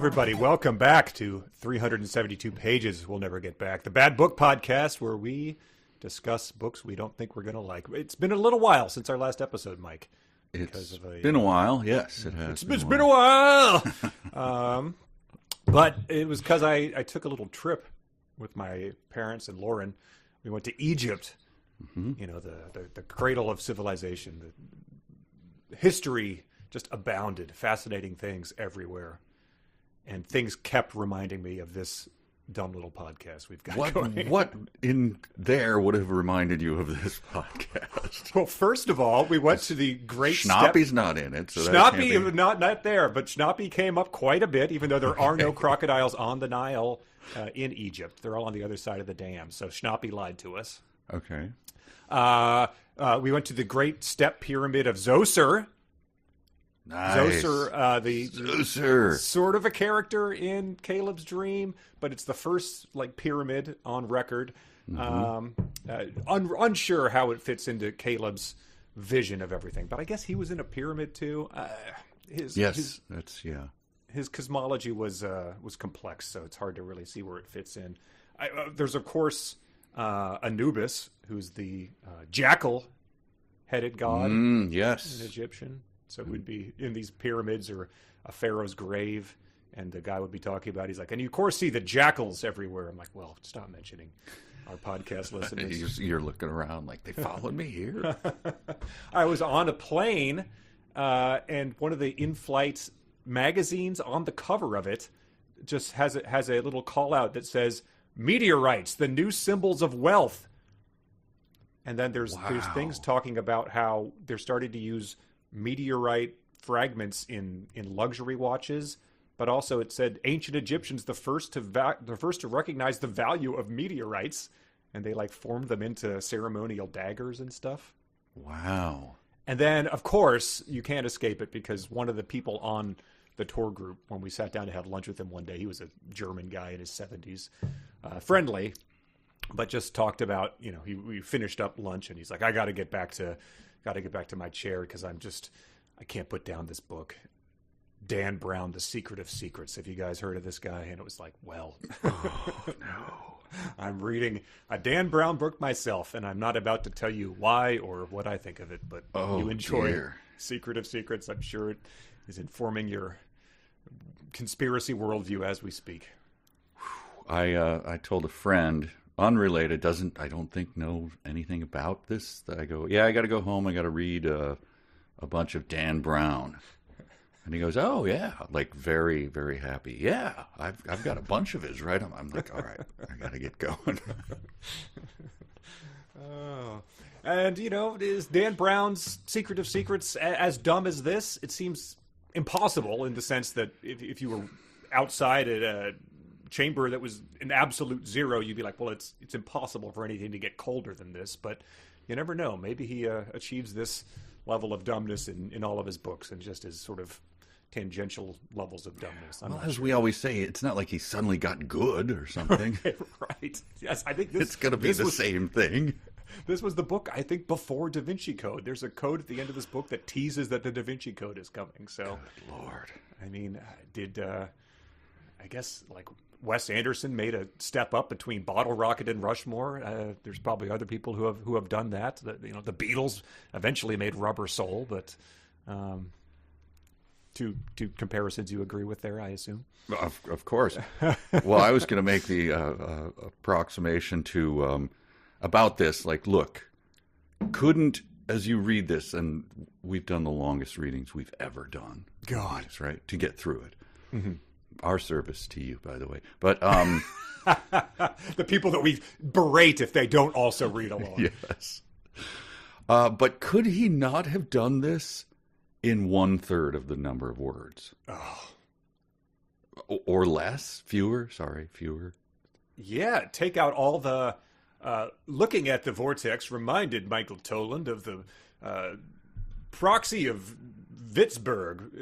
everybody. Welcome back to 372 Pages We'll Never Get Back, the Bad Book Podcast, where we discuss books we don't think we're going to like. It's been a little while since our last episode, Mike. It's been a while. Yes, it has. It's been a while. But it was because I took a little trip with my parents and Lauren. We went to Egypt, you know, the cradle of civilization. The history just abounded, fascinating things everywhere. And things kept reminding me of this dumb little podcast we've got going. What in there would have reminded you of this podcast? Well, first of all, we went to the great Schnappy's not in it. So Schnappy, not there, but Schnappy came up quite a bit, even though there are no crocodiles on the Nile in Egypt. They're all on the other side of the dam, so Schnappy lied to us. Okay. We went to the Great Step Pyramid of Zoser. Nice. Zoser, sort of a character in Caleb's Dream, but it's the first pyramid on record. Unsure how it fits into Caleb's vision of everything, but I guess he was in a pyramid too. His cosmology was complex, so it's hard to really see where it fits in. There's of course Anubis, who's the jackal-headed god, yes, an Egyptian. So it would be in these pyramids or a pharaoh's grave, and the guy would be talking about, he's like, and you of course see the jackals everywhere. I'm like, well, stop mentioning our podcast listeners. You're looking around like they followed me here. I was on a plane, and one of the in-flight magazines on the cover of it just has a little call out that says, "Meteorites, the new symbols of wealth." And then there's things talking about how they're starting to use meteorite fragments in luxury watches, but also it said ancient Egyptians the first to recognize the value of meteorites, and they formed them into ceremonial daggers and stuff. Wow. And then of course you can't escape it, because one of the people on the tour group, when we sat down to have lunch with him one day, he was a German guy in his 70s, friendly, but just talked about, we finished up lunch and he's like, I got to get back to my chair because I can't put down this book. Dan Brown, The Secret of Secrets. Have you guys heard of this guy? And it was like, well, oh, no. I'm reading a Dan Brown book myself, and I'm not about to tell you why or what I think of it, but you enjoy Secret of Secrets. I'm sure it is informing your conspiracy worldview as we speak. I told a friend, unrelated, I don't think know anything about this, that I go, yeah, I got to go home. I got to read a bunch of Dan Brown. And he goes, oh yeah, very, very happy. Yeah, I've got a bunch of his, right? I'm like, all right, I got to get going. And is Dan Brown's Secret of Secrets as dumb as this? It seems impossible, in the sense that if you were outside at a chamber that was an absolute zero, you'd be like, well, it's impossible for anything to get colder than this. But you never know. Maybe he achieves this level of dumbness in all of his books, and just his sort of tangential levels of dumbness. As we always say, it's not like he suddenly got good or something. Right. Yes, I think it's going to be the same thing. This was the book, I think, before Da Vinci Code. There's a code at the end of this book that teases that the Da Vinci Code is coming. So, good Lord. I mean, I guess, Wes Anderson made a step up between Bottle Rocket and Rushmore. There's probably other people who have done that. The Beatles eventually made Rubber Soul, but two comparisons you agree with there, I assume. Of course. Well, I was going to make the approximation to about this. Look, couldn't, as you read this, and we've done the longest readings we've ever done. God, right, to get through it. Mm-hmm. Our service to you, by the way. But the people that we berate if they don't also read along. Yes. But could he not have done this in 1/3 of the number of words? Oh. Or less? Fewer? Yeah, take out all the... looking at the vortex reminded Michael Toland of the proxy of Vicksburg,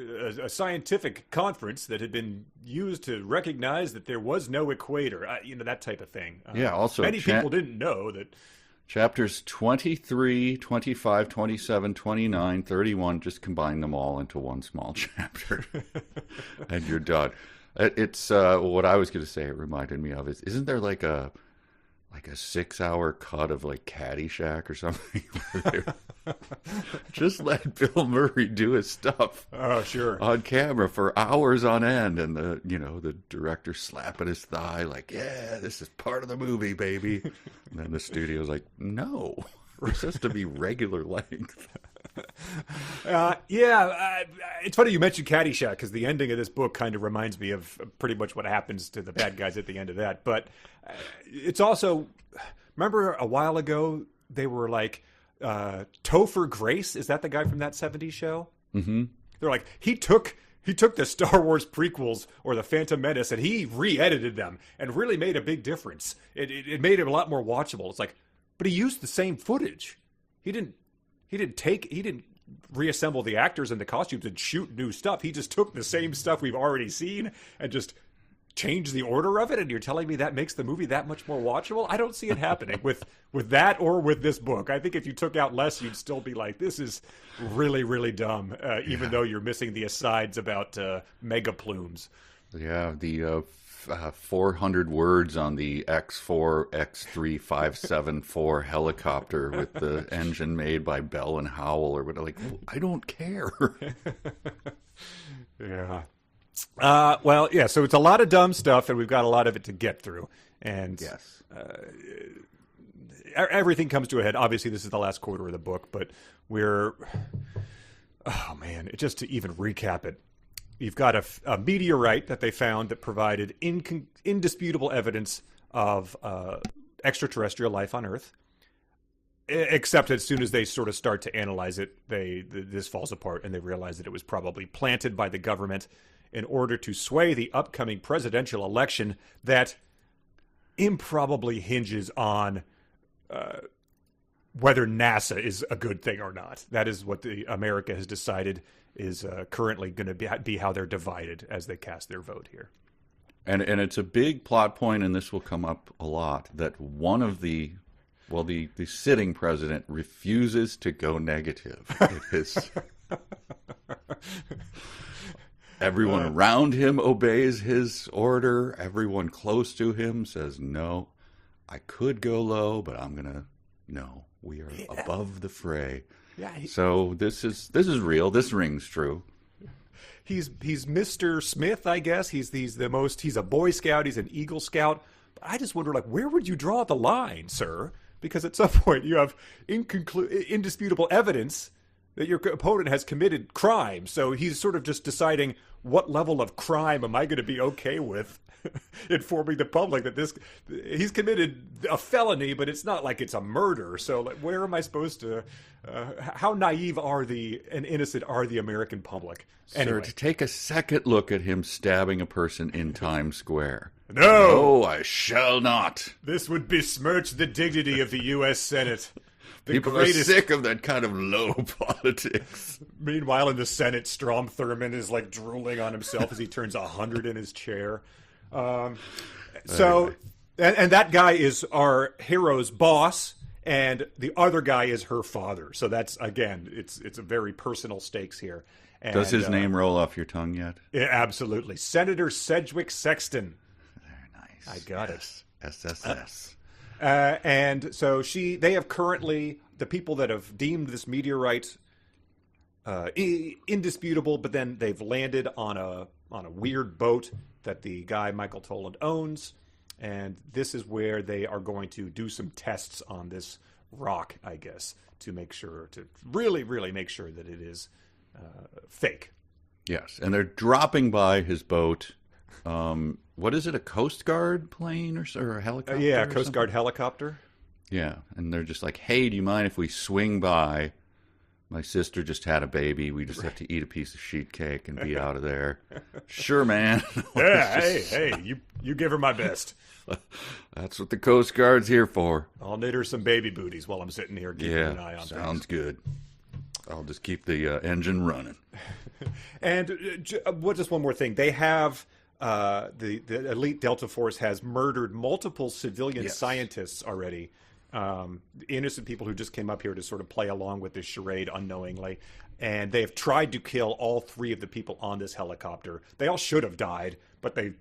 a scientific conference that had been used to recognize that there was no equator, that type of thing. Also many people didn't know that. Chapters 23, 25, 27, 29, 31, just combine them all into one small chapter, and you're done. It's what I was going to say. It reminded me of is isn't there like a 6-hour cut of like Caddyshack or something? Just let Bill Murray do his stuff. Oh, sure. On camera for hours on end, and the director slapping his thigh like, yeah, this is part of the movie, baby. And then the studio's like, no, this has to be regular length. It's funny you mentioned Caddyshack because the ending of this book kind of reminds me of pretty much what happens to the bad guys at the end of that. But it's also, remember a while ago they were like, Topher Grace, is that the guy from that 70s show? Mm-hmm. They're like, he took the Star Wars prequels or the Phantom Menace and he re-edited them and really made a big difference. It made it a lot more watchable. It's like, but he used the same footage. He didn't reassemble the actors and the costumes and shoot new stuff. He just took the same stuff we've already seen and just changed the order of it. And you're telling me that makes the movie that much more watchable? I don't see it happening with that or with this book. I think if you took out less, you'd still be like, this is really, really dumb, even though you're missing the asides about mega plumes. Yeah, the 400 words on the X4 X3574 helicopter with the engine made by Bell and Howell or whatever. Like, I don't care. Yeah. So it's a lot of dumb stuff, and we've got a lot of it to get through. And yes, everything comes to a head. Obviously, this is the last quarter of the book, but just to even recap it, you've got a meteorite that they found that provided indisputable evidence of extraterrestrial life on Earth. Except as soon as they sort of start to analyze it, this falls apart, and they realize that it was probably planted by the government in order to sway the upcoming presidential election that improbably hinges on whether NASA is a good thing or not. That is what America has decided is currently going to be how they're divided as they cast their vote here. And it's a big plot point, and this will come up a lot, that one of the sitting president refuses to go negative. It is everyone around him obeys his order. Everyone close to him says, no, I could go low, but no, we are above the fray. Yeah, so this is real. This rings true. He's Mr. Smith, I guess. He's a Boy Scout. He's an Eagle Scout. But I just wonder, like, where would you draw the line, sir? Because at some point you have indisputable evidence that your opponent has committed crime. So he's sort of just deciding what level of crime am I going to be okay with informing the public that he's committed a felony, but it's not like it's a murder. So like, where am I supposed to, how naive and innocent are the American public? Anyway. Sir, to take a second look at him stabbing a person in Times Square. No, I shall not. This would besmirch the dignity of the U.S. Senate. People are sick of that kind of low politics. Meanwhile, in the Senate, Strom Thurmond is like drooling on himself as he turns 100 in his chair. And that guy is our hero's boss, and the other guy is her father. So that's, again, it's a very personal stakes here. And, does his name roll off your tongue yet? Yeah, absolutely. Senator Sedgwick Sexton. Very nice. I got it. SSS. And so they have currently, the people that have deemed this meteorite indisputable, but then they've landed on a weird boat that the guy Michael Toland owns, and this is where they are going to do some tests on this rock, I guess, to really, really make sure that it is fake. Yes, and they're dropping by his boat. What is it, a Coast Guard plane or a helicopter? Yeah, a Coast Guard helicopter. Yeah, and they're just like, hey, do you mind if we swing by? My sister just had a baby. We just have to eat a piece of sheet cake and be out of there. Sure, man. Yeah, hey, you give her my best. That's what the Coast Guard's here for. I'll knit her some baby booties while I'm sitting here keeping an eye on sounds things. Good. I'll just keep the engine running. And just one more thing. They have the elite Delta Force has murdered multiple civilian scientists already. innocent people who just came up here to sort of play along with this charade unknowingly. And they have tried to kill all 3 of the people on this helicopter. They all should have died, but they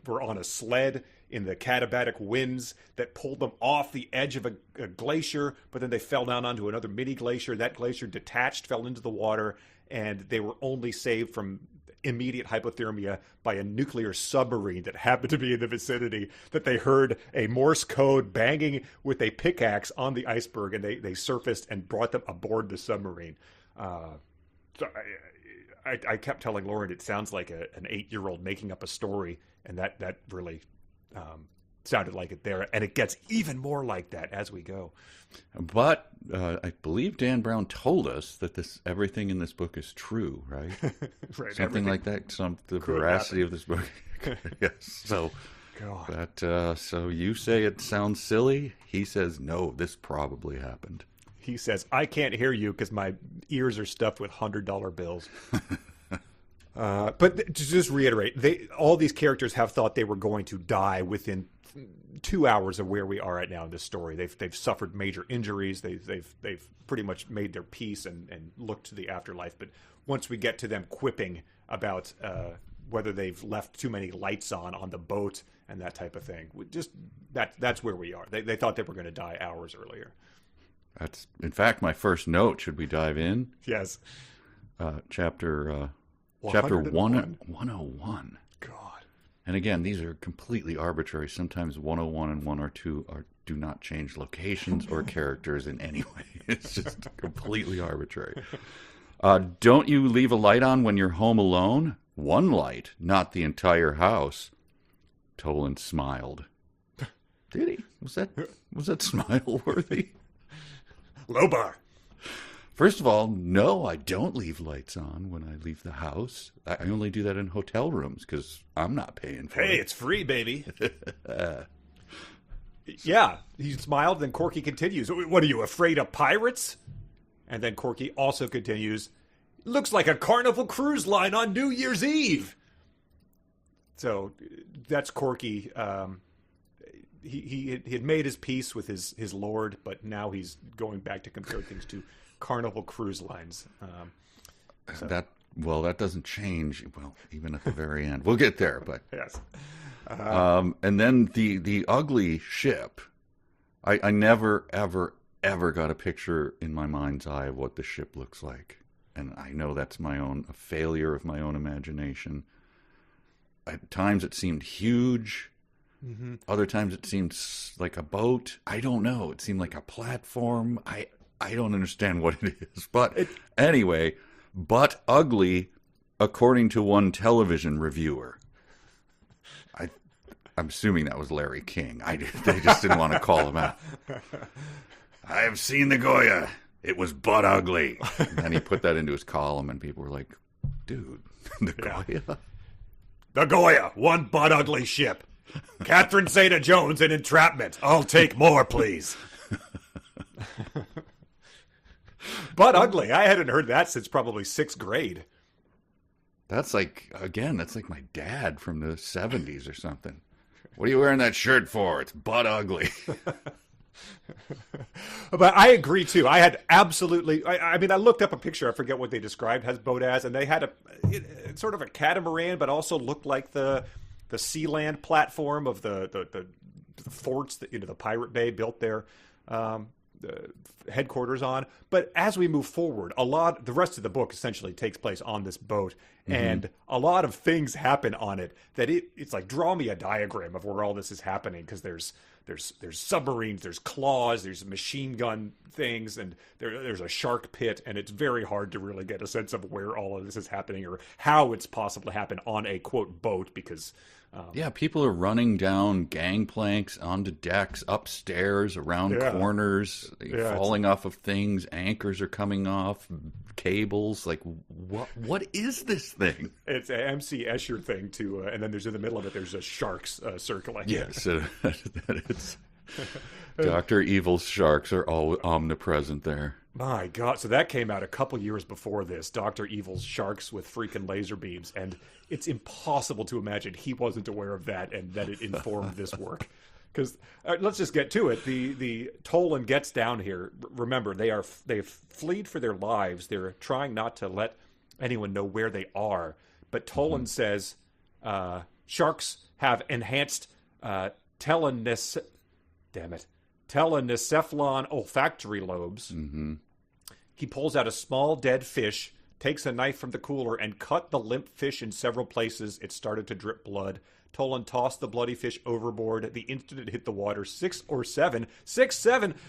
were on a sled in the katabatic winds that pulled them off the edge of a glacier, but then they fell down onto another mini glacier. That glacier detached, fell into the water, and they were only saved from immediate hypothermia by a nuclear submarine that happened to be in the vicinity, that they heard a Morse code banging with a pickaxe on the iceberg, and they surfaced and brought them aboard the submarine. So I kept telling Lauren it sounds like an 8-year-old making up a story, and that really sounded like it there, and it gets even more like that as we go. But I believe Dan Brown told us that everything in this book is true, right? Right, something like that. The veracity of this book. Yes. So God. So you say it sounds silly. He says no. This probably happened. He says, I can't hear you because my ears are stuffed with $100 bills. But to just reiterate, all these characters have thought they were going to die within 2 hours of where we are right now in this story. They've suffered major injuries. They've pretty much made their peace and looked to the afterlife. But once we get to them quipping about whether they've left too many lights on the boat and that type of thing, that's where we are. They thought they were going to die hours earlier. That's, in fact, my first note. Should we dive in? Yes. Chapter 101. God. And again, these are completely arbitrary. Sometimes 101 and 102 do not change locations or characters in any way. It's just completely arbitrary. Don't you leave a light on when you're home alone? One light, not the entire house. Tolan smiled. Did he? Was that smile worthy? Lobar. First of all, no, I don't leave lights on when I leave the house. I only do that in hotel rooms because I'm not paying for it. Hey, it's free, baby. Yeah, he smiled, then Corky continues. What are you, afraid of pirates? And then Corky also continues, looks like a Carnival cruise line on New Year's Eve. So that's Corky. He had made his peace with his lord, but now he's going back to compare things to Carnival cruise lines. That doesn't change. Well, even at the very end, we'll get there. But yes. And then the ugly ship. I never ever got a picture in my mind's eye of what the ship looks like, and I know that's a failure of my own imagination. At times it seemed huge. Mm-hmm. Other times it seemed like a boat. I don't know. It seemed like a platform. I don't understand what it is. But anyway, but ugly, according to one television reviewer. I'm assuming that was Larry King. They just didn't want to call him out. I have seen the Goya. It was butt ugly. And he put that into his column, and people were like, dude, the Goya? The Goya, one butt ugly ship. Catherine Zeta-Jones in entrapment. I'll take more, please. Butt ugly. I hadn't heard that since probably 6th grade. That's like my dad from the 70s or something. What are you wearing that shirt for? It's butt ugly. But I agree, too. I had absolutely... I mean, I looked up a picture. I forget what they described his boat as, and they had sort of a catamaran, but also looked like the Sealand platform of the forts that the Pirate Bay built their headquarters on. But as we move forward, the rest of the book essentially takes place on this boat, and a lot of things happen on it that it's like, draw me a diagram of where all this is happening, because there's submarines, there's claws, there's machine gun things, and there's a shark pit, and it's very hard to really get a sense of where all of this is happening or how it's possible to happen on a, quote, boat, because... people are running down gangplanks, onto decks, upstairs, around corners, falling off of things, anchors are coming off, cables, like, what is this thing? It's an MC Escher thing, too, and then in the middle of it, there's sharks circling. Yes, it's... Dr. Evil's sharks are all omnipresent there. My God. So that came out a couple years before this, Dr. Evil's sharks with freaking laser beams. And it's impossible to imagine he wasn't aware of that and that it informed this work. Because let's just get to it. The Tolan gets down here. Remember, they've fled for their lives. They're trying not to let anyone know where they are. But Tolan says sharks have enhanced telencephalon olfactory lobes. Mm-hmm. He pulls out a small dead fish, takes a knife from the cooler, and cut the limp fish in several places. It started to drip blood. Tolan tossed the bloody fish overboard. The instant it hit the water, 6 or 7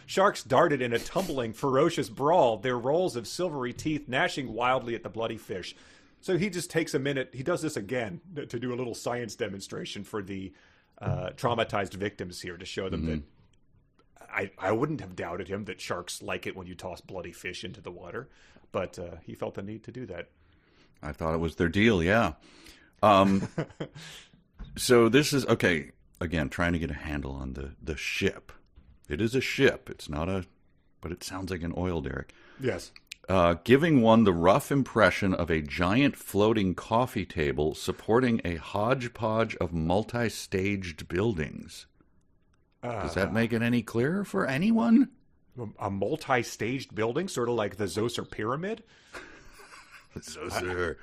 sharks darted in a tumbling, ferocious brawl, their rolls of silvery teeth gnashing wildly at the bloody fish. So he just takes a minute. He does this again to do a little science demonstration for the traumatized victims here, to show them that I wouldn't have doubted him that sharks like it when you toss bloody fish into the water, but he felt the need to do that. I thought it was their deal, yeah. So this is, okay, again, trying to get a handle on the ship. It is a ship. It's not but it sounds like an oil derrick. Yes. Giving one the rough impression of a giant floating coffee table supporting a hodgepodge of multi-staged buildings. Does that make it any clearer for anyone? A multi-staged building, sort of like the Zoser Pyramid? Zoser.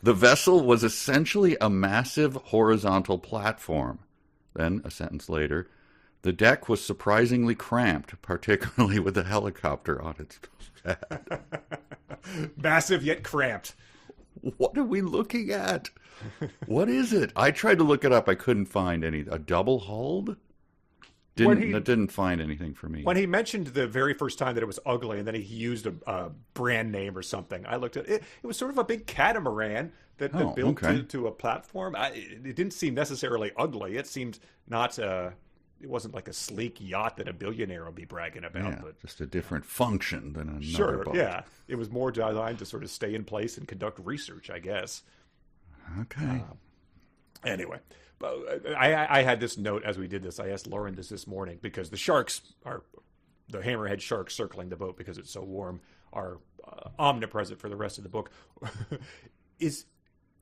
The vessel was essentially a massive horizontal platform. Then, a sentence later, the deck was surprisingly cramped, particularly with a helicopter on its pad. Massive yet cramped. What are we looking at? What is it? I tried to look it up. I couldn't find any. A double-hulled? Didn't find anything for me. When he mentioned the very first time that it was ugly, and then he used a brand name or something, I looked at it. It was sort of a big catamaran that built to a platform. It didn't seem necessarily ugly. It seemed not. It wasn't like a sleek yacht that a billionaire would be bragging about. Yeah, but just a different function than another sure, boat. Yeah. It was more designed to sort of stay in place and conduct research, I guess. Okay. Anyway. I had this note as we did this. I asked Lauren this morning because the sharks are the hammerhead sharks circling the boat because it's so warm are omnipresent for the rest of the book. Is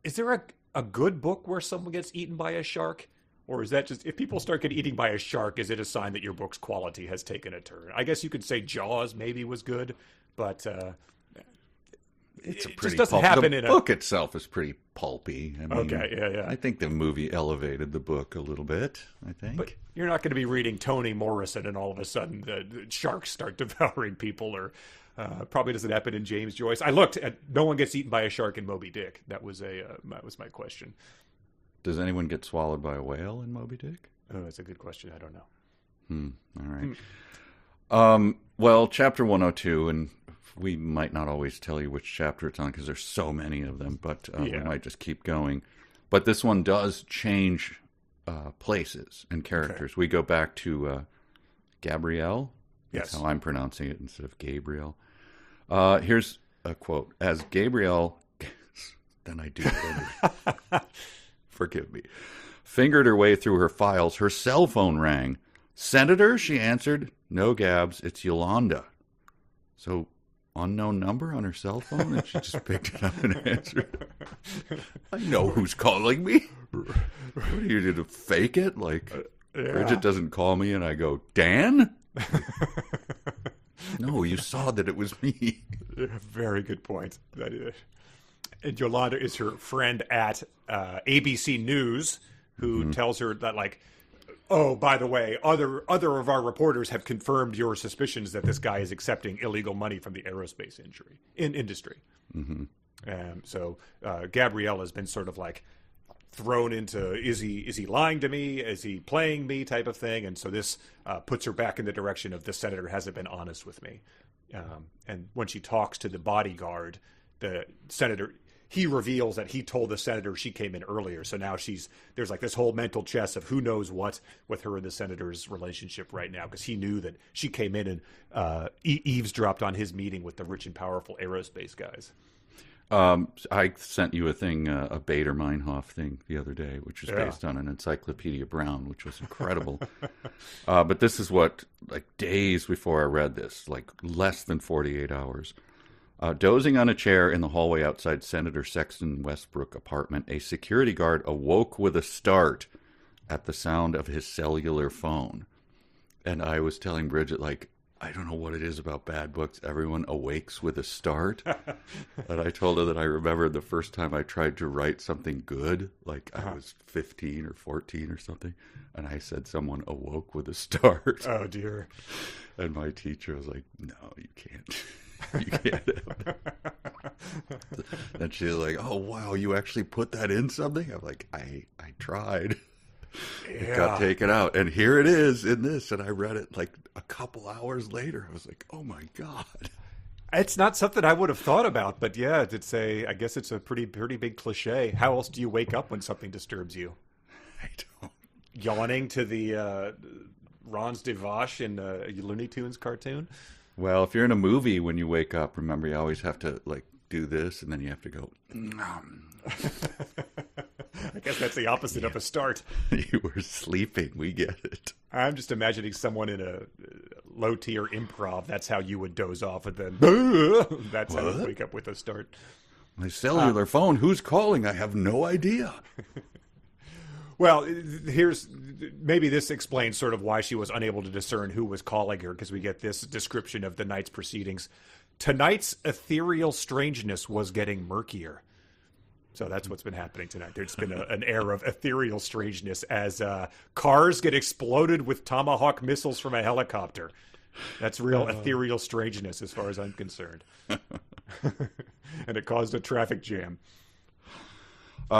there a good book where someone gets eaten by a shark? Or is that just, if people start getting eaten by a shark, is it a sign that your book's quality has taken a turn? I guess you could say Jaws maybe was good, but it's it just doesn't happen. The book itself is pretty pulpy. I mean, okay, yeah. I think the movie elevated the book a little bit, I think. But you're not going to be reading Toni Morrison and all of a sudden the sharks start devouring people, or probably doesn't happen in James Joyce. I looked at no one gets eaten by a shark in Moby Dick. That was my question. Does anyone get swallowed by a whale in Moby Dick? Oh, that's a good question. I don't know. All right. Well, chapter 102, and we might not always tell you which chapter it's on because there's so many of them, but we might just keep going. But this one does change places and characters. Okay. We go back to Gabrielle. That's how I'm pronouncing it instead of Gabriel. Here's a quote. As Gabrielle, then I do. Forgive me. Fingered her way through her files, her cell phone rang. Senator, she answered. No, Gabs, it's Yolanda. So, unknown number on her cell phone, and she just picked it up and answered. I know who's calling me. What do you do to fake it? Like, Bridget doesn't call me, and I go, Dan? No, you saw that it was me. Very good point. And Yolanda is her friend at ABC News, who tells her that, like, oh, by the way, other of our reporters have confirmed your suspicions that this guy is accepting illegal money from the aerospace industry. Mm-hmm. So Gabrielle has been sort of like thrown into, is he lying to me? Is he playing me type of thing? And so this puts her back in the direction of the senator hasn't been honest with me. And when she talks to the bodyguard, the senator, he reveals that he told the senator she came in earlier. So now there's like this whole mental chess of who knows what with her and the senator's relationship right now, because he knew that she came in and eavesdropped on his meeting with the rich and powerful aerospace guys. I sent you a thing, a Bader Meinhof thing the other day, which was based on an Encyclopedia Brown, which was incredible. But this is what, like days before I read this, like less than 48 hours. Dozing on a chair in the hallway outside Senator Sexton Westbrook apartment, a security guard awoke with a start at the sound of his cellular phone. And I was telling Bridget, like, I don't know what it is about bad books. Everyone awakes with a start. And I told her that I remember the first time I tried to write something good, like I was 15 or 14 or something, and I said someone awoke with a start. Oh, dear. And my teacher was like, no, you can't. You can't. And she was like, oh, wow, you actually put that in something? I'm like, I tried. It got taken out, and here it is in this. And I read it like a couple hours later. I was like, "Oh my god!" It's not something I would have thought about, but yeah, I guess it's a pretty big cliche. How else do you wake up when something disturbs you? I don't. Yawning to the Ron's Devash in a Looney Tunes cartoon. Well, if you're in a movie, when you wake up, remember you always have to like do this, and then you have to go. I guess that's the opposite of a start. You were sleeping. We get it. I'm just imagining someone in a low-tier improv. That's how you would doze off, and then that's how you wake up with a start. My cellular phone. Who's calling? I have no idea. Well, maybe this explains sort of why she was unable to discern who was calling her, because we get this description of the night's proceedings. Tonight's ethereal strangeness was getting murkier. So that's what's been happening tonight. There's been an air of ethereal strangeness as cars get exploded with Tomahawk missiles from a helicopter. That's real ethereal strangeness as far as I'm concerned. And it caused a traffic jam.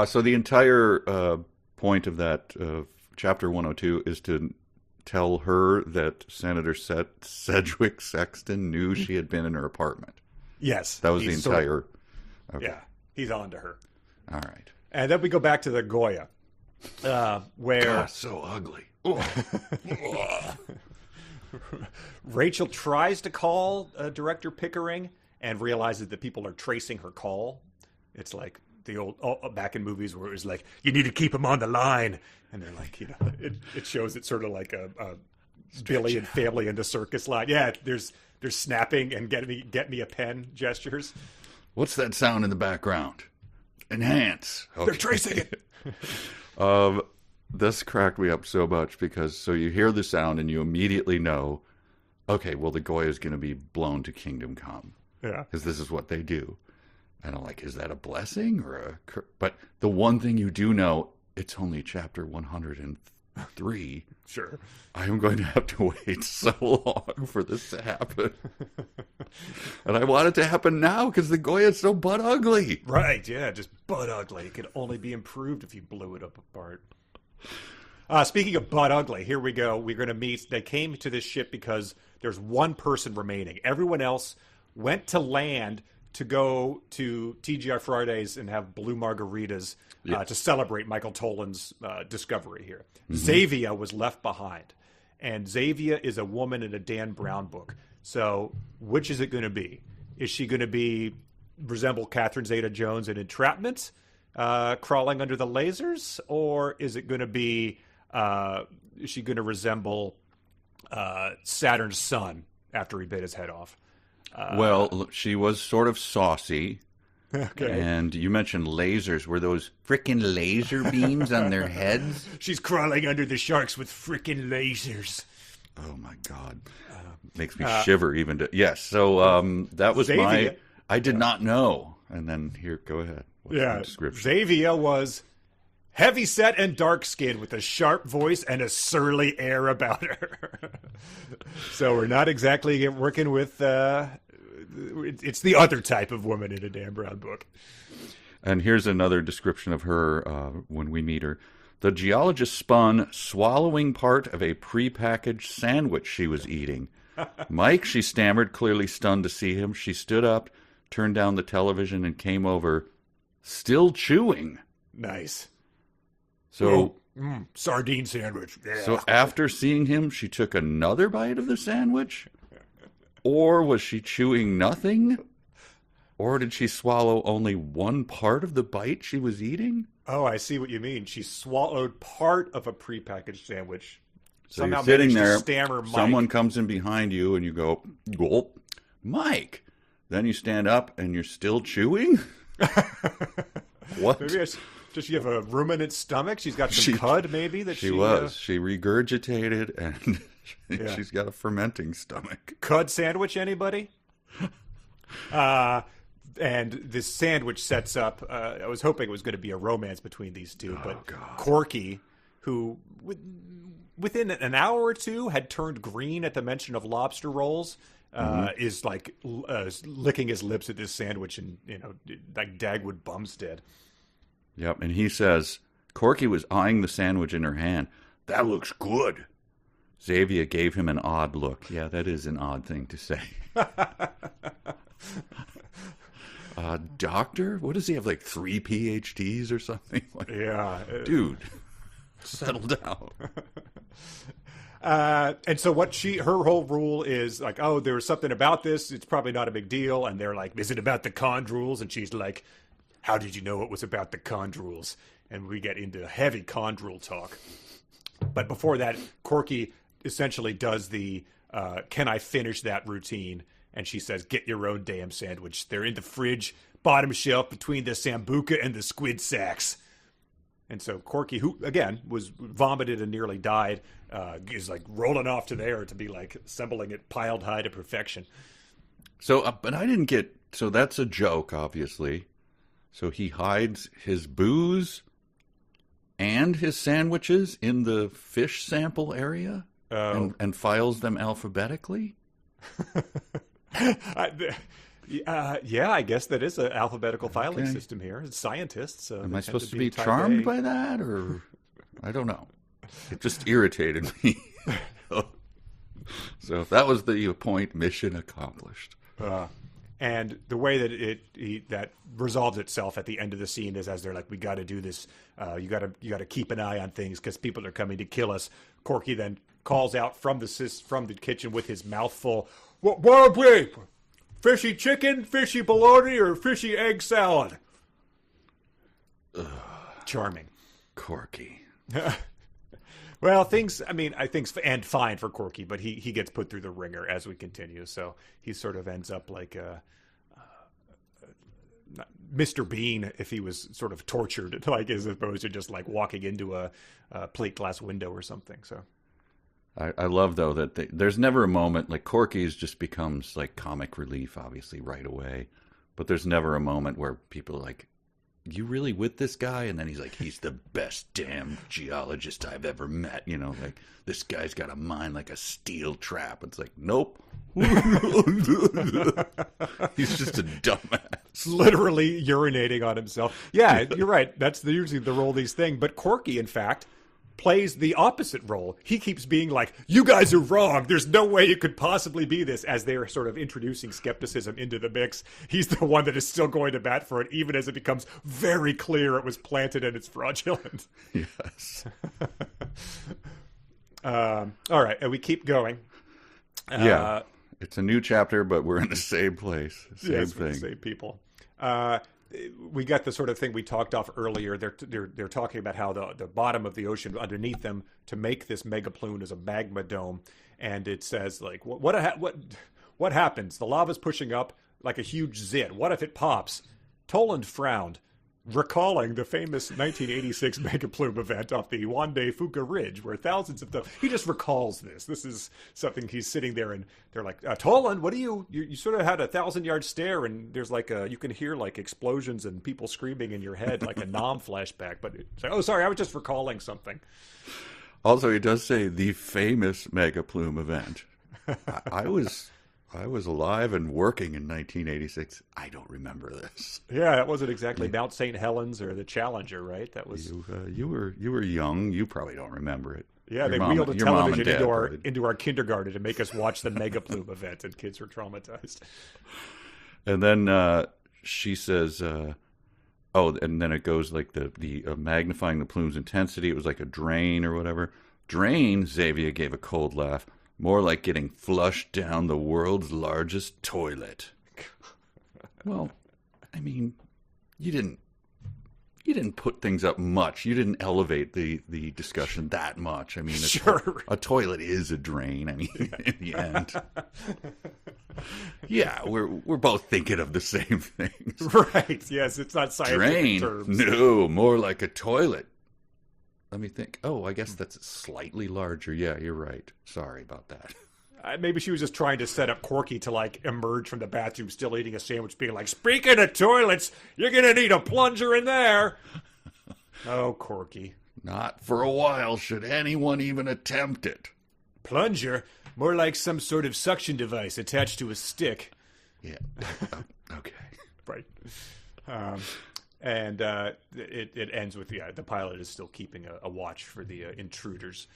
So the entire point of that chapter 102 is to tell her that Senator Sedgwick Sexton knew she had been in her apartment. Yes. That was the entire... Okay. Yeah, he's on to her. All right. And then we go back to the Goya, where... God, so ugly. Rachel tries to call Director Pickering and realizes that people are tracing her call. It's like the old back in movies where it was like, you need to keep him on the line. And they're like, it shows it's sort of like a Billy and Family in the Circus line. Yeah, there's snapping and get me a pen gestures. What's that sound in the background? Enhance. Okay. They're tracing it. This cracked me up so much because so you hear the sound and you immediately know, okay, well, the Goya is going to be blown to Kingdom Come. Yeah. Because this is what they do. And I'm like, is that a blessing or a... But the one thing you do know, it's only chapter 103. Sure. I am going to have to wait so long for this to happen. And I want it to happen now because the Goya is so butt ugly. Right, yeah, just butt ugly. It could only be improved if you blew it up apart. Speaking of butt ugly, here we go. We're going to meet. They came to this ship because there's one person remaining. Everyone else went to land to go to TGI Fridays and have blue margaritas to celebrate Michael Tolan's discovery here. Mm-hmm. Xavier was left behind. And Xavier is a woman in a Dan Brown book. So which is it going to be? Is she going to resemble Catherine Zeta-Jones in Entrapment, crawling under the lasers? Or is it going to be, is she going to resemble Saturn's son after he bit his head off? Well, she was sort of saucy. Okay. And you mentioned lasers. Were those frickin' laser beams on their heads? She's crawling under the sharks with frickin' lasers. Oh, my God. Makes me shiver even to... Yes, so that was Xavier. I did not know. And then here, go ahead. What's the description? Xavier was heavy-set and dark-skinned with a sharp voice and a surly air about her. So we're not exactly working with... it's the other type of woman in a Dan Brown book. And here's another description of her when we meet her. The geologist spun, swallowing part of a prepackaged sandwich she was eating. Mike, she stammered, clearly stunned to see him. She stood up, turned down the television, and came over, still chewing. Nice. So, sardine sandwich. Yeah. So after seeing him, she took another bite of the sandwich? Or was she chewing nothing? Or did she swallow only one part of the bite she was eating? Oh, I see what you mean. She swallowed part of a prepackaged sandwich. So somehow you're sitting there, stammer Mike. Someone comes in behind you and you go, gulp, Mike. Then you stand up and you're still chewing? What? Does she have a ruminant stomach? She's got some cud, maybe, that she was. She regurgitated, and she's got a fermenting stomach. Cud sandwich, anybody? And this sandwich sets up, I was hoping it was going to be a romance between these two, but God. Corky, who within an hour or two had turned green at the mention of lobster rolls, is like licking his lips at this sandwich, and like Dagwood Bumstead. Yep, and he says, Corky was eyeing the sandwich in her hand. That looks good. Xavier gave him an odd look. Yeah, that is an odd thing to say. Doctor? What does he have, like 3 PhDs or something? Yeah. Dude, settle down. And so her whole rule is like, oh, there was something about this. It's probably not a big deal. And they're like, is it about the chondrules? And she's like, how did you know it was about the chondrules? And we get into heavy chondrule talk. But before that, Corky essentially does the, can I finish that routine? And she says, get your own damn sandwich. They're in the fridge, bottom shelf between the sambuca and the squid sacks. And so Corky, who, again, was vomited and nearly died, is like rolling off to there to be like assembling it piled high to perfection. So, but I didn't get, so that's a joke, obviously. So he hides his booze and his sandwiches in the fish sample area and files them alphabetically? Yeah, I guess that is an alphabetical filing system here. It's scientists. Am I supposed to be charmed by that, or I don't know. It just irritated me. So that was the point. Mission accomplished. And the way that that resolves itself at the end of the scene is as they're like, we got to do this. You got to keep an eye on things because people are coming to kill us. Corky then calls out from the kitchen with his mouth full. What are we? Fishy chicken, fishy bologna, or fishy egg salad? Charming. Corky. Well, I think and fine for Corky, but he gets put through the ringer as we continue. So he sort of ends up like Mr. Bean if he was sort of tortured, like as opposed to just like walking into a plate glass window or something. So. I love, though, that there's never a moment, like Corky's just becomes like comic relief, obviously, right away. But there's never a moment where people are like, you really with this guy? And then he's like, he's the best damn geologist I've ever met. Like, this guy's got a mind like a steel trap. It's like, nope. He's just a dumbass. Literally urinating on himself. Yeah, you're right. That's usually the Roldies thing. But Corky, in fact, plays the opposite role. He keeps being like, you guys are wrong. There's no way it could possibly be this, as they're sort of introducing skepticism into the mix. He's the one that is still going to bat for it, even as it becomes very clear it was planted and it's fraudulent. Yes. All right, and we keep going. Yeah. It's a new chapter, but we're in the same place. Same thing. Same people. We got the sort of thing we talked off earlier. They're talking about how the bottom of the ocean underneath them to make this megaplume is a magma dome, and it says like what happens? The lava's pushing up like a huge zit. What if it pops? Toland frowned, recalling the famous 1986 megaplume event off the Wande Fuka Ridge, where thousands of them. He just recalls this. This is something he's sitting there, and they're like, Toland, what do you sort of had a 1,000-yard stare, and there's like you can hear like explosions and people screaming in your head, like a Nam flashback. But it's like, oh, sorry, I was just recalling something. Also, he does say the famous megaplume event. I was alive and working in 1986. I don't remember this. Yeah, that wasn't exactly Mount St. Helens or the Challenger, right? That was you were young. You probably don't remember it. Yeah, they wheeled a television into our kindergarten to make us watch the megaplume event, and kids were traumatized. And then she says, and then it goes like the magnifying the plume's intensity. It was like a drain or whatever. Drain, Xavier gave a cold laugh. More like getting flushed down the world's largest toilet. Well, I mean, you didn't put things up much. You didn't elevate the discussion that much. I mean, a toilet is a drain. I mean, in the end. Yeah, we're both thinking of the same things. Right. Yes, it's not scientific Drain? terms. No, more like a toilet. Let me think. Oh, I guess that's slightly larger. Yeah, you're right. Sorry about that. Maybe she was just trying to set up Corky to like emerge from the bathroom still eating a sandwich, being like, speaking of toilets, you're going to need a plunger in there. Oh, Corky. Not for a while should anyone even attempt it. Plunger? More like some sort of suction device attached to a stick. Yeah. Okay. Right. And it ends with the pilot is still keeping a watch for the intruders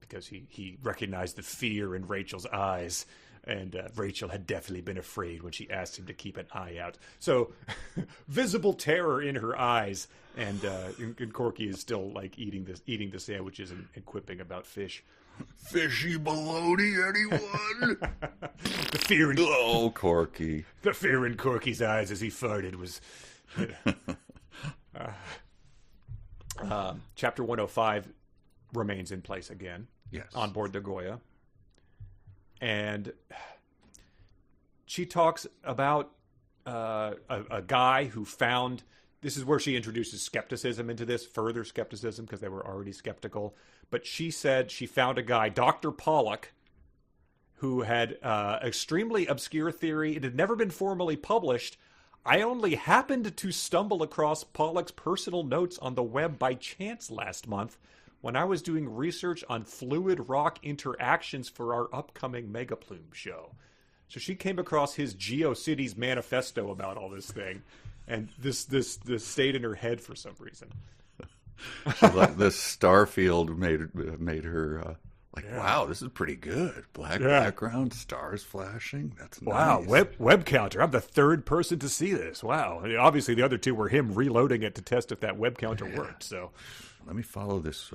because he recognized the fear in Rachel's eyes. And Rachel had definitely been afraid when she asked him to keep an eye out. So, visible terror in her eyes, and Corky is still like eating the sandwiches and quipping about fish. Fishy baloney, anyone? The fear in Corky. The fear in Corky's eyes as he farted was. Chapter 105 remains in place again. Yes. On board the Goya. And she talks about a guy who found... This is where she introduces skepticism into this, further skepticism, because they were already skeptical. But she said she found a guy, Dr. Pollock, who had extremely obscure theory. It had never been formally published. I only happened to stumble across Pollock's personal notes on the web by chance last month when I was doing research on fluid rock interactions for our upcoming Megaplume show. So she came across his GeoCities manifesto about all this thing, and this stayed in her head for some reason. The Starfield made her wow, this is pretty good. Black background, stars flashing. That's nice. Wow, web counter. I'm the third person to see this. Wow. Obviously, the other two were him reloading it to test if that web counter worked. So, let me follow this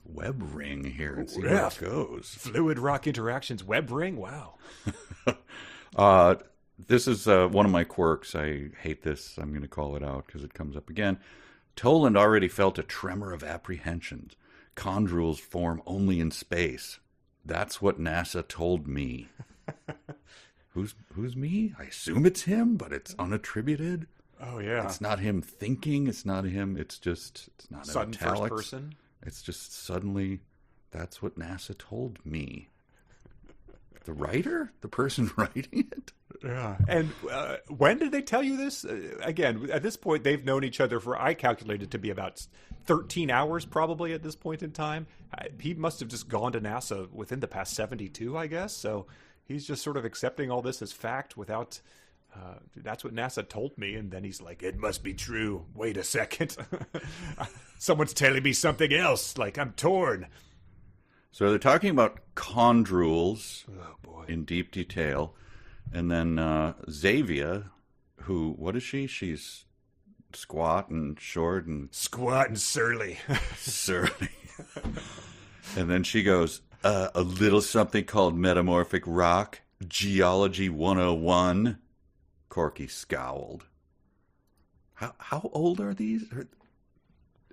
web ring here and see where it goes. Fluid rock interactions web ring. Wow. This is one of my quirks. I hate this. I'm going to call it out because it comes up again. Toland already felt a tremor of apprehension. Chondrules form only in space. That's what NASA told me. Who's me? I assume it's him, but it's unattributed. Oh yeah. It's not him thinking. It's not him. It's not sudden italics. First person. It's just suddenly. That's what NASA told me. The writer, the person writing it. Yeah. And when did they tell you this? Again, at this point, they've known each other for, I calculated to be about 13 hours probably at this point in time. He must have just gone to NASA within the past 72, I guess. So he's just sort of accepting all this as fact without, that's what NASA told me. And then he's like, it must be true. Wait a second. Someone's telling me something else. Like, I'm torn. So they're talking about chondrules in deep detail. And then Xavier, who, what is she? She's squat and short and... Squat and surly. Surly. And then she goes, a little something called metamorphic rock, geology 101. Corky scowled. How old are these?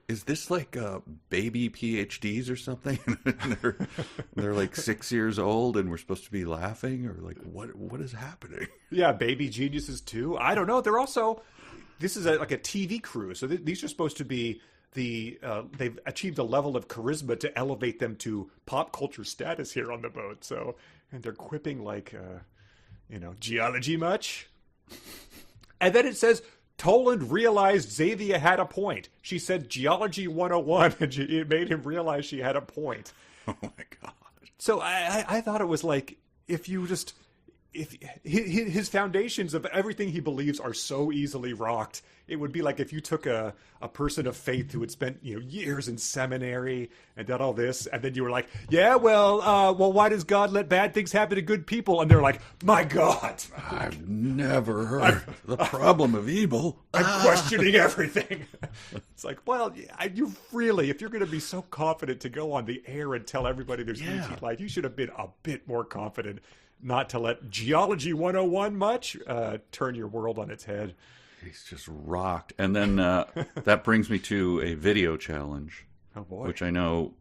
Is this like baby PhDs or something? they're like 6 years old and we're supposed to be laughing? Or like, what is happening? Yeah, baby geniuses too. I don't know. They're also, this is like a TV crew. So these are supposed to be they've achieved a level of charisma to elevate them to pop culture status here on the boat. So, and they're quipping like, geology much? And then it says, Toland realized Xavier had a point. She said Geology 101, and it made him realize she had a point. Oh, my God. So I thought it was like, if his foundations of everything he believes are so easily rocked, it would be like if you took a person of faith who had spent years in seminary and done all this, and then you were like, yeah, well, why does God let bad things happen to good people? And they're like, my God, I've never heard the problem of evil. I'm questioning everything. It's like, well, you really, if you're going to be so confident to go on the air and tell everybody there's ET life, you should have been a bit more confident not to let Geology 101 much turn your world on its head. He's just rocked. And then that brings me to a video challenge. Oh, boy. Which I know,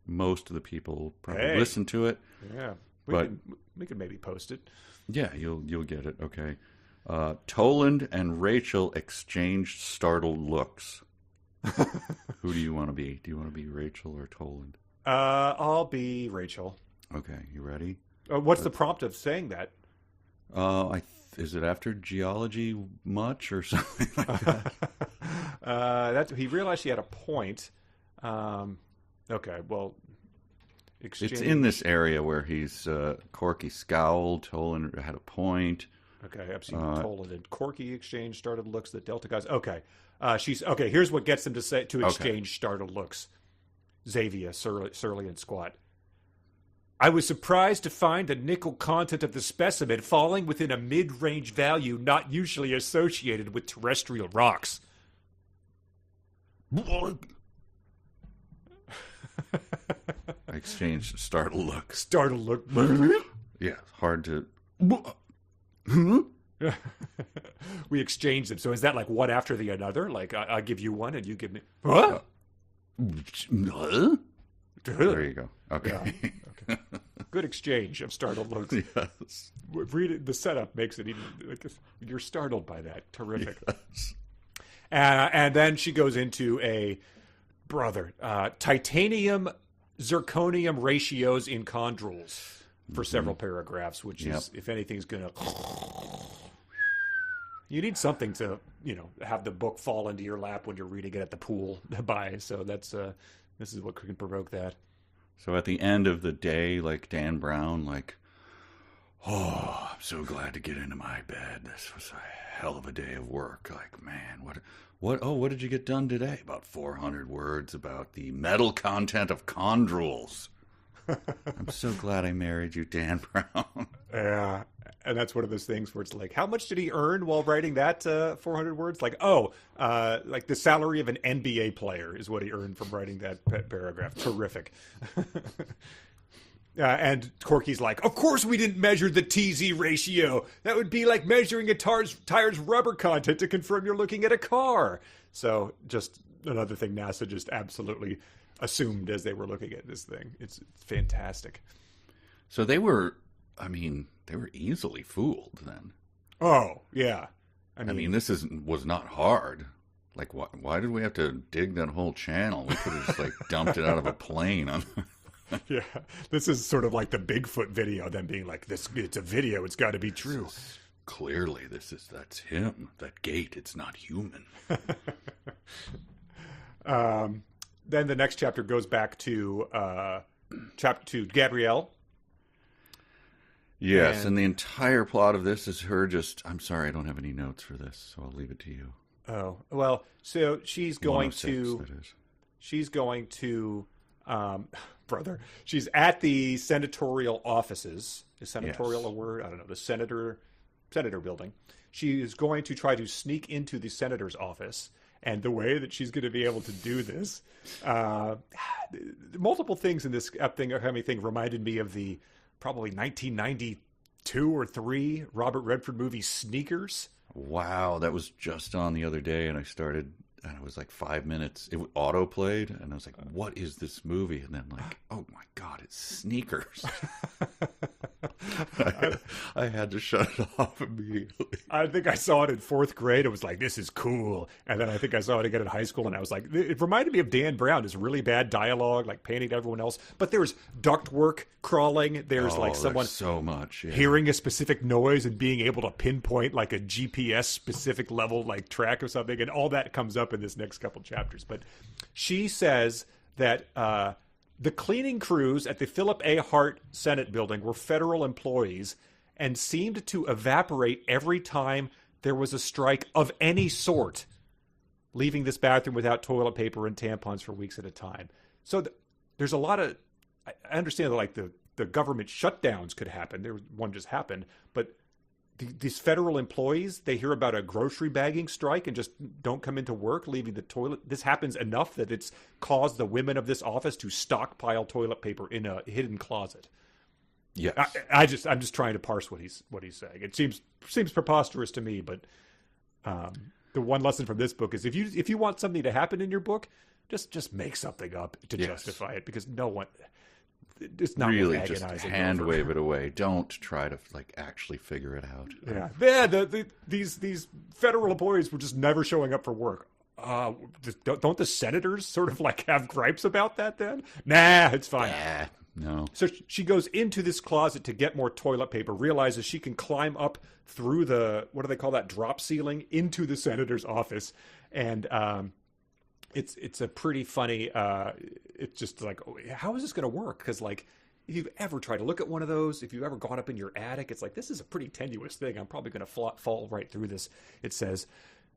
most of the people probably listen to it. Yeah. We could maybe post it. Yeah, you'll get it. Okay. Toland and Rachel exchanged startled looks. Who do you want to be? Do you want to be Rachel or Toland? I'll be Rachel. Okay, you ready? What's the prompt of saying that? Is it after geology much or something like that? He realized she had a point. Okay, well, exchange. It's in this area where he's Corky scowled. Toland had a point. Okay, I've seen Toland and Corky exchange startled looks. The Delta guys. Okay, she's okay. Here's what gets them to exchange startled looks. Xavier, surly and squat. I was surprised to find the nickel content of the specimen falling within a mid-range value not usually associated with terrestrial rocks. I exchanged startled looks. Startled look. Yeah, hard to. We exchange them. So is that like one after the other? Like I give you one and you give me. Huh? There you go. Okay. Yeah. Okay. Good exchange of startled looks. Yes. Read it, the setup makes it even like you're startled by that. Terrific. Yes. And then she goes into titanium zirconium ratios in chondrules for several paragraphs, which is, if anything's gonna, you need something to, have the book fall into your lap when you're reading it at the pool by. So that's this is what can provoke that. So at the end of the day, like Dan Brown, like, oh, I'm so glad to get into my bed. This was a hell of a day of work. Like, man, what did you get done today? About 400 words about the metal content of chondrules. I'm so glad I married you, Dan Brown. Yeah, and that's one of those things where it's like, how much did he earn while writing that 400 words? Like, like the salary of an NBA player is what he earned from writing that paragraph. Terrific. And Corky's like, of course we didn't measure the TZ ratio. That would be like measuring a tire's rubber content to confirm you're looking at a car. So just another thing NASA just absolutely assumed as they were looking at this thing. It's fantastic. So they were easily fooled then. Oh, yeah. I mean this was not hard. Like, why did we have to dig that whole channel? We could have just like dumped it out of a plane on. Yeah, this is sort of like the Bigfoot video, them being like, it's a video, it's got to be true. Clearly, that's him. That gate, it's not human. Then the next chapter goes back to Gabrielle. Yes, and the entire plot of this is her just, I'm sorry, I don't have any notes for this, so I'll leave it to you. Oh, well, so she's going 106, she's at the senatorial offices. Is senatorial a word? I don't know. The senator building. She is going to try to sneak into the senator's office. And the way that she's going to be able to do this, multiple things in this upcoming thing reminded me of the probably 1992 or 3 Robert Redford movie Sneakers. Wow, that was just on the other day, and I started, and it was like 5 minutes. It auto played, and I was like, "What is this movie?" And then like, "Oh my god, it's Sneakers!" I had to shut it off immediately. I think I saw it in 4th grade. It was like, this is cool. And then I think I saw it again in high school, and I was like, it reminded me of Dan Brown. It's really bad dialogue, like painting everyone else. But there's ductwork crawling. There's someone so much hearing a specific noise and being able to pinpoint like a GPS specific level like track or something. And all that comes up in this next couple chapters. But she says that the cleaning crews at the Philip A. Hart Senate building were federal employees and seemed to evaporate every time there was a strike of any sort, leaving this bathroom without toilet paper and tampons for weeks at a time. So there's a lot of, I understand that like the government shutdowns could happen. One just happened, but these federal employees, they hear about a grocery bagging strike and just don't come into work, leaving the toilet. This happens enough that it's caused the women of this office to stockpile toilet paper in a hidden closet. Yes. I'm just trying to parse what he's saying. It seems preposterous to me, but the one lesson from this book is if you want something to happen in your book, just make something up to justify it, because no one. it's not really worth just agonizing hand over. wave it away. Don't try to like actually figure it out. Yeah. These federal employees were just never showing up for work. Don't the senators sort of like have gripes about that then? Nah, it's fine. Yeah, no. So she goes into this closet to get more toilet paper, realizes she can climb up through the, what do they call that, drop ceiling into the senator's office. And it's a pretty funny, it's just like, how is this going to work? Because like, if you've ever tried to look at one of those, if you've ever gone up in your attic, it's like, this is a pretty tenuous thing. I'm probably going to fall right through this. It says,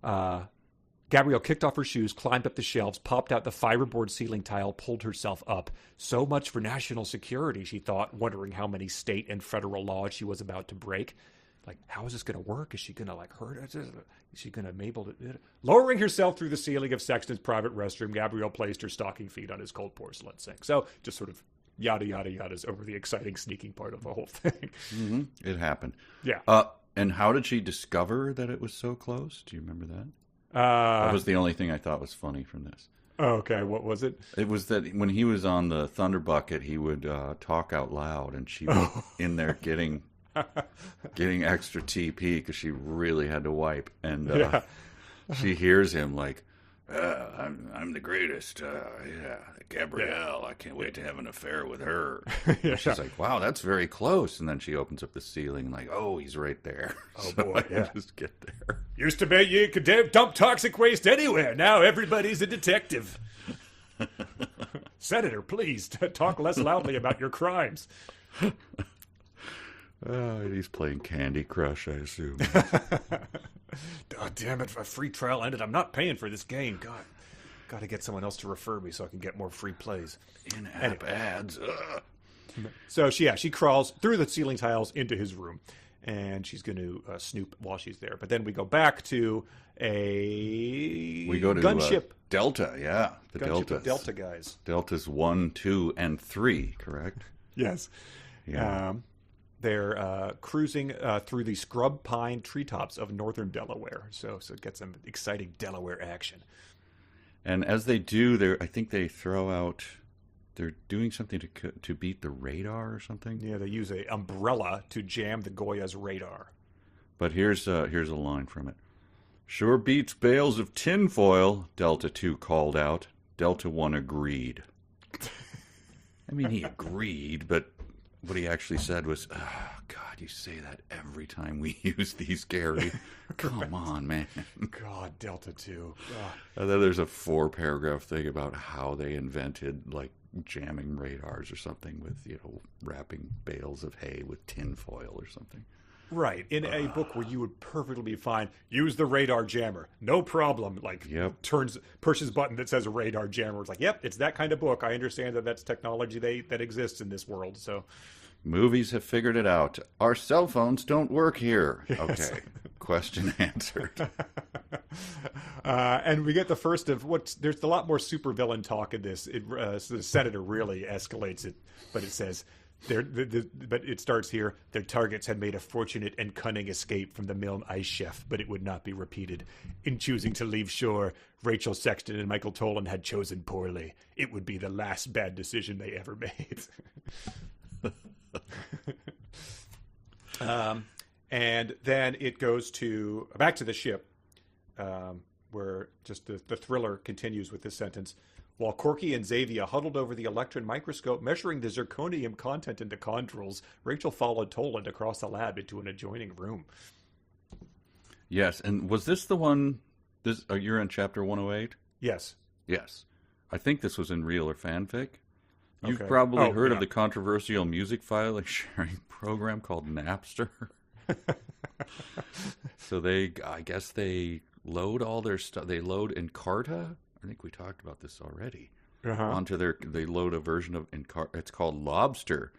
Gabrielle kicked off her shoes, climbed up the shelves, popped out the fiberboard ceiling tile, pulled herself up. So much for national security, she thought, wondering how many state and federal laws she was about to break. Like, how is this going to work? Is she going to, like, hurt her? Is she going to be able to... Lowering herself through the ceiling of Sexton's private restroom, Gabrielle placed her stocking feet on his cold porcelain sink. So, just sort of yada, yada, yadas over the exciting sneaking part of the whole thing. Mm-hmm. It happened. Yeah. And how did she discover that it was so close? Do you remember that? That was the only thing I thought was funny from this. Okay, what was it? It was that when he was on the Thunder Bucket, he would talk out loud, and she was in there getting extra TP because she really had to wipe, and she hears him like, "I'm the greatest, Gabrielle. I can't wait to have an affair with her." And she's like, "Wow, that's very close." And then she opens up the ceiling, like, "Oh, he's right there." Oh so boy, I just get there. Used to be you could dump toxic waste anywhere. Now everybody's a detective. Senator, please talk less loudly about your crimes. He's playing Candy Crush, I assume. Oh, damn it, a free trial ended. I'm not paying for this game. God, got to get someone else to refer me so I can get more free plays. In-app ads. So she crawls through the ceiling tiles into his room, and she's going to snoop while she's there. But then we go back to a gunship. Delta, yeah. The Gunship Delta guys. Deltas 1, 2, and 3, correct? Yes. Yeah. They're cruising through the scrub pine treetops of northern Delaware. So it gets some exciting Delaware action. And as they do, I think they throw out... They're doing something to beat the radar or something. Yeah, they use an umbrella to jam the Goya's radar. But here's a line from it. "Sure beats bales of tinfoil," Delta 2 called out. Delta 1 agreed. I mean, he agreed, but what he actually said was, "Oh, God, you say that every time we use these, Gary. Come on, man." God, Delta 2. And then there's a 4-paragraph thing about how they invented, like, jamming radars or something with, wrapping bales of hay with tinfoil or something. Right. In a book where you would perfectly be fine, use the radar jammer. No problem. Like, pushes button that says radar jammer. It's like, yep, it's that kind of book. I understand that that's technology that exists in this world. So, movies have figured it out. Our cell phones don't work here. Yes. Okay. Question answered. And we get the first of there's a lot more supervillain talk in this. So the senator really escalates it, but it says, but it starts here. Their targets had made a fortunate and cunning escape from the Milne ice chef, but it would not be repeated. In choosing to leave shore, Rachel Sexton and Michael Tolan had chosen poorly. It would be the last bad decision they ever made. And then it goes back to the ship, where just the thriller continues with this sentence. While Corky and Xavier huddled over the electron microscope measuring the zirconium content in the chondrules, Rachel followed Toland across the lab into an adjoining room. Yes, and was this the one... you're in chapter 108? Yes. Yes. I think this was in real or fanfic. You've Okay. probably heard of the controversial music filing sharing program called Napster. So I guess they load all their stuff. They load Encarta. I think we talked about this already. Onto they load a version of Encarta. It's called Lobster.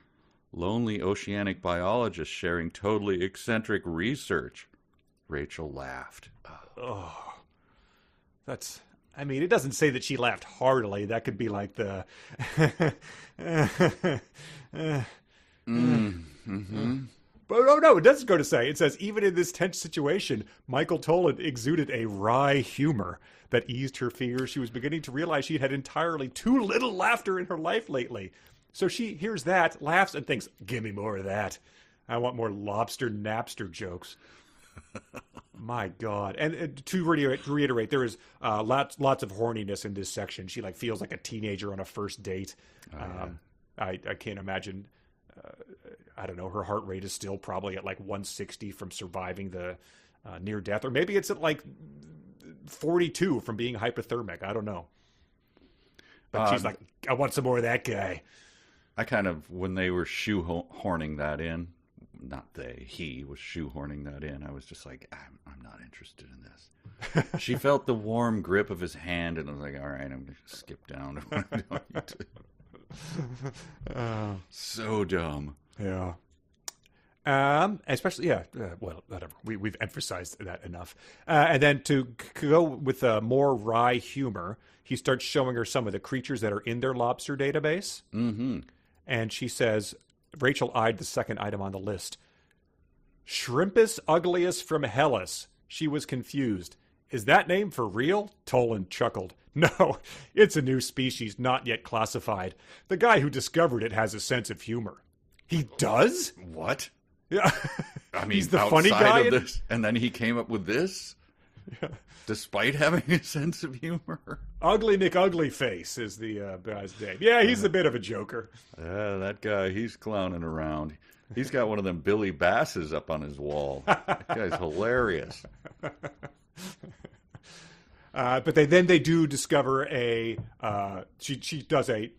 Lonely oceanic biologists sharing totally eccentric research. Rachel laughed. Oh, that's... I mean, it doesn't say that she laughed heartily. That could be like the... But no, it doesn't go to say. It says, even in this tense situation, Michael Toland exuded a wry humor that eased her fears. She was beginning to realize she had entirely too little laughter in her life lately. So she hears that, laughs, and thinks, give me more of that. I want more lobster Napster jokes. My God. And to reiterate, there is lots of horniness in this section. She like feels like a teenager on a first date. I can't imagine. I don't know. Her heart rate is still probably at like 160 from surviving the near death, or maybe it's at like 42 from being hypothermic. I don't know. But she's like, I want some more of that guy. I kind of, when they were shoehorning that in, not they, he was shoehorning that in, I was just like, I'm not interested in this. She felt the warm grip of his hand, and I was like, all right, I'm going to skip down to what I'm doing. So dumb. Yeah. Especially, well, whatever. We've emphasized that enough. And then to go with more wry humor, he starts showing her some of the creatures that are in their lobster database. Mm-hmm. And she says, Rachel eyed the second item on the list. Shrimpus uglius from Hellas. She was confused. Is that name for real? Tolan chuckled. No, it's a new species not yet classified. The guy who discovered it has a sense of humor. He does? What? Yeah. I mean, he's the funny guy of this, and then he came up with this? Yeah. Despite having a sense of humor. Ugly McUglyface is the guy's name. Yeah, he's a bit of a joker. That guy, he's clowning around. He's got one of them Billy Basses up on his wall. That guy's hilarious. But they do discover a. She does a.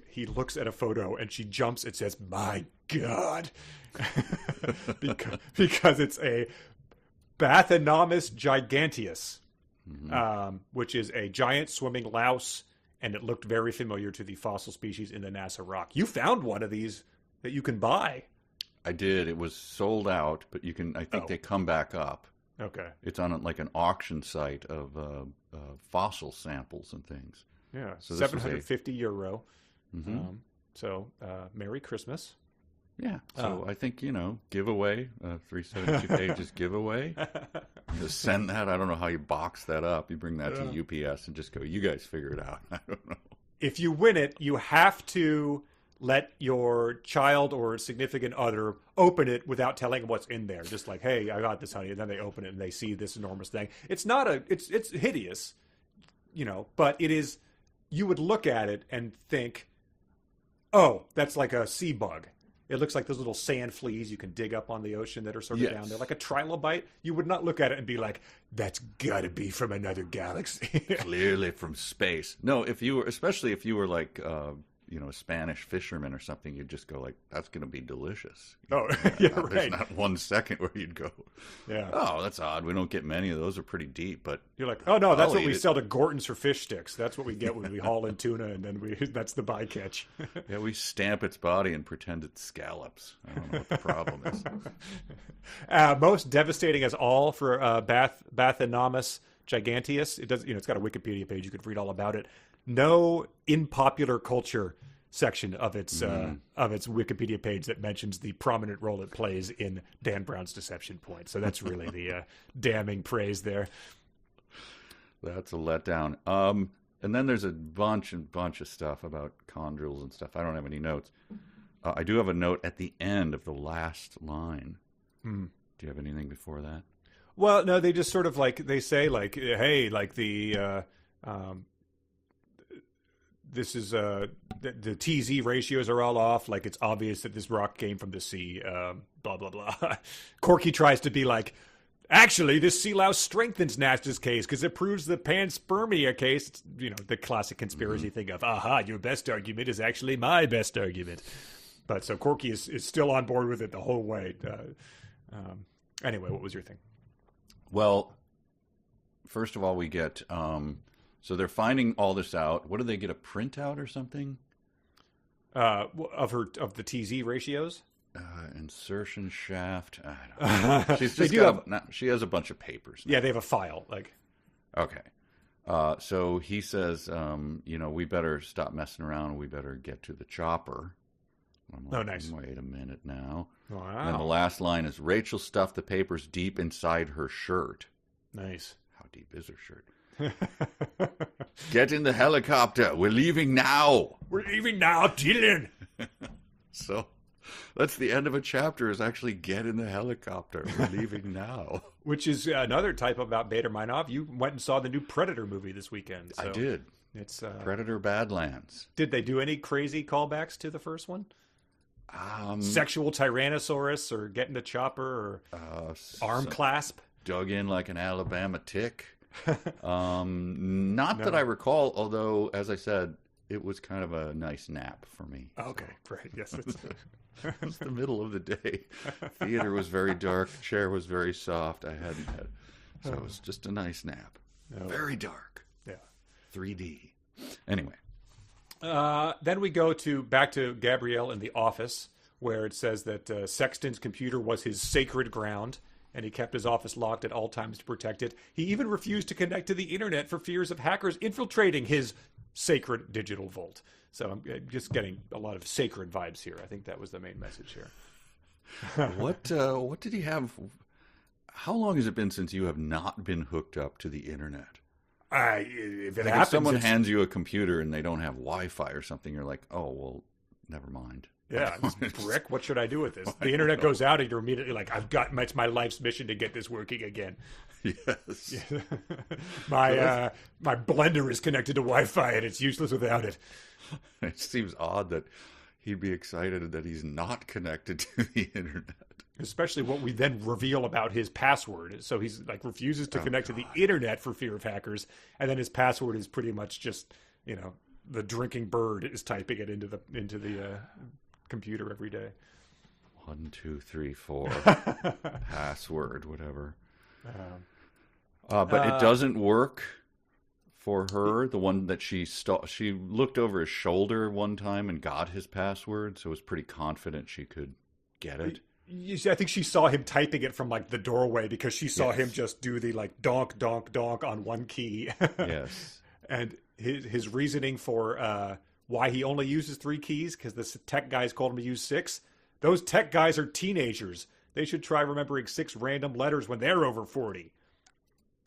He looks at a photo and she jumps and says, "My God," because it's a Bathynomus giganteus, which is a giant swimming louse, and it looked very familiar to the fossil species in the NASA rock. You found one of these that you can buy. I did. It was sold out, but you can. I think they come back up. Okay. It's on like an auction site of fossil samples and things. Yeah, so €750. Mm-hmm. Merry Christmas. Yeah. So I think, giveaway, 372 pages giveaway. Just send that. I don't know how you box that up. You bring that to UPS and just go, you guys figure it out. I don't know. If you win it, you have to let your child or significant other open it without telling them what's in there. Just like, hey, I got this, honey. And then they open it and they see this enormous thing. It's not it's hideous, but it is, you would look at it and think, oh, that's like a sea bug. It looks like those little sand fleas you can dig up on the ocean that are sort of down there, like a trilobite. You would not look at it and be like, that's got to be from another galaxy. Clearly from space. No, especially if you were like, a Spanish fisherman or something, you'd just go like, that's going to be delicious. Oh, right. There's not 1 second where you'd go, yeah. Oh, that's odd. We don't get many of those. Are pretty deep, but you're like, oh no, that's what we sell to Gorton's for fish sticks. That's what we get when we haul in tuna, and then that's the bycatch. Yeah, we stamp its body and pretend it's scallops. I don't know what the problem is. Most devastating as all for Bathynomus giganteus. It does, it's got a Wikipedia page. You could read all about it. No in popular culture section of its Wikipedia page that mentions the prominent role it plays in Dan Brown's Deception Point. So that's really the damning praise there. That's a letdown. And then there's a bunch of stuff about chondrules and stuff. I don't have any notes. I do have a note at the end of the last line. Do you have anything before that? Well, no, they just sort of like, they say like, hey, like the this is the TZ ratios are all off. Like, it's obvious that this rock came from the sea. Blah blah blah. Corky tries to be like, actually, this sea louse strengthens Nash's case because it proves the panspermia case. It's, the classic conspiracy thing of, aha, your best argument is actually my best argument. But so Corky is still on board with it the whole way. Anyway, what was your thing? Well, first of all, we get. So they're finding all this out. What do they get, a printout or something? Of the TZ ratios? Insertion shaft. I don't know. She's just she has a bunch of papers now. Yeah, they have a file. Like, okay. So he says, we better stop messing around. We better get to the chopper. I'm like, nice. Wait a minute now. Wow. And the last line is, Rachel stuffed the papers deep inside her shirt. Nice. How deep is her shirt? Get in the helicopter. We're leaving now. We're leaving now, Dylan. So that's the end of a chapter, is actually get in the helicopter. We're leaving now. Which is another type about Bader-Meinhof. You went and saw the new Predator movie this weekend. So I did. It's Predator Badlands. Did they do any crazy callbacks to the first one? Sexual Tyrannosaurus or getting the chopper or arm clasp? Dug in like an Alabama tick. Not that I recall, although, as I said, it was kind of a nice nap for me. Okay, great. Yes, it was the middle of the day. Theater was very dark. Chair was very soft. I hadn't had, so it was just a nice nap. Oh. Very dark. Yeah. 3D. Anyway. Then we go back to Gabrielle in the office, where it says that Sexton's computer was his sacred ground, and he kept his office locked at all times to protect it. He even refused to connect to the internet for fears of hackers infiltrating his sacred digital vault. So I'm just getting a lot of sacred vibes here. I think that was the main message here. What did he have? How long has it been since you have not been hooked up to the internet? If it like happens, if someone hands you a computer and they don't have Wi-Fi or something, you're like, oh, well, never mind. Yeah, brick. What should I do with this? The internet goes out, and you're immediately like, it's my life's mission to get this working again. Yes. My blender is connected to Wi-Fi, and it's useless without it. It seems odd that he'd be excited that he's not connected to the internet. Especially what we then reveal about his password. So he's like refuses to connect to the internet for fear of hackers, and then his password is pretty much just, the drinking bird is typing it into the computer every day. 1, 2, 3, 4 password, whatever. But it doesn't work for her. The one that she looked over his shoulder one time and got his password, so was pretty confident she could get it. I think she saw him typing it from like the doorway, because she saw him just do the like donk donk donk on one key. Yes. And his reasoning for why he only uses 3 keys, because the tech guys told him to use 6. Those tech guys are teenagers. They should try remembering 6 random letters when they're over 40.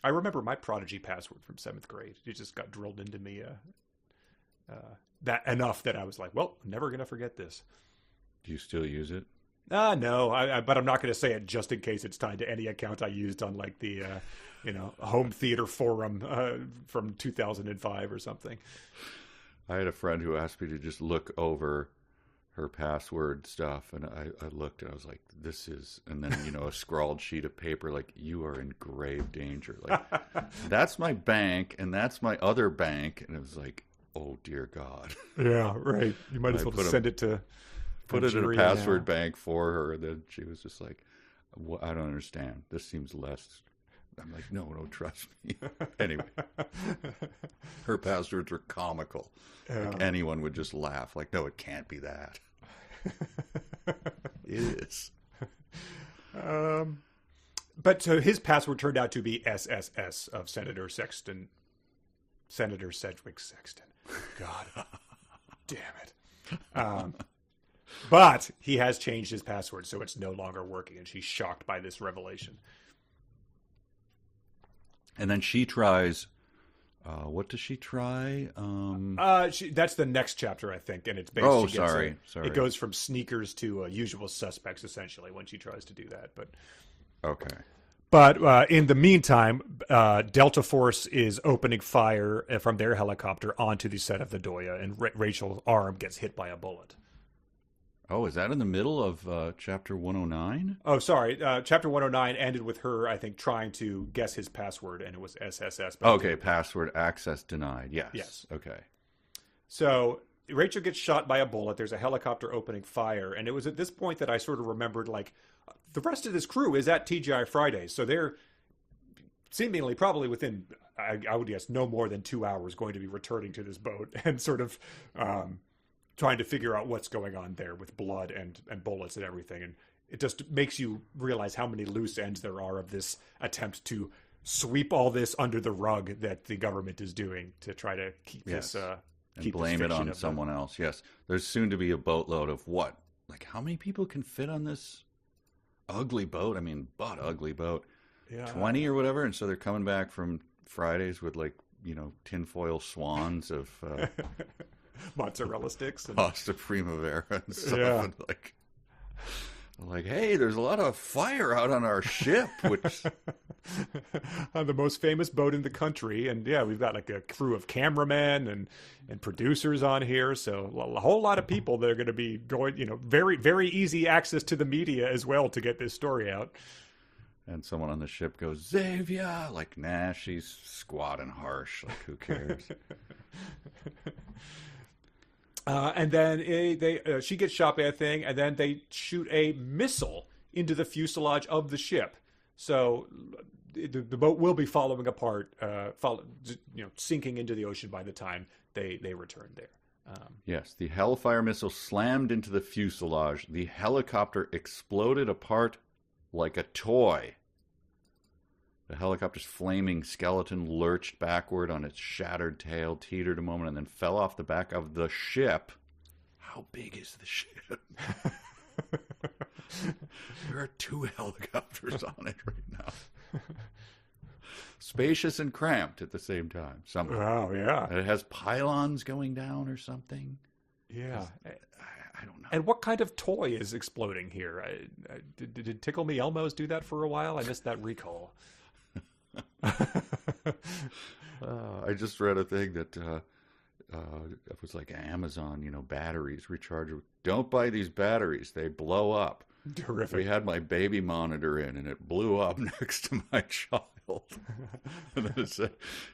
I remember my Prodigy password from 7th grade. It just got drilled into me that enough that I was like, well, I'm never going to forget this. Do you still use it? No, but I'm not going to say it just in case it's tied to any account I used on like the, home theater forum from 2005 or something. I had a friend who asked me to just look over her password stuff, and I looked and I was like, this is, and then, a scrawled sheet of paper, like, you are in grave danger. Like, that's my bank, and that's my other bank. And it was like, oh, dear God. Yeah, right. You might as well just send it to... Put it in a password bank for her, and then she was just like, I don't understand. This seems less... I'm like, no, trust me. Anyway, her passwords were comical. Yeah. Like anyone would just laugh. Like, no, it can't be that. It is. But so his password turned out to be SSS of Senator Sedgwick Sexton. God damn it. But he has changed his password, so it's no longer working, and she's shocked by this revelation. And then she tries, what does she try? That's the next chapter, I think, and it's basically... sorry. It goes from sneakers to usual suspects, essentially, when she tries to do that. But okay. But in the meantime, Delta Force is opening fire from their helicopter onto the set of the Doya, and Rachel's arm gets hit by a bullet. Oh, is that in the middle of chapter 109? Oh, sorry. Chapter 109 ended with her, I think, trying to guess his password, and it was SSS. Okay, password access denied. Yes. Yes. Okay. So Rachel gets shot by a bullet. There's a helicopter opening fire, and it was at this point that I sort of remembered, like, the rest of this crew is at TGI Fridays, so they're seemingly probably within, I would guess, no more than 2 hours going to be returning to this boat and sort of... trying to figure out what's going on there with blood and bullets and everything. And it just makes you realize how many loose ends there are of this attempt to sweep all this under the rug that the government is doing to try to keep this... and blame it on someone else. Yes. There's soon to be a boatload of what? Like, how many people can fit on this ugly boat? I mean, ugly boat. Yeah. 20 or whatever. And so they're coming back from Fridays with, like, tinfoil swans of... Mozzarella sticks. And... pasta primavera and stuff. Yeah. And like, hey, there's a lot of fire out on our ship, which on the most famous boat in the country. And yeah, we've got like a crew of cameramen and producers on here. So a whole lot of people that are going to be going, very, very easy access to the media as well to get this story out. And someone on the ship goes, Xavier, like, nah, she's squat and harsh. Like, who cares? And then she gets shot by a thing, and then they shoot a missile into the fuselage of the ship. So the boat will be falling apart, sinking into the ocean by the time they return there. Yes, the Hellfire missile slammed into the fuselage. The helicopter exploded apart like a toy. The helicopter's flaming skeleton lurched backward on its shattered tail, teetered a moment, and then fell off the back of the ship. How big is the ship? There are 2 helicopters on it right now. Spacious and cramped at the same time. Somehow. Oh, yeah. And it has pylons going down or something. Yeah. I don't know. And what kind of toy is exploding here? Did Tickle Me Elmo's do that for a while? I missed that recall. I just read a thing that it was like Amazon, batteries rechargeable. Don't buy these batteries; they blow up. Terrific. We had my baby monitor in, and it blew up next to my child. And then it said,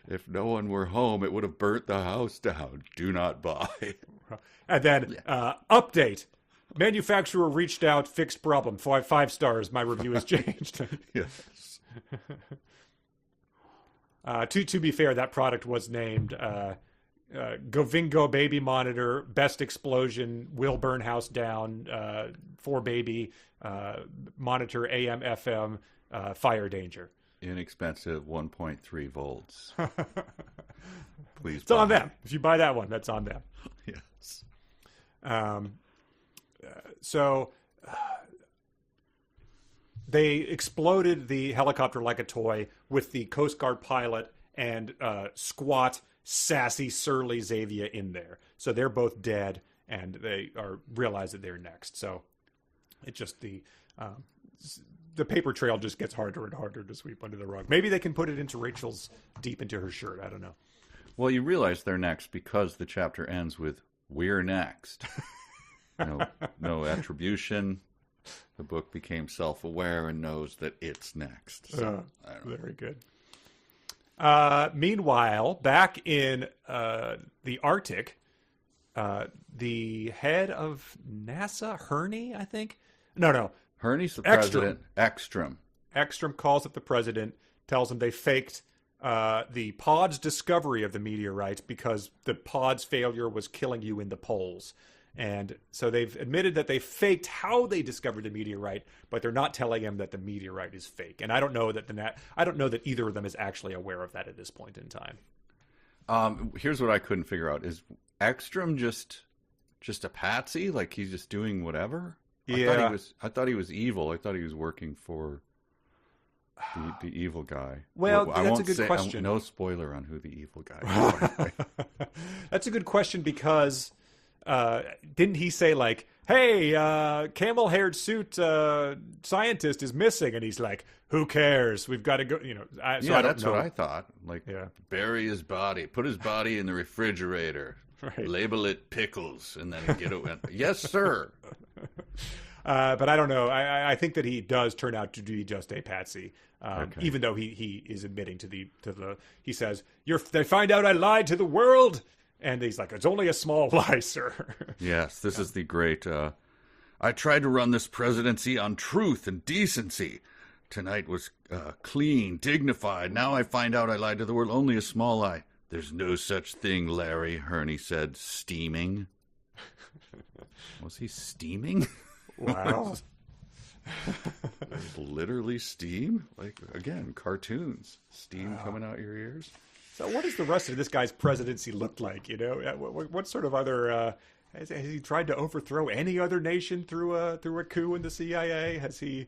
"If no one were home, it would have burnt the house down. Do not buy." And then update: manufacturer reached out, fixed problem. 5 stars. My review has changed. Yes. To be fair, that product was named Govingo Baby Monitor, Best Explosion, Will Burn House Down, for Baby, Monitor AM, FM, Fire Danger. Inexpensive 1.3 volts. Please It's on them. If you buy that one, that's on them. Yes. So they exploded the helicopter like a toy with the Coast Guard pilot and squat, sassy, surly Xavier in there. So they're both dead, and they realize that they're next. So it just the paper trail just gets harder and harder to sweep under the rug. Maybe they can put it into Rachel's deep into her shirt. I don't know. Well, you realize they're next because the chapter ends with "We're next." No attribution. The book became self-aware and knows that it's next. So, very good. Meanwhile, back in the Arctic, the head of NASA, Herney, I think? No. Herney's the president. Ekstrom. Ekstrom calls up the president, tells him they faked the pod's discovery of the meteorite because the pod's failure was killing you in the poles. And so they've admitted that they faked how they discovered the meteorite, but they're not telling him that the meteorite is fake. And I don't know that either of them is actually aware of that at this point in time. Here's what I couldn't figure out: is Ekstrom just a patsy? Like he's just doing whatever? Yeah. I thought he was evil. I thought he was working for the evil guy. Well, that's a good question. No spoiler on who the evil guy is. That's a good question because didn't he say like, hey, camel-haired suit scientist is missing? And he's like, who cares? We've got to go, that's what I thought. Like, bury his body, put his body in the refrigerator, right. Label it pickles, and then get it. Yes, sir. But I don't know. I think that he does turn out to be just a patsy, even though he is admitting to the. He says, they find out I lied to the world. And he's like, it's only a small lie, sir. Yes, this is the great, I tried to run this presidency on truth and decency. Tonight was clean, dignified. Now I find out I lied to the world, only a small lie. There's no such thing, Larry, Herney said, steaming. Was he steaming? Wow. Literally steam? Like, again, cartoons. Steam coming out your ears. So what does the rest of this guy's presidency look like? What sort of other has he tried to overthrow any other nation through a coup in the CIA? Has he?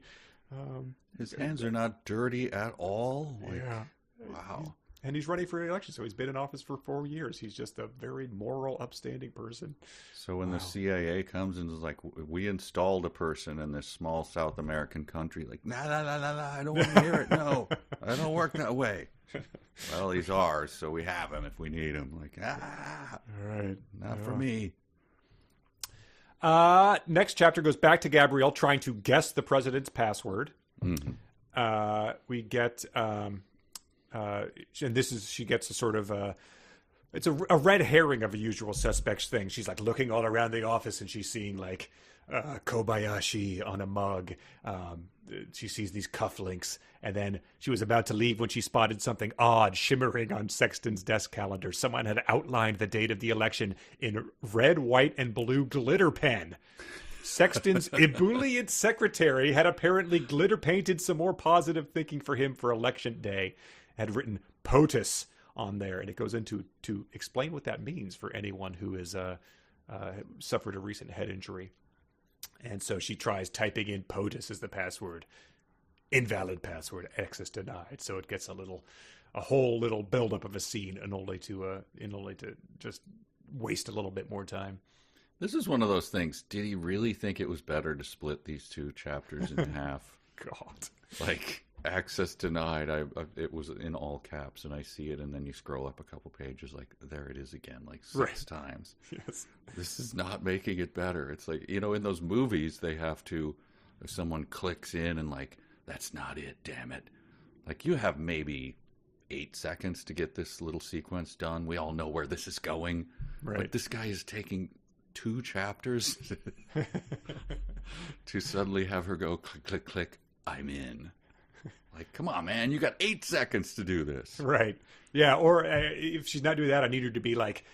His hands are not dirty at all. Yeah. Wow. And he's running for re-election, so he's been in office for 4 years. He's just a very moral, upstanding person. So when the CIA comes and is like, we installed a person in this small South American country, like, nah, I don't want to hear it. No, I don't work that way. Well, he's ours, so we have him if we need him. Like, All right. Not for me. Next chapter goes back to Gabrielle trying to guess the president's password. Mm-hmm. We get, and she gets a sort of it's a red herring of a usual suspects thing. She's like looking all around the office and she's seeing like Kobayashi on a mug. She sees these cufflinks, and then she was about to leave when she spotted something odd shimmering on Sexton's desk calendar. Someone had outlined the date of the election in red, white, and blue glitter pen. Sexton's ebullient secretary had apparently glitter painted some more positive thinking for him for election day. Had written POTUS on there, and it goes into to explain what that means for anyone who has suffered a recent head injury. And so she tries typing in POTUS as the password. Invalid password, access denied. So it gets a whole little buildup of a scene, in only to just waste a little bit more time. This is one of those things. Did he really think it was better to split these two chapters in half? God, like access denied. It was in all caps, and I see it, and then you scroll up a couple pages, like there it is again, like six times. Yes, this is not making it better. It's like, in those movies, they have to, if someone clicks in and like, that's not it, damn it. Like, you have maybe 8 seconds to get this little sequence done. We all know where this is going, right? But this guy is taking 2 chapters to suddenly have her go click, click, click. I'm in. Like, come on, man. You got 8 seconds to do this. Right. Yeah. Or if she's not doing that, I need her to be like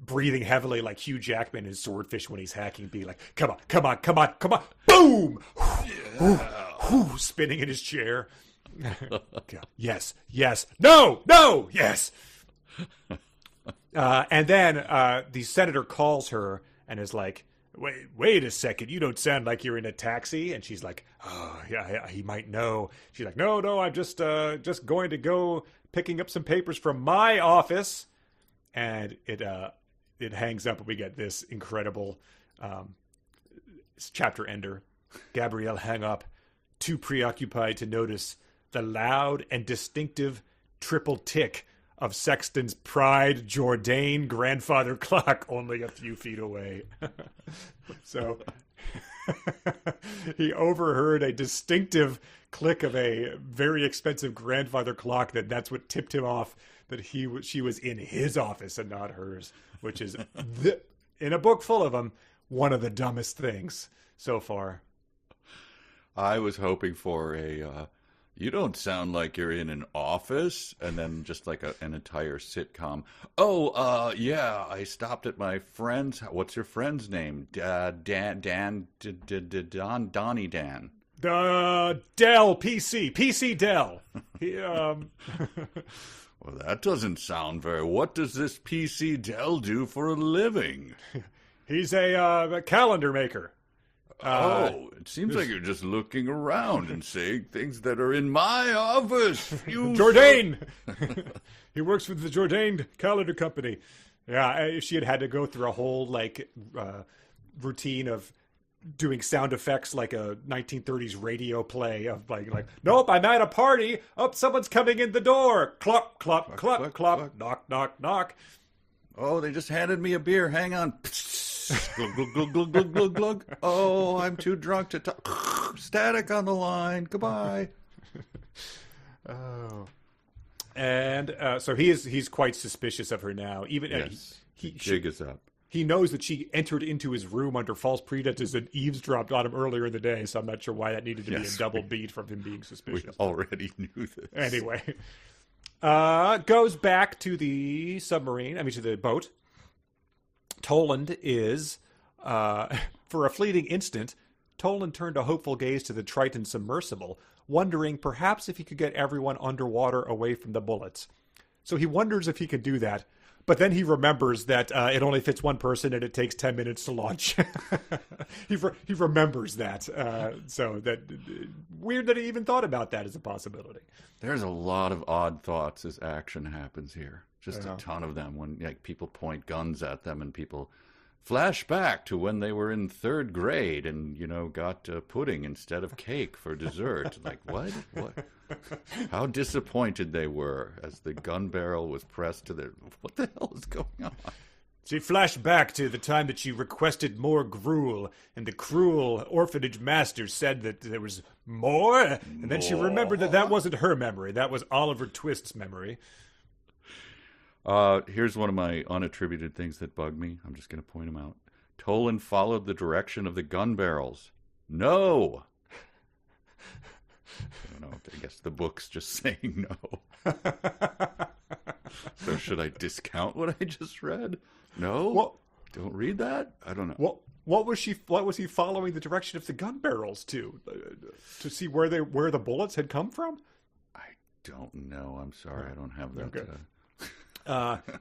breathing heavily like Hugh Jackman in Swordfish when he's hacking. Be like, come on, come on, come on, come on. Boom! Yeah. Spinning in his chair. Yes, yes. No, no, yes. And then the senator calls her and is like, wait a second, you don't sound like you're in a taxi. And she's like, oh, yeah, he might know. She's like, no, I'm just going to go picking up some papers from my office. And it hangs up, and we get this incredible chapter ender. Gabrielle hung up, too preoccupied to notice the loud and distinctive triple tick of Sexton's Pride Jourdain grandfather clock only a few feet away. So he overheard a distinctive click of a very expensive grandfather clock. That's what tipped him off that she was in his office and not hers, which is, in a book full of them, one of the dumbest things so far. I was hoping for you don't sound like you're in an office, and then just like an entire sitcom. Oh, yeah, I stopped at my friend's. What's your friend's name? Donnie Dan. Dell, PC Dell. Well, that doesn't sound very. What does this PC Dell do for a living? He's a calendar maker. It seems like you're just looking around and saying things that are in my office. Jourdain! He works with the Jourdain calendar company. Yeah, if she had to go through a whole routine of doing sound effects like a 1930s radio play of like nope, I'm at a party. Oh, someone's coming in the door. Clop, clop, clop, clop. Knock, knock, knock. Oh, they just handed me a beer. Hang on. Glug, glug, glug, glug, glug, glug, glug. Oh, I'm too drunk to talk. Static on the line. Goodbye. Oh. And so he's quite suspicious of her now. Even yes, jig is up. He knows that she entered into his room under false pretenses and eavesdropped on him earlier in the day, so I'm not sure why that needed to be a double beat from him being suspicious. We already knew this. Anyway. Goes back to the to the boat. Toland is, for a fleeting instant, Toland turned a hopeful gaze to the Triton submersible, wondering perhaps if he could get everyone underwater away from the bullets. So he wonders if he could do that, But then he remembers that it only fits one person and it takes 10 minutes to launch. He remembers that. So that weird that he even thought about that as a possibility. There's a lot of odd thoughts as action happens here. Just a ton of them when people point guns at them and people flash back to when they were in 3rd grade and, got pudding instead of cake for dessert. Like, what? How disappointed they were as the gun barrel was pressed to their... What the hell is going on? She flashed back to the time that she requested more gruel, and the cruel orphanage master said that there was more, and then she remembered that wasn't her memory. That was Oliver Twist's memory. Here's one of my unattributed things that bug me. I'm just going to point them out. Tolan followed the direction of the gun barrels. No! I don't know. I guess the book's just saying no. So should I discount what I just read? No? Don't read that? I don't know. What was he following the direction of the gun barrels to see where the bullets had come from? I don't know. I'm sorry. I don't have that. Okay.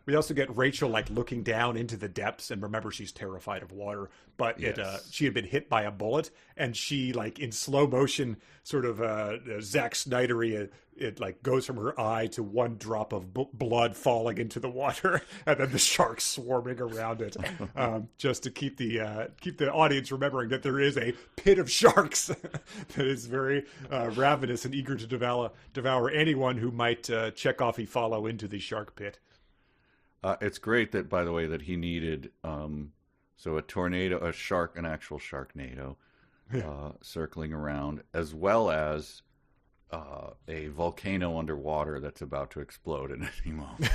We also get Rachel looking down into the depths, and remember she's terrified of water, but she had been hit by a bullet, and she in slow motion sort of Zack Snydery, it goes from her eye to one drop of blood falling into the water, and then the sharks swarming around it, just to keep the audience remembering that there is a pit of sharks that is very ravenous and eager to devour anyone who might Chekhovy follow into the shark pit. It's great that, by the way, that he needed a tornado, an actual sharknado, circling around, as well as a volcano underwater that's about to explode at any moment.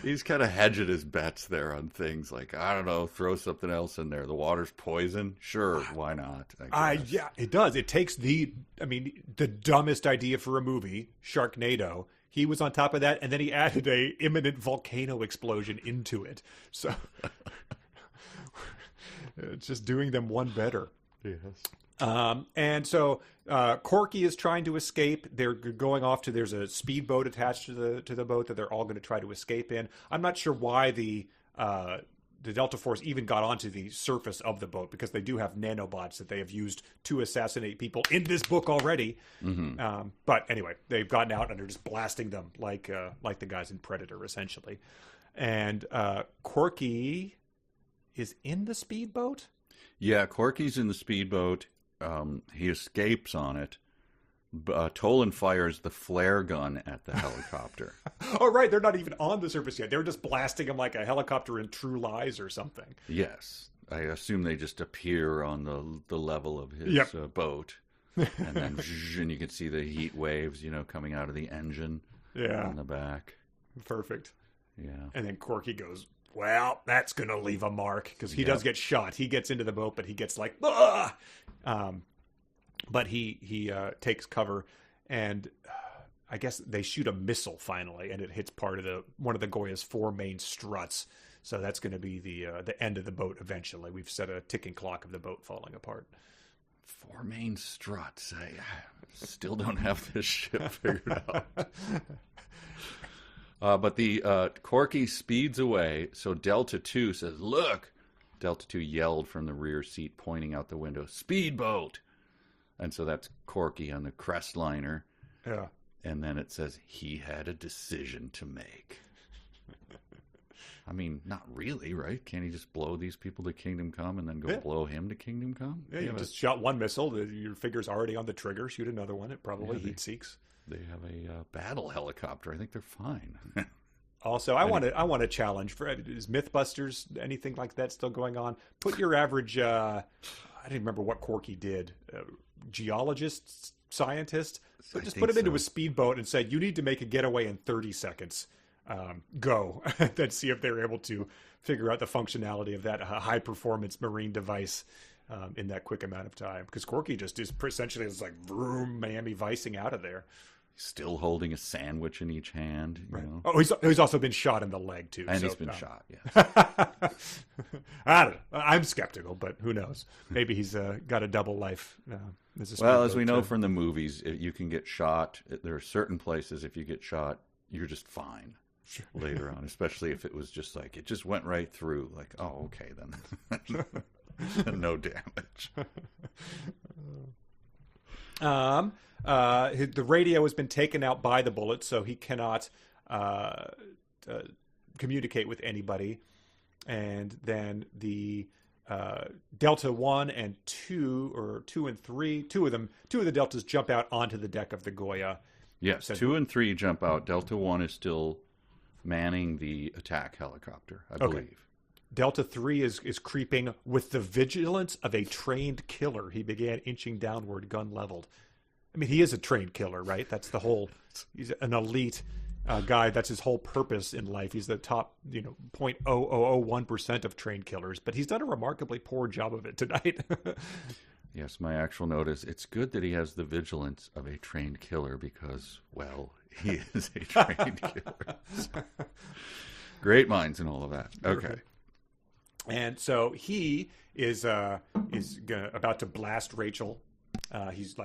He's kind of hedging his bets there on things like, I don't know, throw something else in there. The water's poison. Sure, why not? Yeah, it does. It takes the dumbest idea for a movie, Sharknado. He was on top of that, and then he added a imminent volcano explosion into it. So it's just doing them one better. Yes. And so Corky is trying to escape. They're going off to, there's a speedboat attached to the boat that they're all going to try to escape in. I'm not sure why the Delta Force even got onto the surface of the boat, because they do have nanobots that they have used to assassinate people in this book already. Mm-hmm. But anyway, they've gotten out and are just blasting them like the guys in Predator, essentially. And Corky is in the speedboat? Yeah, Corky's in the speedboat. He escapes on it. Tolan fires the flare gun at the helicopter. Oh, right. They're not even on the surface yet. They're just blasting him like a helicopter in True Lies or something. Yes. I assume they just appear on the level of his boat. And then and you can see the heat waves, coming out of the engine on the back. Perfect. Yeah. And then Corky goes, well, that's going to leave a mark, because he does get shot. He gets into the boat, but he gets ah! But he takes cover, and I guess they shoot a missile finally, and it hits one of the Goya's 4 main struts. So that's going to be the end of the boat eventually. We've set a ticking clock of the boat falling apart. 4 main struts. I still don't have this ship figured out. But the Corky speeds away, so Delta 2 says, look! Delta 2 yelled from the rear seat, pointing out the window, speedboat! And so that's Corky on the Crestliner. Yeah. And then it says, he had a decision to make. I mean, not really, right? Can't he just blow these people to Kingdom Come and then go blow him to Kingdom Come? Yeah, you just shot one missile. Your finger's already on the trigger. Shoot another one. It probably heat seeks. They have a battle helicopter. I think they're fine. Also, I want to challenge for is MythBusters, anything like that still going on? Put your average I don't remember what Corky did. Geologist, scientist, but just put him into a speedboat and said, you need to make a getaway in 30 seconds. Go. Then see if they're able to figure out the functionality of that high performance marine device in that quick amount of time. Because Corky just is essentially like vroom, Miami Vicing out of there. Still holding a sandwich in each hand. You know? Oh, he's also been shot in the leg, too. And he's been shot, yes. I don't know. I'm skeptical, but who knows? Maybe he's got a double life. As we know from the movies, you can get shot. There are certain places, if you get shot, you're just fine later on, especially if it was just like, it just went right through. Like, oh, okay, then. No damage. The radio has been taken out by the bullet, so he cannot communicate with anybody. And then the Delta 1 and 2, or 2 and 3, two of the Deltas jump out onto the deck of the Goya. Yes, 2 and 3 jump out. Delta 1 is still manning the attack helicopter, I believe. Okay. Delta 3 is creeping with the vigilance of a trained killer. He began inching downward, gun leveled. I mean, he is a trained killer, right? That's the whole. He's an elite guy. That's his whole purpose in life. He's the top, 0.0001% of trained killers. But he's done a remarkably poor job of it tonight. Yes, my actual note is it's good that he has the vigilance of a trained killer because, well, he is a trained killer. So, great minds and all of that. Okay. And so he is about to blast Rachel. He's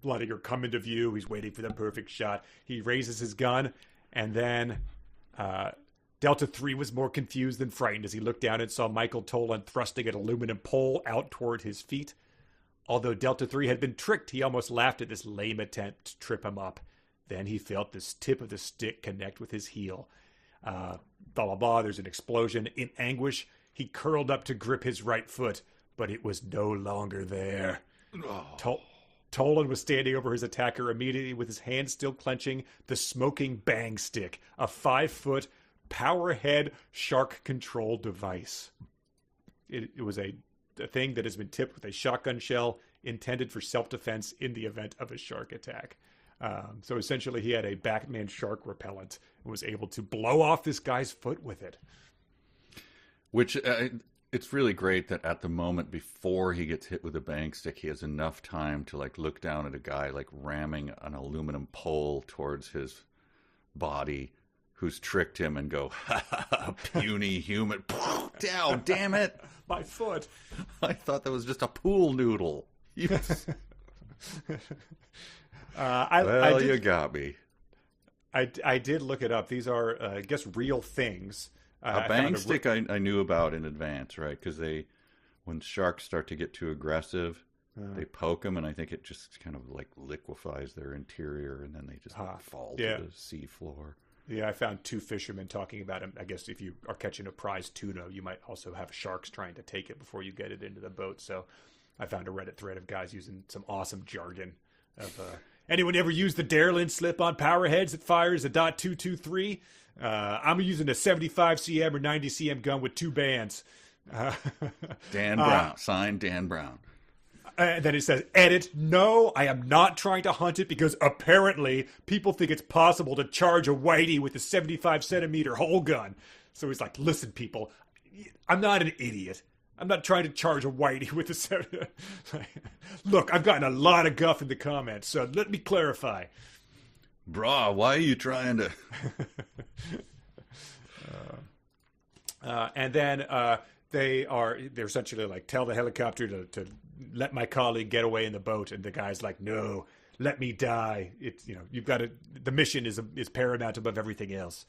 letting her come into view. He's waiting for the perfect shot. He raises his gun, and then Delta 3 was more confused than frightened as he looked down and saw Michael Toland thrusting an aluminum pole out toward his feet. Although Delta 3 had been tricked, he almost laughed at this lame attempt to trip him up. Then he felt the tip of the stick connect with his heel. Blah, blah, blah. There's an explosion. In anguish, he curled up to grip his right foot, but it was no longer there. Oh. Toland was standing over his attacker immediately with his hand still clenching the smoking bang stick, a 5-foot power-head shark control device. It was a thing that has been tipped with a shotgun shell intended for self-defense in the event of a shark attack. So essentially he had a Batman shark repellent and was able to blow off this guy's foot with it. Which, it's really great that at the moment before he gets hit with a bang stick, he has enough time to look down at a guy ramming an aluminum pole towards his body who's tricked him and go, ha ha ha, puny human, down, damn it. My foot. I thought that was just a pool noodle. You got me. I did look it up. These are, I guess, real things. A bang stick I knew about in advance, right? Because when sharks start to get too aggressive, they poke them, and I think it just kind of liquefies their interior, and then they just fall to the sea floor. Yeah, I found 2 fishermen talking about it. I guess if you are catching a prize tuna, you might also have sharks trying to take it before you get it into the boat. So I found a Reddit thread of guys using some awesome jargon of anyone ever used the Darlin slip-on power heads that fires a .223? I'm using a 75 cm or 90 cm gun with 2 bands. Dan Brown, signed Dan Brown. And then it says, edit, no, I am not trying to hunt it because apparently people think it's possible to charge a whitey with a 75 centimeter hole gun. So he's like, listen, people, I'm not an idiot. I'm not trying to charge a whitey with a 70. Look, I've gotten a lot of guff in the comments, so let me clarify. Brah, why are you trying to... And then they're essentially tell the helicopter to let my colleague get away in the boat, and the guy's like, no, let me die. It's you've got to. The mission is paramount above everything else.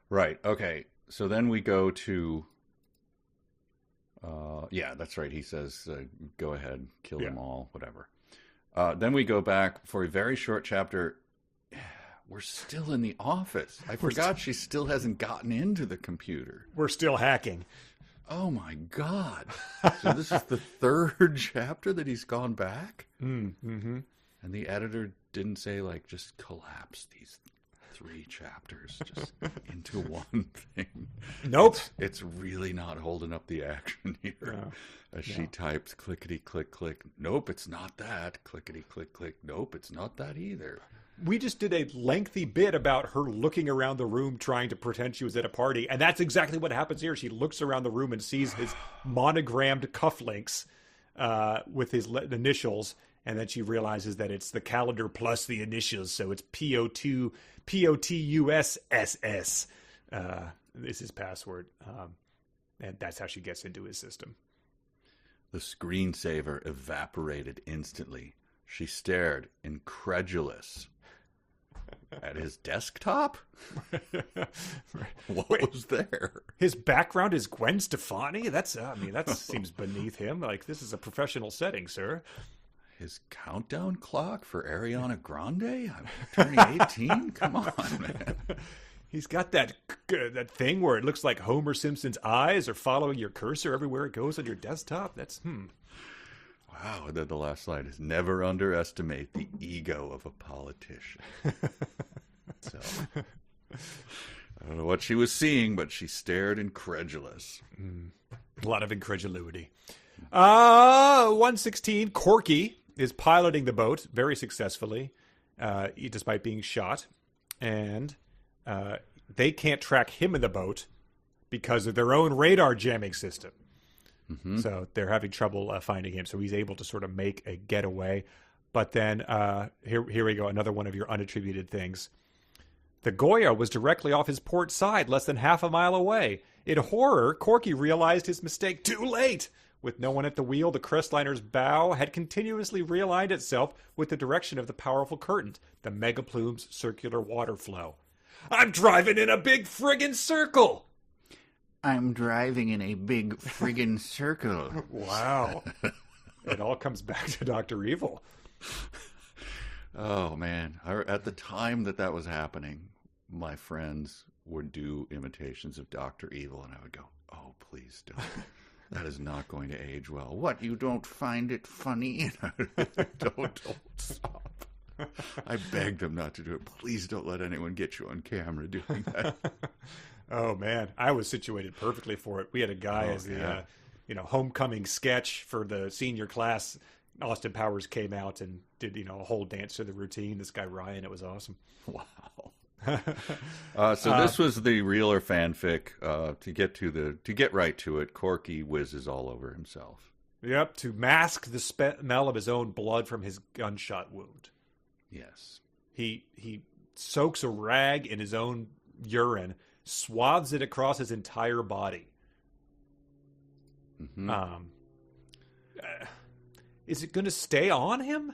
Right. Okay. So then we go to. Yeah, that's right. He says, "Go ahead, kill them all, whatever." Then we go back for a very short chapter. We're still in the office. I forgot she still hasn't gotten into the computer. We're still hacking. Oh, my God. So this is the 3rd chapter that he's gone back? Mm-hmm. And the editor didn't say, just collapse these 3 chapters just into one thing. Nope. It's really not holding up the action here. No. As she types, clickety, click, click. Nope, it's not that. Clickety, click, click. Nope, it's not that either. We just did a lengthy bit about her looking around the room trying to pretend she was at a party, and that's exactly what happens here. She looks around the room and sees his monogrammed cufflinks with his initials, And then she realizes that it's the calendar plus the initials, so it's POTUSSS. Is his password. And that's how she gets into his system. The screensaver evaporated instantly. She stared, incredulous, at his desktop? What was there? His background is Gwen Stefani? That seems beneath him. Like, this is a professional setting, sir. His countdown clock for Ariana Grande? I'm turning 18? Come on, man. He's got that thing where it looks like Homer Simpson's eyes are following your cursor everywhere it goes on your desktop. That's, Wow, and then the last slide is never underestimate the ego of a politician. So, I don't know what she was seeing, but she stared incredulous. A lot of incredulity. 116, Corky is piloting the boat very successfully, despite being shot. And they can't track him in the boat because of their own radar jamming system. Mm-hmm. So they're having trouble finding him. So he's able to sort of make a getaway. But then here we go. Another one of your unattributed things. The Goya was directly off his port side, less than half a mile away. In horror, Corky realized his mistake too late. With no one at the wheel, the Crestliner's bow had continuously realigned itself with the direction of the powerful current, the Megaplume's circular water flow. I'm driving in a big friggin' circle! I'm driving in a big friggin' circle. Wow. It all comes back to Dr. Evil. Oh, man. At the time that was happening, my friends would do imitations of Dr. Evil, and I would go, oh, please don't. That is not going to age well. What, you don't find it funny? Don't stop. I begged them not to do it. Please don't let anyone get you on camera doing that. Oh, man. I was situated perfectly for it. We had a guy as the homecoming sketch for the senior class. Austin Powers came out and did, a whole dance to the routine. This guy, Ryan, it was awesome. Wow. So this was the realer fanfic. To get right to it, Corky whizzes all over himself. Yep, to mask the smell of his own blood from his gunshot wound. Yes. He soaks a rag in his own urine, swathes it across his entire body. Mm-hmm. Is it going to stay on him?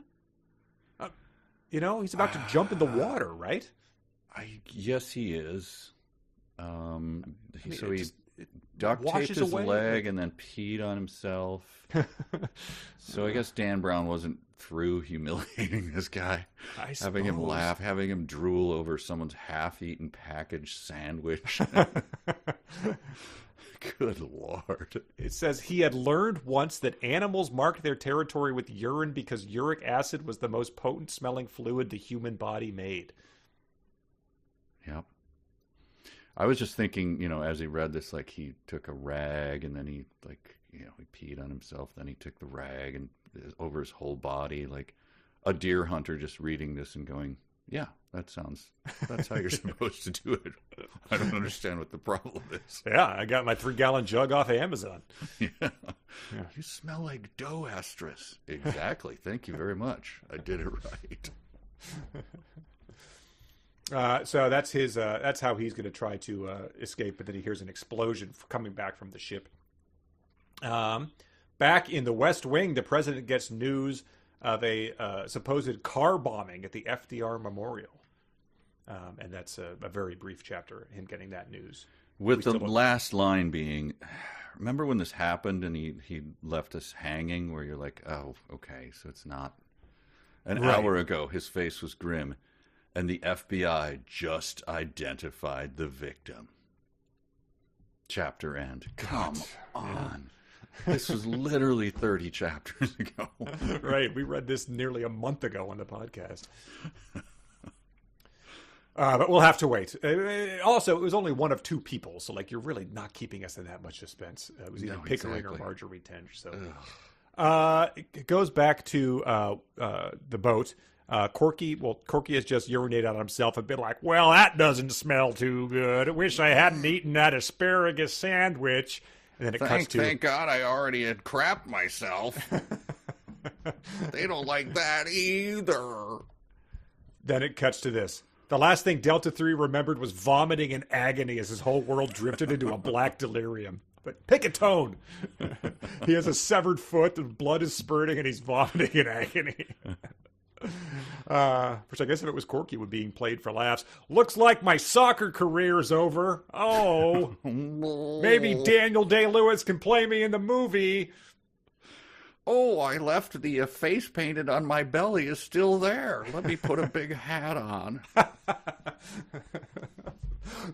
He's about to jump in the water, right? Yes, he is. He duct taped his away. leg and then peed on himself. So I guess Dan Brown wasn't through humiliating this guy. Having him laugh, having him drool over someone's half-eaten packaged sandwich. Good Lord. It says he had learned once that animals marked their territory with urine because uric acid was the most potent smelling fluid the human body made. Yep. I was just thinking, as he read this, like he took a rag and then he he peed on himself. Then he took the rag and over his whole body, like a deer hunter just reading this and going, yeah, that's how you're supposed to do it. I don't understand what the problem is. Yeah, I got my 3-gallon jug off of Amazon. Yeah. You smell like dough, Astris. Exactly. Thank you very much. I did it right. So that's his. That's how he's going to try to escape. But then he hears an explosion coming back from the ship. Back in the West Wing, the president gets news of a supposed car bombing at the FDR Memorial, and that's a very brief chapter. Him getting that news, with the last line being, "Remember when this happened?" And he left us hanging. Where you're like, "Oh, okay, so it's not." An hour ago, his face was grim. And the FBI just identified the victim. Chapter end. Come on. This was literally 30 chapters ago. Right. We read this nearly a month ago on the podcast. But we'll have to wait. Also, it was only one of 2 people. So, you're really not keeping us in that much suspense. It was either Pickering or Marjorie Tench. So, it goes back to the boat. Corky has just urinated on himself and been like, well, that doesn't smell too good. I wish I hadn't eaten that asparagus sandwich. And then it cuts to... Thank God I already had crapped myself. They don't like that either. Then it cuts to this. The last thing Delta 3 remembered was vomiting in agony as his whole world drifted into a black delirium. But pick a tone. He has a severed foot, and blood is spurting, and he's vomiting in agony. Which I guess if it was Corky would be played for laughs. Looks like my soccer career's over. Oh, maybe Daniel Day-Lewis can play me in the movie. Oh, I left the face painted on my belly is still there. Let me put a big hat on.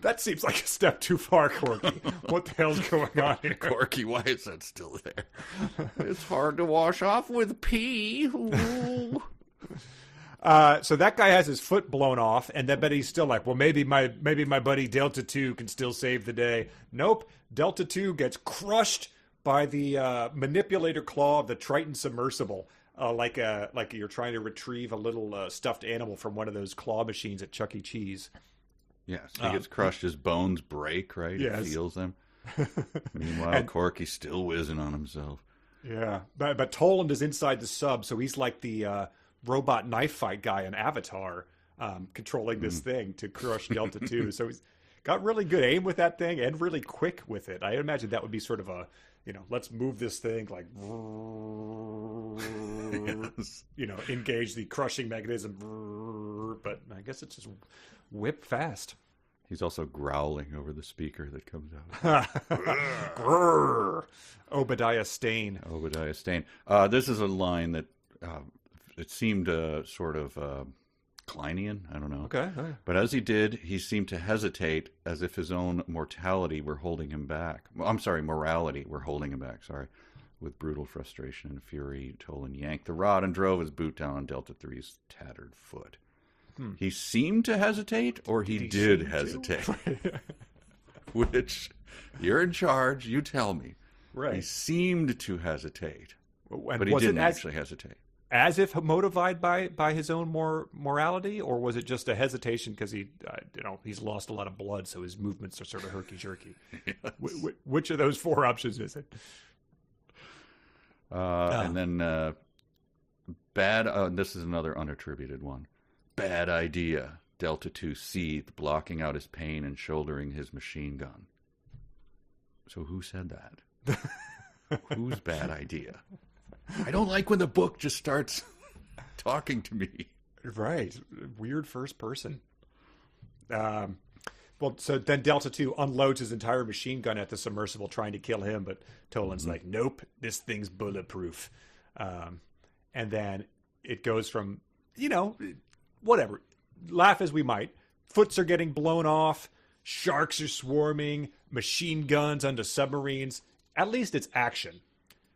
That seems like a step too far, Corky. What the hell's going on here? Corky, why is that still there? It's hard to wash off with pee. Ooh. So that guy has his foot blown off, and then but he's still like, well, maybe my buddy Delta 2 can still save the day. Nope, Delta 2 gets crushed by the manipulator claw of the Triton submersible, like you're trying to retrieve a little stuffed animal from one of those claw machines at Chuck E. Cheese. Yes, he gets crushed. His bones break, right? Yes. He feels them. Meanwhile, Corky's still whizzing on himself. Yeah, but Toland is inside the sub, so he's like the robot knife fight guy in Avatar, controlling this thing to crush Delta 2. So he's got really good aim with that thing and really quick with it. I imagine that would be sort of a, let's move this thing like, Yes. Engage the crushing mechanism. But I guess it's just whip fast. He's also growling over the speaker that comes out. Grrr. Obadiah Stane. Obadiah Stane. This is a line that it seemed sort of Kleinian. I don't know. Okay. But as he did, he seemed to hesitate as if his own mortality were holding him back. Morality were holding him back. Sorry. With brutal frustration and fury, Toland yanked the rod and drove his boot down on Delta 3's tattered foot. He seemed to hesitate, or he did hesitate. Which, you're in charge, you tell me. Right. He seemed to hesitate, And but he was didn't it actually hesitate. as if motivated by his own morality, or was it just a hesitation because he's lost a lot of blood, so his movements are sort of herky-jerky? Yes. Which of those four options is it? And then this is another unattributed one. Bad idea. Delta 2 seethed, blocking out his pain and shouldering his machine gun. So who said that? Whose bad idea? I don't like when the book just starts talking to me. Right. Weird first person. So then Delta 2 unloads his entire machine gun at the submersible, trying to kill him, but Toland's like, nope, this thing's bulletproof. And then it goes from, whatever, laugh as we might, foots are getting blown off, sharks are swarming, machine guns onto submarines. At least it's action.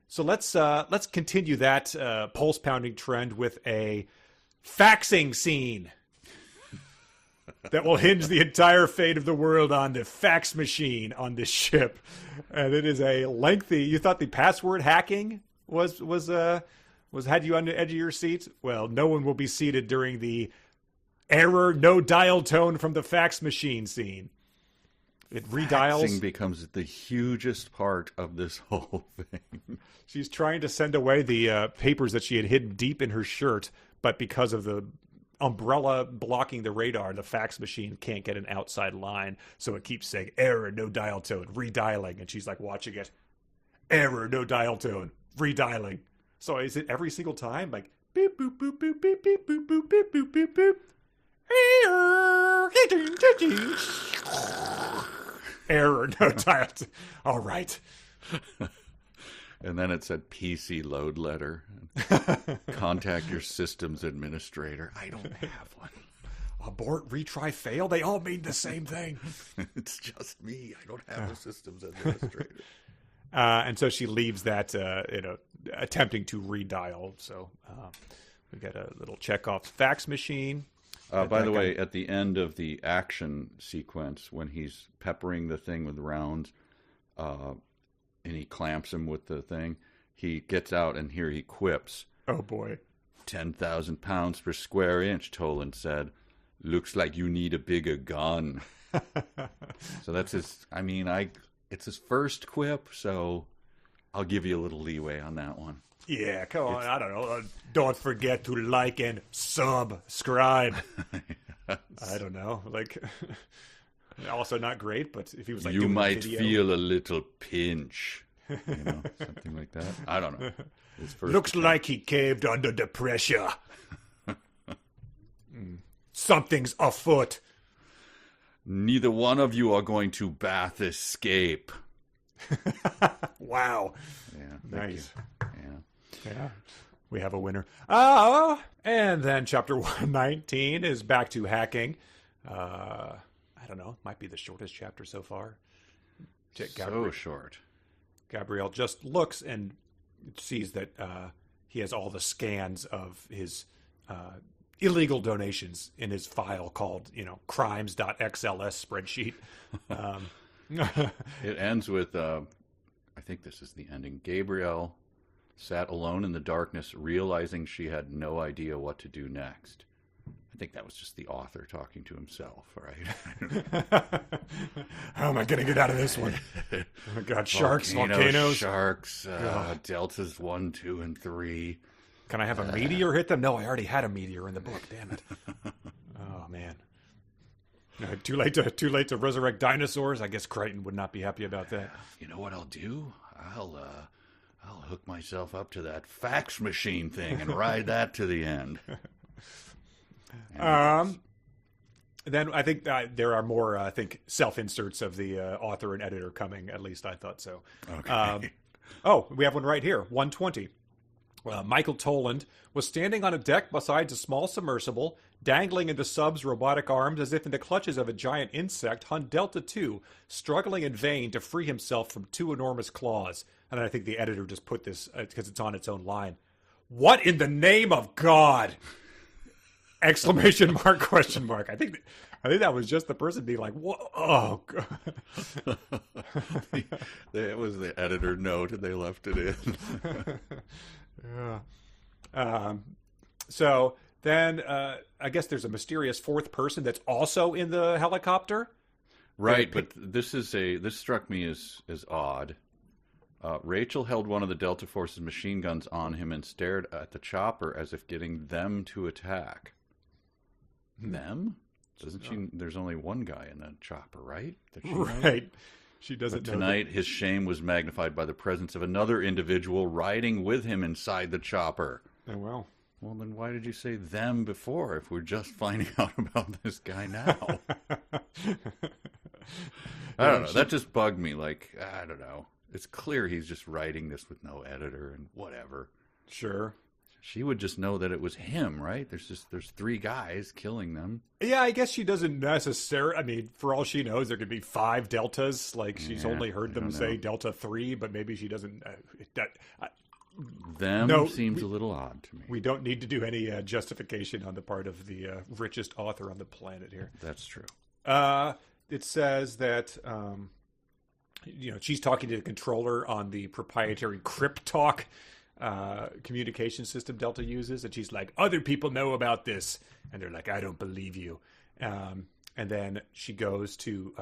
So let's continue that pulse-pounding trend with a faxing scene that will hinge the entire fate of the world on the fax machine on this ship. And it is a lengthy. You thought the password hacking was had you on the edge of your seat? Well, no one will be seated during the error no dial tone from the fax machine scene. It redials. Faxing becomes the hugest part of this whole thing. She's trying to send away the papers that she had hidden deep in her shirt, but because of the umbrella blocking the radar, the fax machine can't get an outside line, so it keeps saying error no dial tone, redialing, and she's like watching it. Error no dial tone, redialing. So is it every single time like beep boop boop boop beep beep boop boop beep boop beep boop? Error no dial tone. All right. And then it said PC load letter. Contact your systems administrator. I don't have one. Abort, retry, fail. They all mean the same thing. It's just me. I don't have a systems administrator. And so she leaves that, attempting to redial. So we got a little Chekhov's fax machine. By the way, at the end of the action sequence, when he's peppering the thing with rounds, and he clamps him with the thing, he gets out, and here he quips. Oh, boy. 10,000 pounds per square inch, Toland said. Looks like you need a bigger gun. So that's his, it's his first quip, so I'll give you a little leeway on that one. Yeah, come on. I don't know. Don't forget to like and subscribe. I don't know. Like, also not great, but if he was like, you might video, feel a little pinch. Something like that. I don't know. Looks like he caved under the pressure. Something's afoot. Neither one of you are going to bath escape. Wow. Yeah. Nice. Yeah. We have a winner. And then chapter 119 is back to hacking. I don't know. Might be the shortest chapter so far. So short. Gabrielle just looks and sees that he has all the scans of his illegal donations in his file called, crimes.xls spreadsheet. It ends with, I think this is the ending. Gabrielle sat alone in the darkness, realizing she had no idea what to do next. I think that was just the author talking to himself, right? How am I going to get out of this one? Oh my God, sharks, volcanoes. Sharks, deltas 1, 2, and 3. Can I have a meteor hit them? No, I already had a meteor in the book. Damn it. Oh, man. Too late to resurrect dinosaurs. I guess Crichton would not be happy about that. You know what I'll do? I'll hook myself up to that fax machine thing and ride that to the end. Then I think there are more, self-inserts of the author and editor coming. At least I thought so. Okay. We have one right here. 120. Michael Toland was standing on a deck beside a small submersible, dangling into Sub's robotic arms as if in the clutches of a giant insect, hung Delta 2, struggling in vain to free himself from two enormous claws. And I think the editor just put this, because it's on its own line. What in the name of God? Exclamation mark, question mark. I think that was just the person being like, "Whoa, oh God." It was the editor note, and they left it in. Yeah. So then I guess there's a mysterious fourth person that's also in the helicopter. Right, but this struck me as odd. Rachel held one of the Delta Force's machine guns on him and stared at the chopper as if getting them to attack. Them? Doesn't she? There's only one guy in the chopper, right? Right. She doesn't know. But tonight, his shame was magnified by the presence of another individual riding with him inside the chopper. Oh, well. Well, then why did you say them before if we're just finding out about this guy now? I don't know. That just bugged me. Like, I don't know. It's clear he's just writing this with no editor and whatever. Sure. She would just know that it was him, right? There's three guys killing them. Yeah, I guess she doesn't necessarily. I mean, for all she knows, there could be 5 deltas. Like, she's only heard them say Delta 3, but maybe she doesn't. Seems a little odd to me. We don't need to do any justification on the part of the richest author on the planet here. That's true. It says that she's talking to the controller on the proprietary Cryptalk communication system Delta uses, and she's like, other people know about this, and they're like, I don't believe you. And then she goes to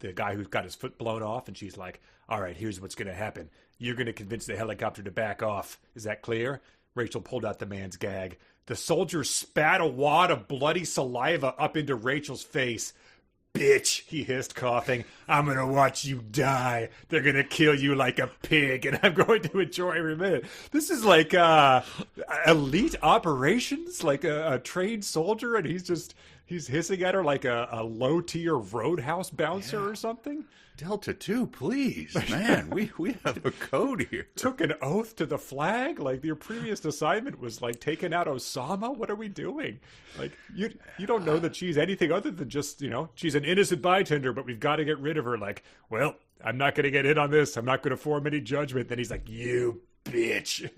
the guy who's got his foot blown off, and she's like, all right, here's what's going to happen. You're going to convince the helicopter to back off. Is that clear? Rachel pulled out the man's gag. The soldier spat a wad of bloody saliva up into Rachel's face. Bitch, he hissed, coughing. I'm going to watch you die. They're going to kill you like a pig, and I'm going to enjoy every minute. This is like elite operations, like a trained soldier, and he's hissing at her like a low-tier roadhouse bouncer or something. Delta 2, please. Man, we have a code here. Took an oath to the flag? Like, your previous assignment was, like, taking out Osama? What are we doing? Like, you don't know that she's anything other than just, she's an innocent bystander, but we've got to get rid of her. Like, well, I'm not going to get in on this. I'm not going to form any judgment. Then he's like, you bitch.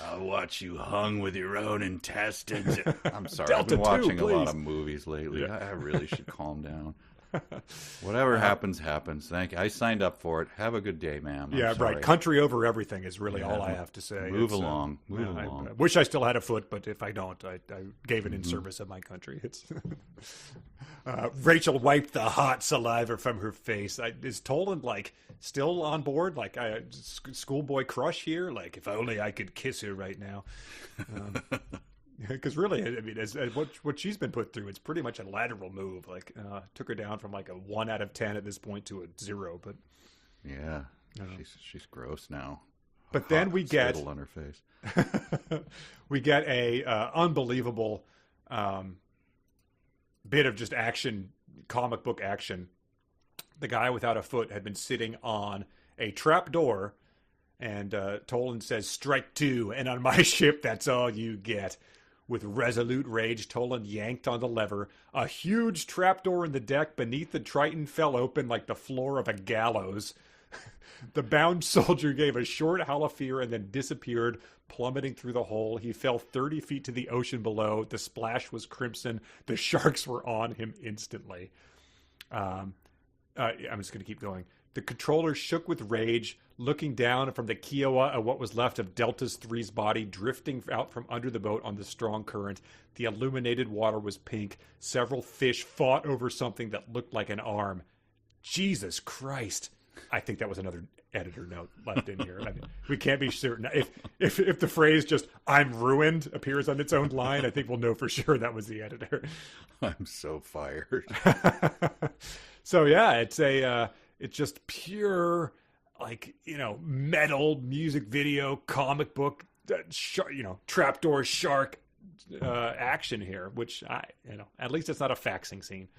I'll watch you hung with your own intestines. I'm sorry, Delta I've been watching 2, a lot of movies lately. Yeah. I really should calm down. Whatever happens, happens. Thank you. I signed up for it. Have a good day, ma'am. I'm sorry. Right. Country over everything is really all I have to say. Move along. Move along. I wish I still had a foot, but if I don't, I gave it in service of my country. It's Rachel wiped the hot saliva from her face. Is Toland like still on board? Like schoolboy crush here? Like if only I could kiss her right now. Because really, I mean, as what she's been put through, it's pretty much a lateral move. Like, took her down from like a 1 out of 10 at this point to a 0. But yeah, she's gross now. But then we get on her face. We get a unbelievable bit of just action, comic book action. The guy without a foot had been sitting on a trap door, and Toland says, "Strike 2, and on my ship, that's all you get." With resolute rage, Toland yanked on the lever. A huge trapdoor in the deck beneath the Triton fell open like the floor of a gallows. The bound soldier gave a short howl of fear and then disappeared, plummeting through the hole. He fell 30 feet to the ocean below. The splash was crimson. The sharks were on him instantly. I'm just going to keep going. The controller shook with rage, looking down from the Kiowa at what was left of Delta's 3's body drifting out from under the boat on the strong current. The illuminated water was pink. Several fish fought over something that looked like an arm. Jesus Christ. I think that was another editor note left in here. I mean, we can't be certain. If the phrase just "I'm ruined" appears on its own line, I think we'll know for sure that was the editor. I'm so fired. So yeah, it's just pure, like, metal music video, comic book, trapdoor shark action here, which at least it's not a faxing scene.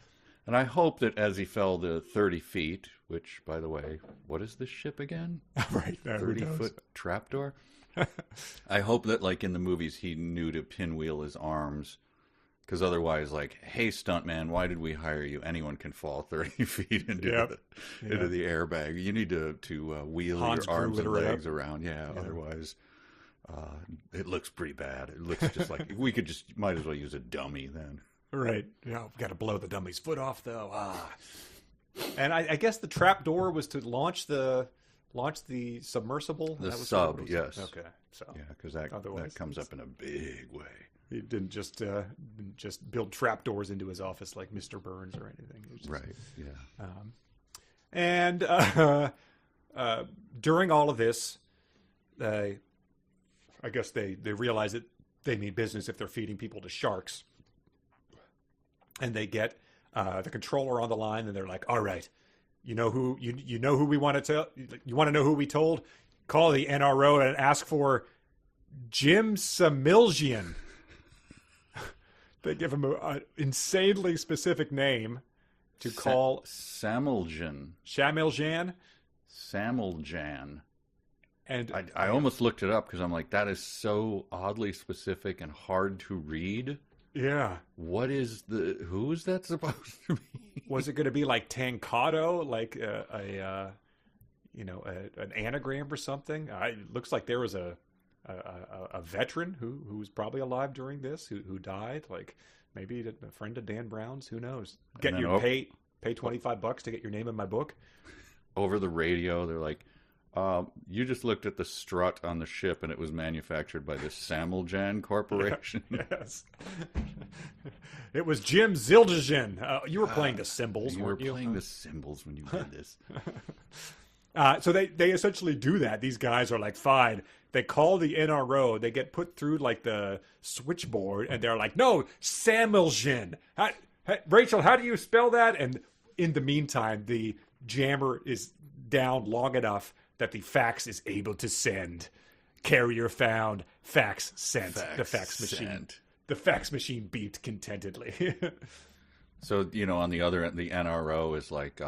And I hope that as he fell to 30 feet, which, by the way, what is this ship again? Right. 30-foot trapdoor? I hope that, like in the movies, he knew to pinwheel his arms. Because otherwise, like, hey, stuntman, why did we hire you? Anyone can fall 30 feet into the airbag. You need to wheel your arms and legs around. Yeah, otherwise, it looks pretty bad. It looks just like might as well use a dummy then. Right. Yeah, got to blow the dummy's foot off, though. And I guess the trap door was to launch the submersible. The sub, yes. Okay. So yeah, because that comes up in a big way. He didn't just build trapdoors into his office like Mr. Burns or anything. Right. Yeah. During all of this, I guess they realize that they mean business if they're feeding people to sharks, and they get the controller on the line, and they're like, "All right, you know who we want to tell? You want to know who we told? Call the NRO and ask for Jim Samiljian." They give him an insanely specific name to call Samiljan. Samiljan. And I almost looked it up because I'm like, that is so oddly specific and hard to read. Yeah. Who is that supposed to be? Was it going to be like Tancado, like an anagram or something? It looks like there was a veteran who was probably alive during this who died, like maybe a friend of Dan Brown's, who knows. Pay $25 to get your name in my book. Over the radio they're like, you just looked at the strut on the ship and it was manufactured by the Samiljan Corporation. Yes. It was Jim Zildjian. You were playing the cymbals, weren't you? You were playing the cymbals when you did this. So they essentially do that. These guys are like, fine. They call the NRO. They get put through like the switchboard, and they're like, no, Samiljan. Rachel, how do you spell that? And in the meantime, the jammer is down long enough that the fax is able to send. Carrier found, fax sent. The fax machine. The fax machine beeped contentedly. So, on the other end, the NRO is like,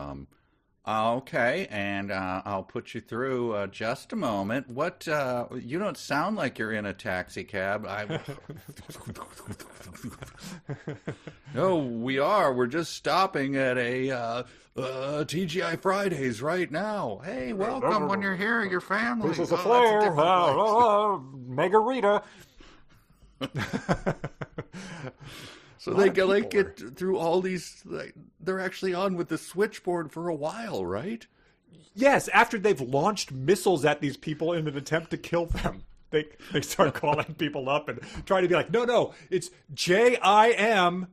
okay, and I'll put you through just a moment. What? You don't sound like you're in a taxi cab. No, we are. We're just stopping at a TGI Fridays right now. Hey, welcome when you're here, your family. This is a flare. So they get through all these. They're actually on with the switchboard for a while, right? Yes, after they've launched missiles at these people in an attempt to kill them. They start calling people up and trying to be like, no, it's JIMSAMI.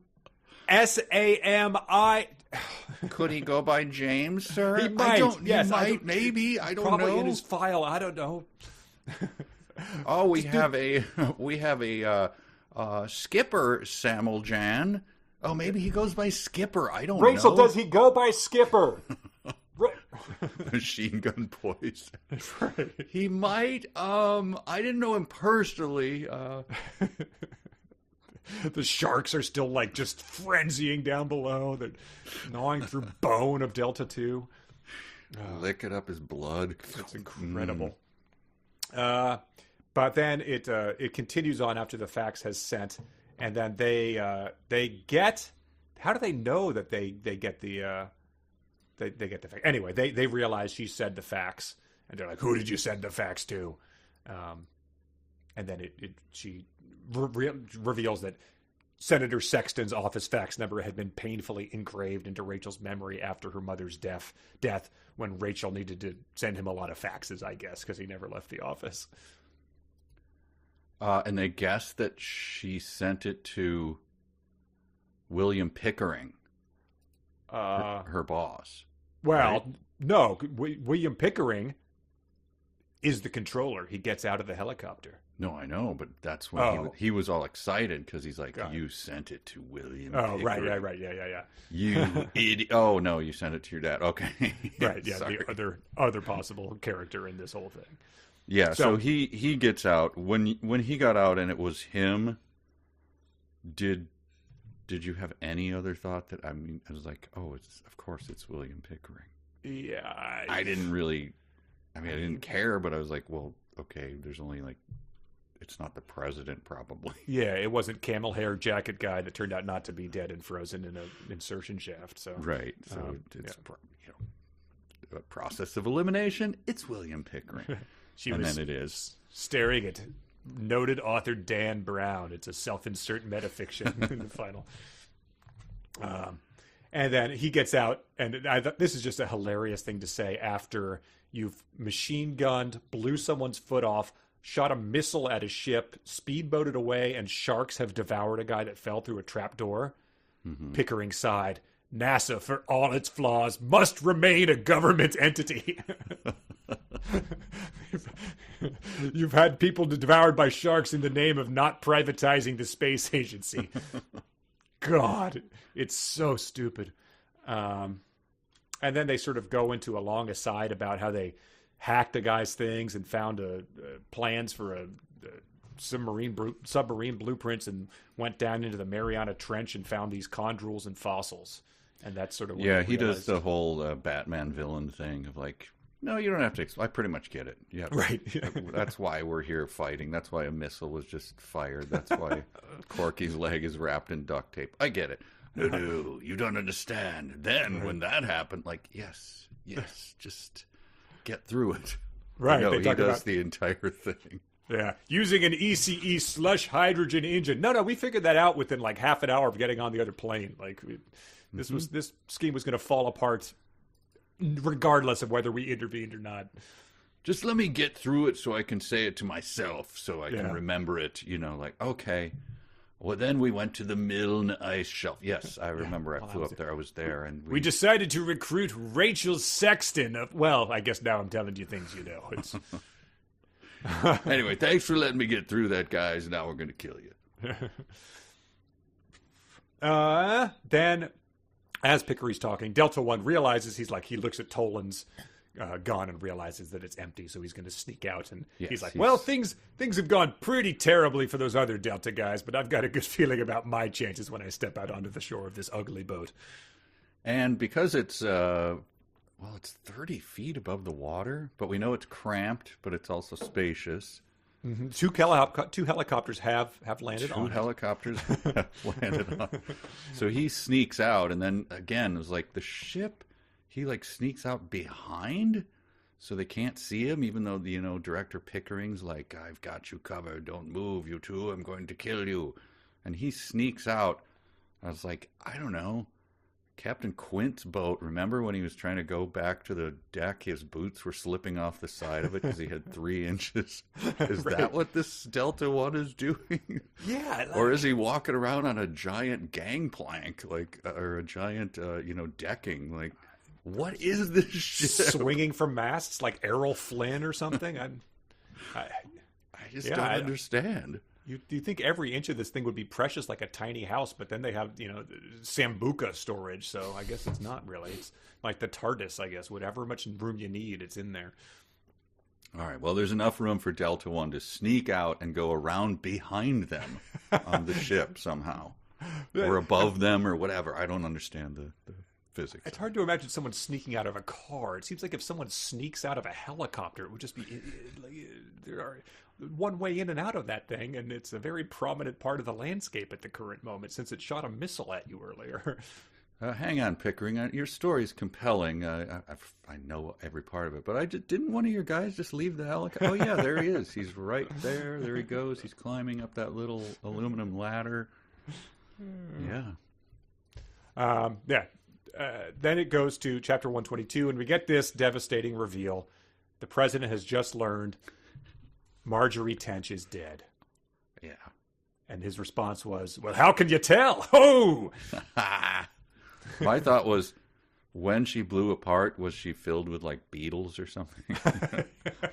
Could he go by James, sir? He might. Maybe. I don't know. Probably in his file. I don't know. Oh, we have a Skipper Sammeljan. Oh, maybe he goes by Skipper. I don't know. Rachel, does he go by Skipper? Machine gun poison. Right. He might. I didn't know him personally. The sharks are still like just frenzying down below. They're gnawing through bone of Delta 2. Licking up his blood. It's incredible. But then it continues on after the fax has sent, and then they get. How do they know that they get the they get the fax? Anyway, they realize she said the fax, and they're like, "Who did you send the fax to?" And then she reveals that Senator Sexton's office fax number had been painfully engraved into Rachel's memory after her mother's death, when Rachel needed to send him a lot of faxes, I guess, because he never left the office. And they guess that she sent it to William Pickering, her boss. Well, right? No, William Pickering is the controller. He gets out of the helicopter. No, I know, but that's when he was all excited because he's like, "You sent it to William." Oh, Pickering. right, yeah. You idiot! Oh no, you sent it to your dad. Okay, right, yeah. The other possible character in this whole thing. Yeah, so he gets out when he got out, and it was him. Did you have any other thought that I was like, oh, of course it's William Pickering. Yeah, I didn't really. I didn't care, but I was like, well, okay. There's only it's not the president, probably. Yeah, it wasn't camel hair jacket guy that turned out not to be dead and frozen in an insertion shaft. So right, so it's a process of elimination. It's William Pickering. Then it is staring at noted author Dan Brown. It's a self-insert metafiction in the final. And then he gets out, and this is just a hilarious thing to say after you've machine gunned, blew someone's foot off, shot a missile at a ship, speedboated away, and sharks have devoured a guy that fell through a trapdoor. Mm-hmm. Pickering sighed. NASA, for all its flaws, must remain a government entity. You've had people devoured by sharks in the name of not privatizing the space agency. God, it's so stupid. And then they sort of go into a long aside about how they hacked the guy's things and found plans for a submarine blueprints and went down into the Mariana Trench and found these chondrules and fossils. And that's sort of what he does the whole Batman villain thing of like, no, you don't have to. I pretty much get it. Yeah, right. That's why we're here fighting. That's why a missile was just fired. That's why Corky's leg is wrapped in duct tape. I get it. No, you don't understand. Then when that happened, like, yes, just get through it. Right. No, he does the entire thing. Yeah, using an ECE slush hydrogen engine. No, we figured that out within like half an hour of getting on the other plane. Like, this scheme was going to fall apart regardless of whether we intervened or not. Just let me get through it so I can say it to myself so I can remember it. Like, okay. Well, then we went to the Milne ice shelf. Yes, I remember. I flew up there. I was there. And we decided to recruit Rachel Sexton. Well, I guess now I'm telling you things you know. It's... Anyway, thanks for letting me get through that, guys. Now we're going to kill you. Then... As Pickery's talking, Delta One realizes he looks at Tolan's gun and realizes that it's empty, so he's going to sneak out. And he's like, well, things have gone pretty terribly for those other Delta guys, but I've got a good feeling about my chances when I step out onto the shore of this ugly boat. And because it's 30 feet above the water, but we know it's cramped, but it's also spacious. Mm-hmm. Two helicopters have landed on it. 2 helicopters have landed on it. So he sneaks out, and then again, it was like the ship, he sneaks out behind, so they can't see him, even though, Director Pickering's like, I've got you covered, don't move, you two, I'm going to kill you. And he sneaks out, I was like, I don't know. Captain Quint's boat, remember when he was trying to go back to the deck, his boots were slipping off the side of it because he had 3 inches? Is Right. that what this Delta One is doing? Yeah. Or is he walking around on a giant gangplank, or a giant, decking? Like, what is this shit? swinging from masts like Errol Flynn or something? I I don't understand. You think every inch of this thing would be precious like a tiny house, but then they have, Sambuca storage, so I guess it's not really. It's like the TARDIS, I guess. Whatever much room you need, it's in there. All right, well, there's enough room for Delta One to sneak out and go around behind them on the ship somehow. Or above them or whatever. I don't understand the physics. It's hard to imagine someone sneaking out of a car. It seems like if someone sneaks out of a helicopter, it would just be... there are one way in and out of that thing, and it's a very prominent part of the landscape at the current moment since it shot a missile at you earlier. Hang on, Pickering. Your story's compelling. I know every part of it, but didn't one of your guys just leave the helicopter? Oh, yeah, there he is. He's right there. There he goes. He's climbing up that little aluminum ladder. Yeah. Then it goes to chapter 122, and we get this devastating reveal. The president has just learned Marjorie Tench is dead. Yeah. And his response was, well, how can you tell? Oh! My thought was, when she blew apart, was she filled with, like, beetles or something?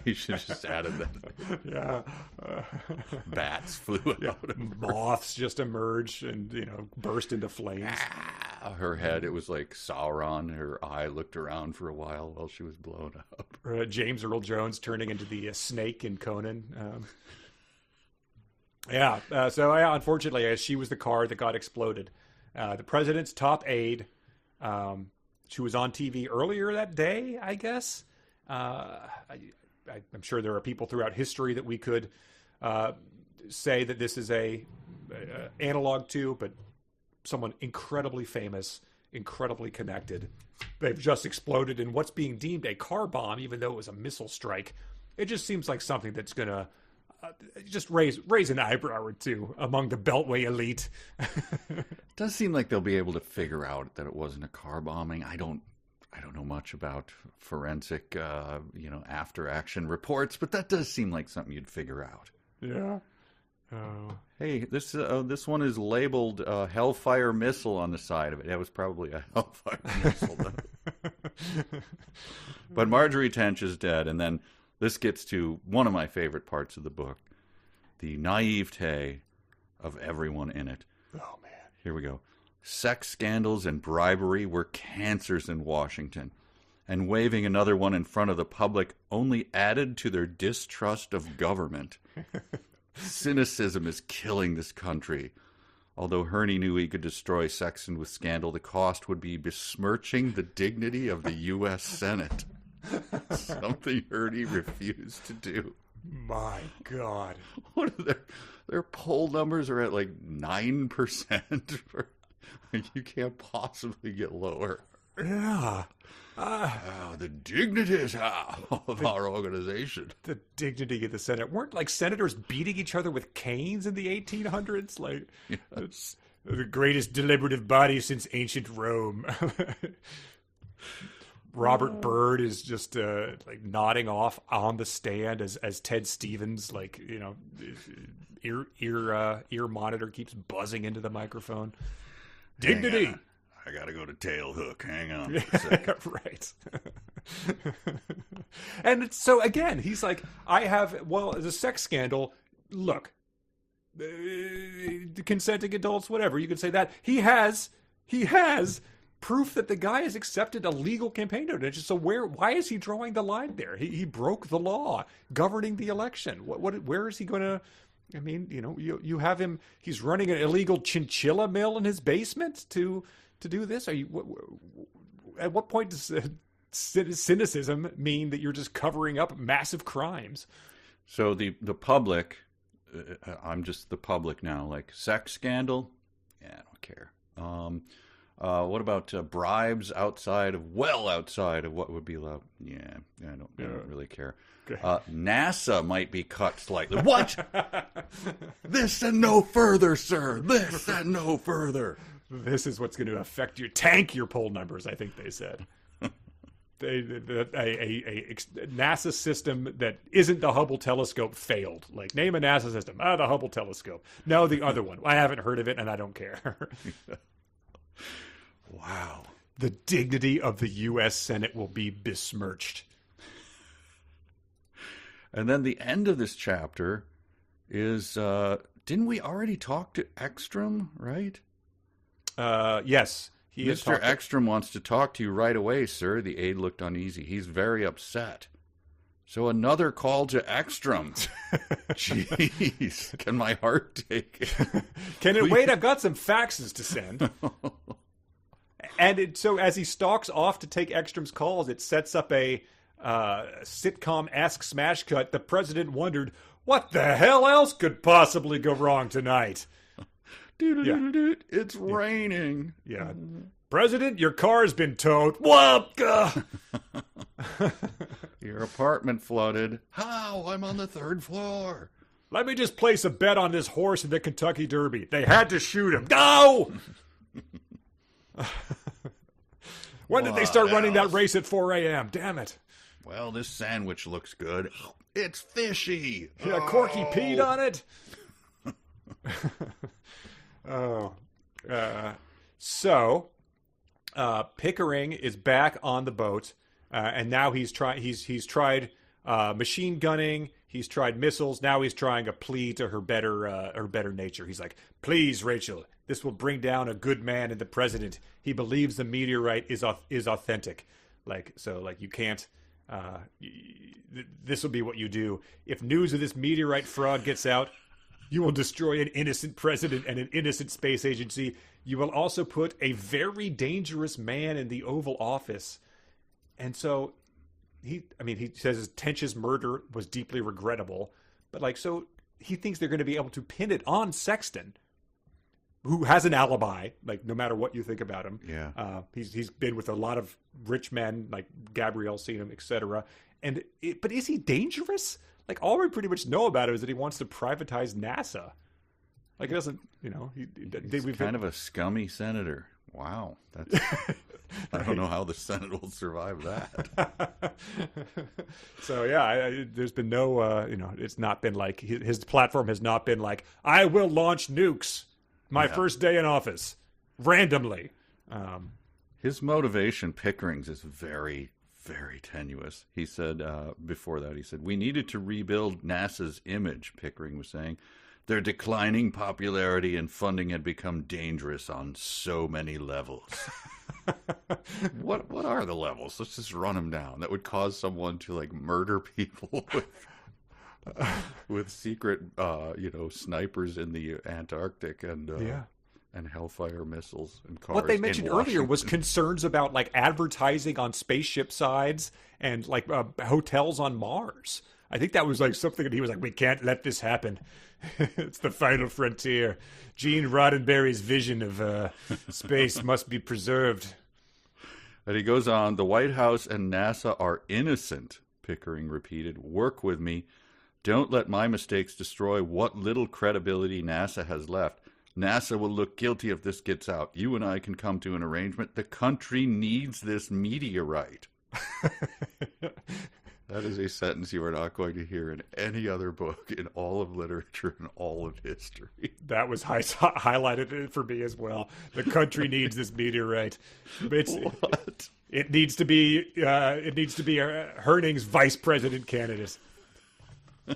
He should have just added that. Yeah. Bats flew out. Moths just emerged and, burst into flames. Her head, it was like Sauron. Her eye looked around for a while she was blown up. James Earl Jones turning into the snake in Conan. Unfortunately, she was the car that got exploded. The president's top aide, she was on TV earlier that day, I guess. I'm sure there are people throughout history that we could say that this is a analog to, but someone incredibly famous, incredibly connected. They've just exploded in what's being deemed a car bomb, even though it was a missile strike. It just seems like something that's going to just raise an eyebrow or two among the Beltway elite. It does seem like they'll be able to figure out that it wasn't a car bombing. I don't know much about forensic, after action reports, but that does seem like something you'd figure out. Yeah. Hey, this one is labeled Hellfire missile on the side of it. That was probably a Hellfire missile. But Marjorie Tench is dead, and then this gets to one of my favorite parts of the book, the naivete of everyone in it. Oh, man. Here we go. Sex scandals and bribery were cancers in Washington, and waving another one in front of the public only added to their distrust of government. Cynicism is killing this country. Although Herney knew he could destroy Sexton with scandal, the cost would be besmirching the dignity of the U.S. Senate. Something Herney refused to do. My God. What are their poll numbers are at like 9%. You can't possibly get lower. Yeah. The dignities of our organization. The dignity of the Senate. Weren't like senators beating each other with canes in the 1800s? Like, Yes. it's the greatest deliberative body since ancient Rome. Robert Byrd is just like nodding off on the stand as Ted Stevens, ear monitor keeps buzzing into the microphone. Dignity. I gotta go to tail hook. Hang on for a second. Right. And so again, he's like, it's a sex scandal. Look, consenting adults, whatever, you could say that. He has proof that the guy has accepted a legal campaign donation. So why is he drawing the line there? He broke the law governing the election. Where is he going to? I mean, you have him. He's running an illegal chinchilla mill in his basement to do this. At what point does cynicism mean that you're just covering up massive crimes? So the public, I'm just the public now. Like sex scandal, yeah, I don't care. What about bribes outside of what would be allowed? Yeah, I don't really care. Okay. NASA might be cut slightly. What? This and no further, sir. This and no further. This is what's going to affect your poll numbers, I think they said. A NASA system that isn't the Hubble telescope failed. Like, name a NASA system. The Hubble telescope. No, the other one. I haven't heard of it, and I don't care. Wow. The dignity of the U.S. Senate will be besmirched. And then the end of this chapter is, didn't we already talk to Ekstrom, right? Yes. Mr. Ekstrom wants to talk to you right away, sir. The aide looked uneasy. He's very upset. So another call to Ekstrom. Jeez, can my heart take it? Can it wait? I've got some faxes to send. And so as he stalks off to take Ekstrom's calls, it sets up a sitcom-esque smash cut. The president wondered, what the hell else could possibly go wrong tonight? Yeah. It's raining. Yeah. President, your car's been towed. What? Your apartment flooded. How? I'm on the 3rd floor. Let me just place a bet on this horse in the Kentucky Derby. They had to shoot him. Go! When did they start running that race at 4 a.m.? Damn it. Well, this sandwich looks good. It's fishy. Yeah, Corky peed on it. So Pickering is back on the boat, and now he's tried machine gunning. He's tried missiles. Now he's trying a plea to her better nature. He's like, "Please, Rachel, this will bring down a good man in the president. He believes the meteorite is authentic. Like you can't. This will be what you do if news of this meteorite fraud gets out." You will destroy an innocent president and an innocent space agency. You will also put a very dangerous man in the Oval Office. And so he says Tench's murder was deeply regrettable. But so he thinks they're going to be able to pin it on Sexton, who has an alibi, no matter what you think about him. Yeah. He's been with a lot of rich men, like Gabrielle seen him, etc. But is he dangerous? All we pretty much know about it is that he wants to privatize NASA. He doesn't, he's kind of a scummy senator. Wow. That's, I don't know how the Senate will survive that. So, yeah, there's been no, it's not been his platform has not been I will launch nukes my first day in office, randomly. His motivation, Pickering's, is very, very tenuous. He said, before that, we needed to rebuild NASA's image, Pickering was saying. Their declining popularity and funding had become dangerous on so many levels. What are the levels? Let's just run them down. That would cause someone to murder people with secret, snipers in the Antarctic and Hellfire missiles and cars. What they mentioned earlier was concerns about advertising on spaceship sides and hotels on Mars. I think that was something that he was we can't let this happen. It's the final frontier. Gene Roddenberry's vision of space must be preserved. And he goes on, the White House and NASA are innocent, Pickering repeated. Work with me. Don't let my mistakes destroy what little credibility NASA has left. NASA will look guilty if this gets out. You and I can come to an arrangement. The country needs this meteorite. That is a sentence you are not going to hear in any other book in all of literature and all of history. That was highlighted for me as well. The country needs this meteorite. It needs to be Herning's vice president candidate.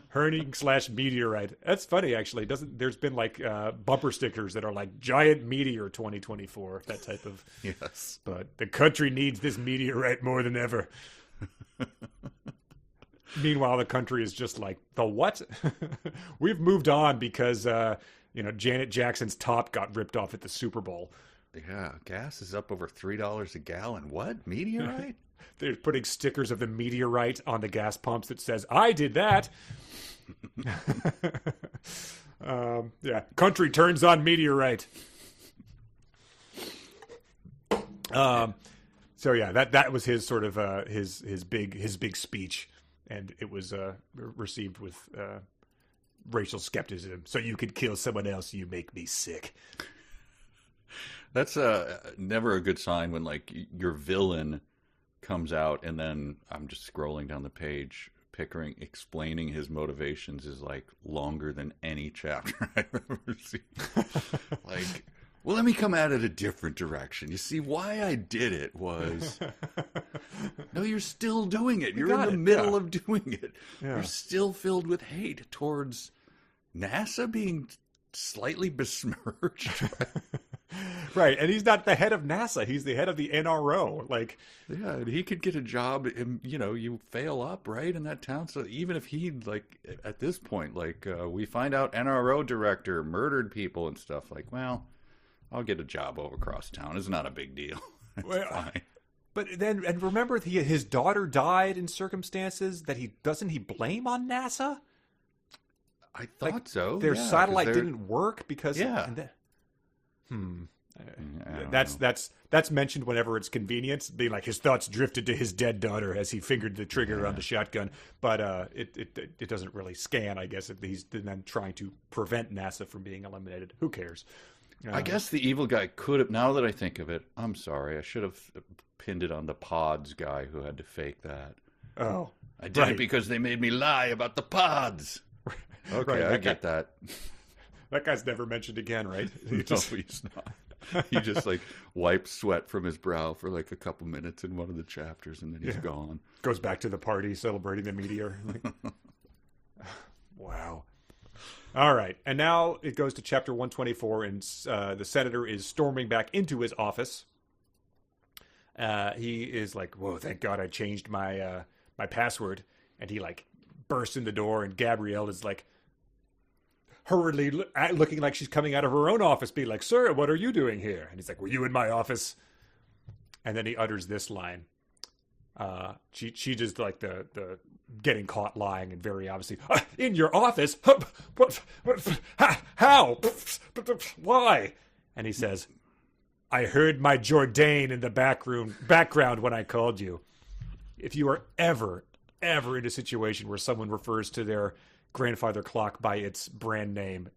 Herning/meteorite. That's funny, actually. There's been bumper stickers that are giant meteor 2024, that type of. Yes. But the country needs this meteorite more than ever. Meanwhile, the country is just the what? We've moved on because Janet Jackson's top got ripped off at the Super Bowl. Yeah, gas is up over $3 a gallon. What? Meteorite? They're putting stickers of the meteorite on the gas pumps that says, I did that. Country turns on meteorite. That was his sort of his big speech, and it was received with racial skepticism. So you could kill someone else, you make me sick. That's never a good sign when like your villain comes out and then I'm just scrolling down the page. Pickering explaining his motivations is like longer than any chapter I've ever seen. Like, well, let me come at it a different direction. You see, why I did it was, no, you're still doing it. You're in the middle of doing it. Yeah. You're still filled with hate towards NASA being slightly besmirched. Right, and he's not the head of NASA. He's the head of the NRO. Like, yeah, and he could get a job. And, you know, you fail up, right, in that town. So even if he, like, at this point, like, we find out NRO director murdered people and stuff. Like, well, I'll get a job over across town. It's not a big deal. It's fine. But then, and remember, his daughter died in circumstances that he blame on NASA. I thought so. Their satellite didn't work because That's mentioned whenever it's convenient, being like his thoughts drifted to his dead daughter as he fingered the trigger on the shotgun. But it doesn't really scan, I guess, if he's then trying to prevent NASA from being eliminated. Who cares? I guess the evil guy could have, now that I think of it, I'm sorry, I should have pinned it on the pods guy who had to fake that. Oh. I did it because they made me lie about the pods. Okay, I get that. That guy's never mentioned again, right? He's not. He just like wipes sweat from his brow for like a couple minutes in one of the chapters, and then he's gone. Goes back to the party celebrating the meteor. Wow. All right, and now it goes to chapter 124, and the senator is storming back into his office. He is like, "Whoa, thank God I changed my my password," and he like bursts in the door, and Gabrielle is like, hurriedly looking like she's coming out of her own office, being like, "Sir, what are you doing here?" And he's like, "Were you in my office?" And then he utters this line. She just like the getting caught lying, and very obviously, "In your office? What? How? Why?" And he says, "I heard my Jourdain in the background when I called you." If you are ever in a situation where someone refers to their grandfather clock by its brand name,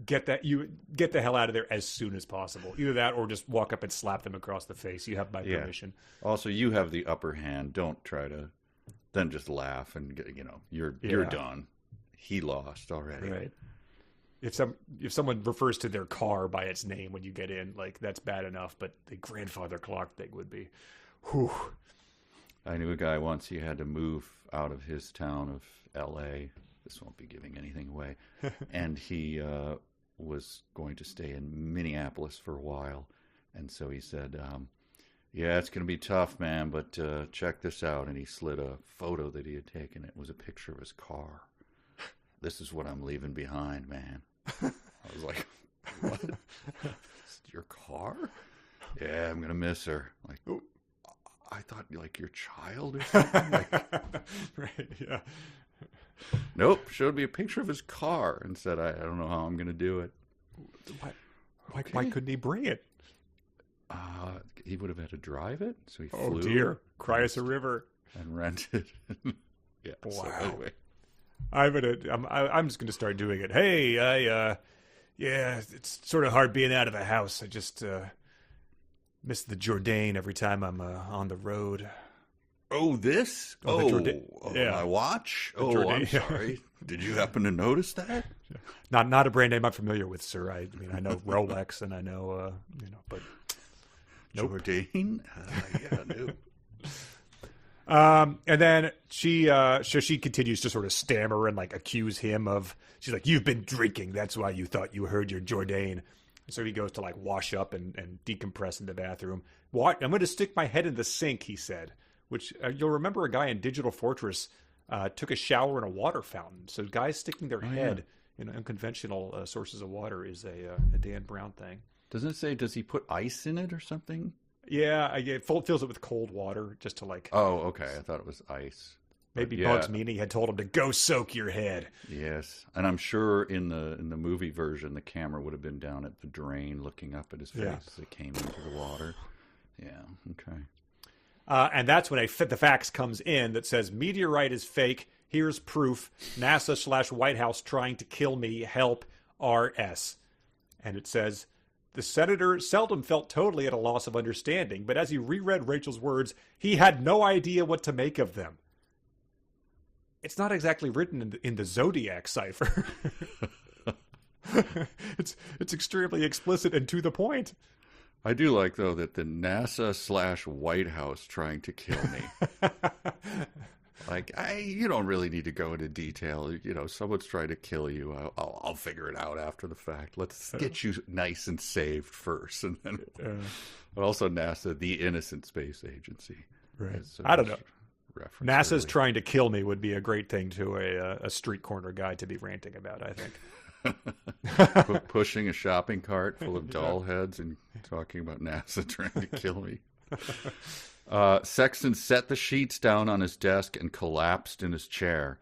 get the hell out of there as soon as possible. Either that or just walk up and slap them across the face. You have my permission. Also, you have the upper hand. Don't try to then just laugh and you're done. He lost already. Right. If someone refers to their car by its name when you get in, like, that's bad enough, but the grandfather clock thing would be, whew. I knew a guy once, he had to move out of his town of L.A. This won't be giving anything away. And he was going to stay in Minneapolis for a while. And so he said, yeah, it's going to be tough, man, but check this out. And he slid a photo that he had taken. It was a picture of his car. "This is what I'm leaving behind, man." I was like, "What? Your car?" "Yeah, I'm going to miss her." Like, oh, I thought, like, your child or something? Like, right, yeah. Nope, showed me a picture of his car and said, I don't know how I'm going to do it. Why couldn't he bring it? He would have had to drive it, so he flew. Oh, dear. Cry us a river. And rented. Yeah, wow. So anyway. I'm just going to start doing it. "Hey, it's sort of hard being out of the house. I just miss the Jourdain every time I'm on the road." Oh, this? My watch? I'm sorry. Did you happen to notice that? Not a brand name I'm familiar with, sir. I mean, I know Rolex and I know, but nope. Jourdain? No. And then she continues to sort of stammer and like accuse him of, she's like, "You've been drinking. That's why you thought you heard your Jourdain." So he goes to like wash up and decompress in the bathroom. "I'm going to stick my head in the sink," he said, which you'll remember a guy in Digital Fortress took a shower in a water fountain. So guys sticking their head in unconventional sources of water is a Dan Brown thing. Doesn't it say, does he put ice in it or something? Yeah, it fills it with cold water just to like... Oh, okay. I thought it was ice. Maybe Bugs Meany had told him to go soak your head. Yes, and I'm sure in the movie version, the camera would have been down at the drain looking up at his face as it came into the water. Yeah, okay. And that's when the fax comes in that says, "Meteorite is fake. Here's proof. NASA/White House trying to kill me. Help. RS." And it says, The senator seldom felt totally at a loss of understanding, but as he reread Rachel's words, he had no idea what to make of them. It's not exactly written in the Zodiac cipher. It's extremely explicit and to the point. I do like, though, that the NASA/White House trying to kill me. Like, you don't really need to go into detail. You know, someone's trying to kill you. I'll figure it out after the fact. Let's get you nice and saved first. And then, but also NASA, the innocent space agency. Right. I don't know. NASA's early. trying to kill me would be a great thing to a street corner guy to be ranting about, I think. Pushing a shopping cart full of doll heads and talking about NASA trying to kill me. Sexton set the sheets down on his desk and collapsed in his chair.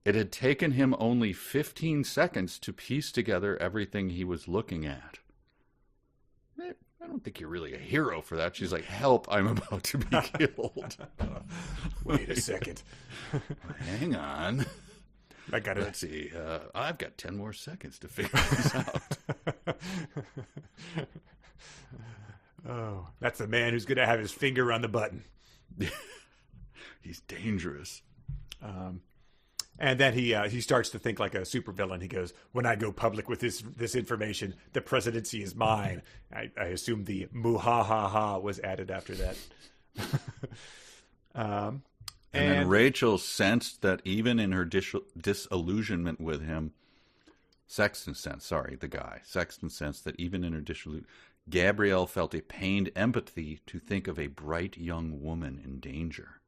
It had taken him only 15 seconds to piece together everything he was looking at. I don't think you're really a hero for that. She's like, help, I'm about to be killed. Wait a second. Hang on. I got it. Let's see. I've got 10 more seconds to figure this out. Oh, that's the man who's going to have his finger on the button. He's dangerous. And then he starts to think like a supervillain. He goes, when I go public with this information, the presidency is mine. I assume the muhahaha was added after that. And then Rachel sensed that even in her disillusionment with him, Sexton sensed that even in her disillusionment, Gabrielle felt a pained empathy to think of a bright young woman in danger.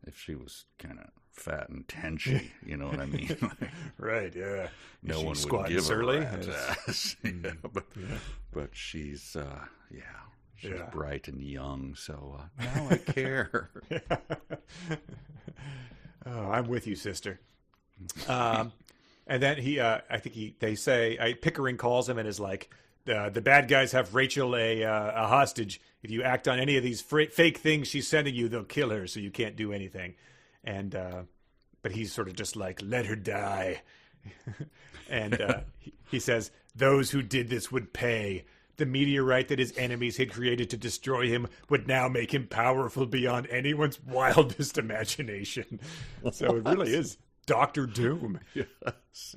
If she was kind of fat and tenchy, you know what I mean? Like, right, yeah. No one would give her a rat's ass. But she's, she's bright and young, so now I care. Oh, I'm with you, sister. And then Pickering calls him and is like, the bad guys have Rachel a hostage. If you act on any of these fake things she's sending you, they'll kill her, so you can't do anything. And but he's sort of just like, let her die. And he says, those who did this would pay. The meteorite that his enemies had created to destroy him would now make him powerful beyond anyone's wildest imagination. What? So it really is Dr. Doom. Yes.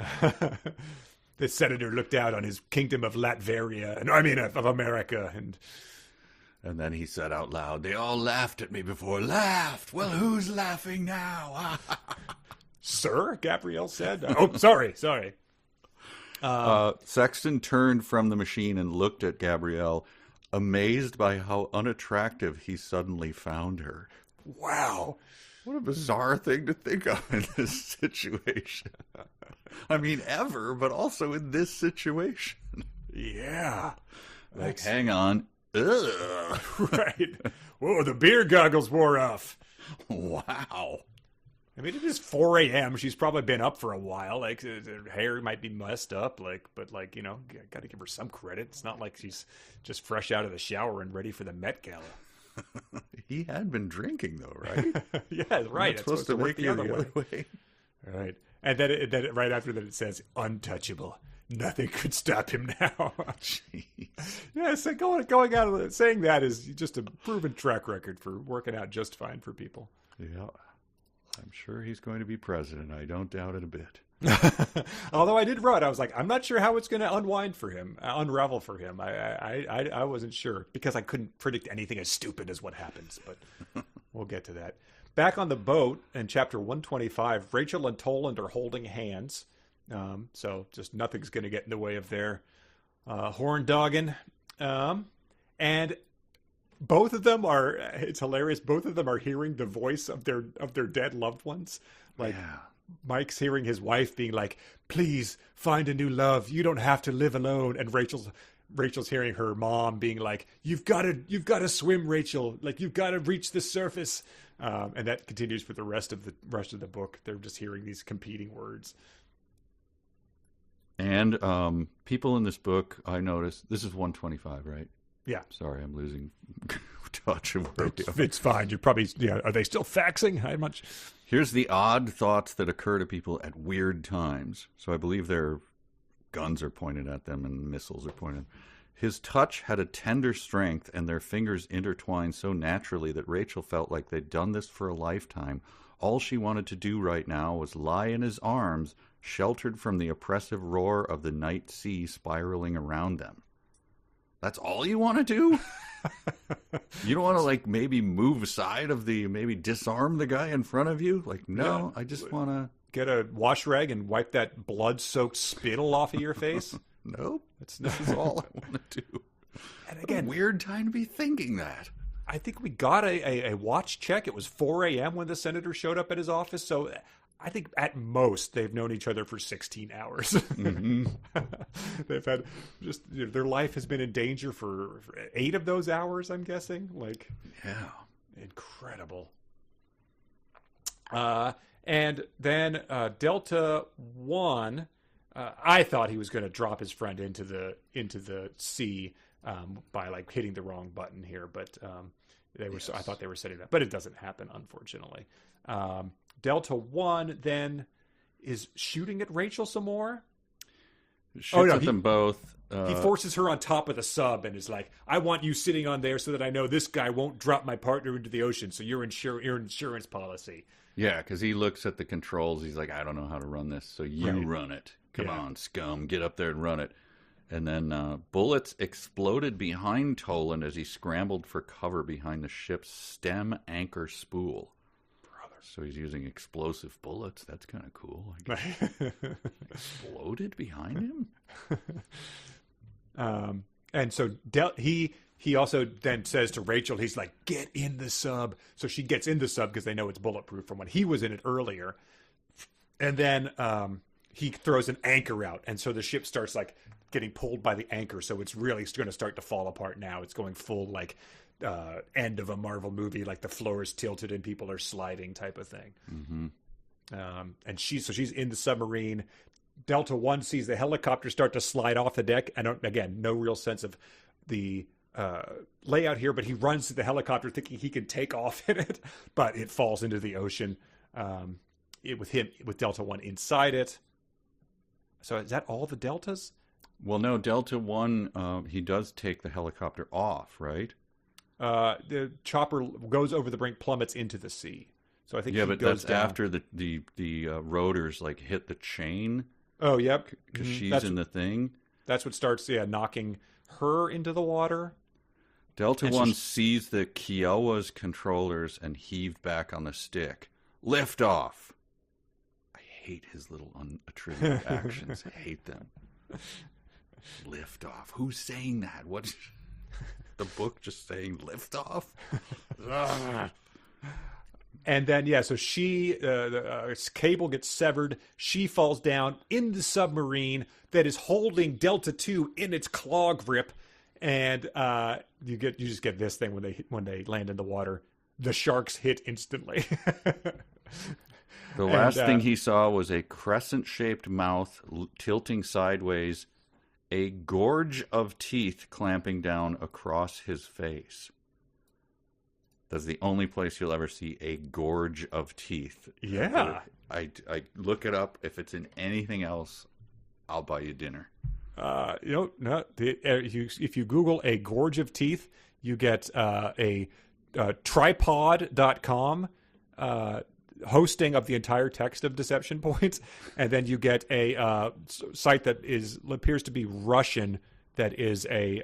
The senator looked out on his kingdom of Latveria, of America, and then he said out loud, "They all laughed at me before." Laughed? Well, who's laughing now? Sir, Gabrielle said. Oh, sorry. Sexton turned from the machine and looked at Gabrielle, amazed by how unattractive he suddenly found her. Wow. What a bizarre thing to think of in this situation. I mean, ever, but also in this situation. Yeah. Like, hang on. Ugh. Right. Whoa, the beer goggles wore off. Wow. I mean, it is 4 a.m. She's probably been up for a while. Like, her hair might be messed up. But got to give her some credit. It's not like she's just fresh out of the shower and ready for the Met Gala. He had been drinking, though, right? Yeah, right. It's supposed to make you the other way. Right. And then right after that, it says, untouchable. Nothing could stop him now. Jeez. Yeah, so going out saying that is just a proven track record for working out just fine for people. Yeah. I'm sure he's going to be president. I don't doubt it a bit. Although I did write, I was like, I'm not sure how it's going to unravel for him. I wasn't sure because I couldn't predict anything as stupid as what happens, but we'll get to that. Back on the boat in chapter 125, Rachel and Toland are holding hands. So just nothing's going to get in the way of their horn dogging. And both of them it's hilarious. Both of them are hearing the voice of their dead loved ones. Like, yeah. Mike's hearing his wife being like, please find a new love. You don't have to live alone. And Rachel's hearing her mom being like, you've got to swim, Rachel. Like, you've got to reach the surface. And that continues for the rest of the book. They're just hearing these competing words. And people in this book, I noticed, this is 125, right? Yeah. Sorry, I'm losing touch of where it's fine. You're probably, are they still faxing? How much? Here's the odd thoughts that occur to people at weird times. So I believe they're guns are pointed at them and missiles are pointed. His touch had a tender strength, and their fingers intertwined so naturally that Rachel felt like they'd done this for a lifetime. All she wanted to do right now was lie in his arms, sheltered from the oppressive roar of the night sea spiraling around them. That's all you want to do? You don't want to, like, maybe move aside of maybe disarm the guy in front of you? Like, no, I just want to... Get a wash rag and wipe that blood-soaked spittle off of your face? Nope. This is all I want to do. And again, what a weird time to be thinking that. I think we got a watch check. It was 4 a.m. when the senator showed up at his office. So I think at most they've known each other for 16 hours. Mm-hmm. They've had just, their life has been in danger for 8 of those hours, I'm guessing. Like, yeah, incredible. And then Delta One, I thought he was going to drop his friend into the sea by like hitting the wrong button here, but I thought they were setting that, but it doesn't happen, unfortunately. Delta One then is shooting at Rachel some more. Shoots at them both. He forces her on top of the sub and is like, "I want you sitting on there so that I know this guy won't drop my partner into the ocean. So your insurance policy." Yeah, because he looks at the controls. He's like, "I don't know how to run this, so you run it. Come on, scum, get up there and run it." And then bullets exploded behind Toland as he scrambled for cover behind the ship's stem anchor spool. Brother. So he's using explosive bullets. That's kind of cool. Exploded behind him? And so he also then says to Rachel, he's like, "Get in the sub." So she gets in the sub because they know it's bulletproof from when he was in it earlier. And then he throws an anchor out. And so the ship starts like getting pulled by the anchor. So it's really going to start to fall apart now. It's going full like end of a Marvel movie, like the floor is tilted and people are sliding type of thing. Mm-hmm. And she's in the submarine. Delta One sees the helicopter start to slide off the deck. Again, no real sense of the layout here, but he runs to the helicopter thinking he can take off in it, but it falls into the ocean with Delta One inside it. So is that all the Deltas? Well, no, Delta One, he does take the helicopter off, right? The chopper goes over the brink, plummets into the sea. So I think but goes that's down. after the rotors like hit the chain. Oh, yep, because she's in the thing. That's what starts, knocking her into the water. Delta One sees the Kiowa's controllers and heaved back on the stick. Lift off. I hate his little unattributed actions. I hate them. Lift off. Who's saying that? What? The book just saying lift off? And then, so the cable gets severed. She falls down in the submarine that is holding Delta 2 in its claw grip. And you just get this thing when they land in the water. The sharks hit instantly. The last thing he saw was a crescent-shaped mouth tilting sideways, a gorge of teeth clamping down across his face. That's the only place you'll ever see a gorge of teeth. Yeah. I look it up. If it's in anything else, I'll buy you dinner. If you Google a gorge of teeth, you get a tripod.com hosting of the entire text of Deception Points, and then you get a site that appears to be Russian that is a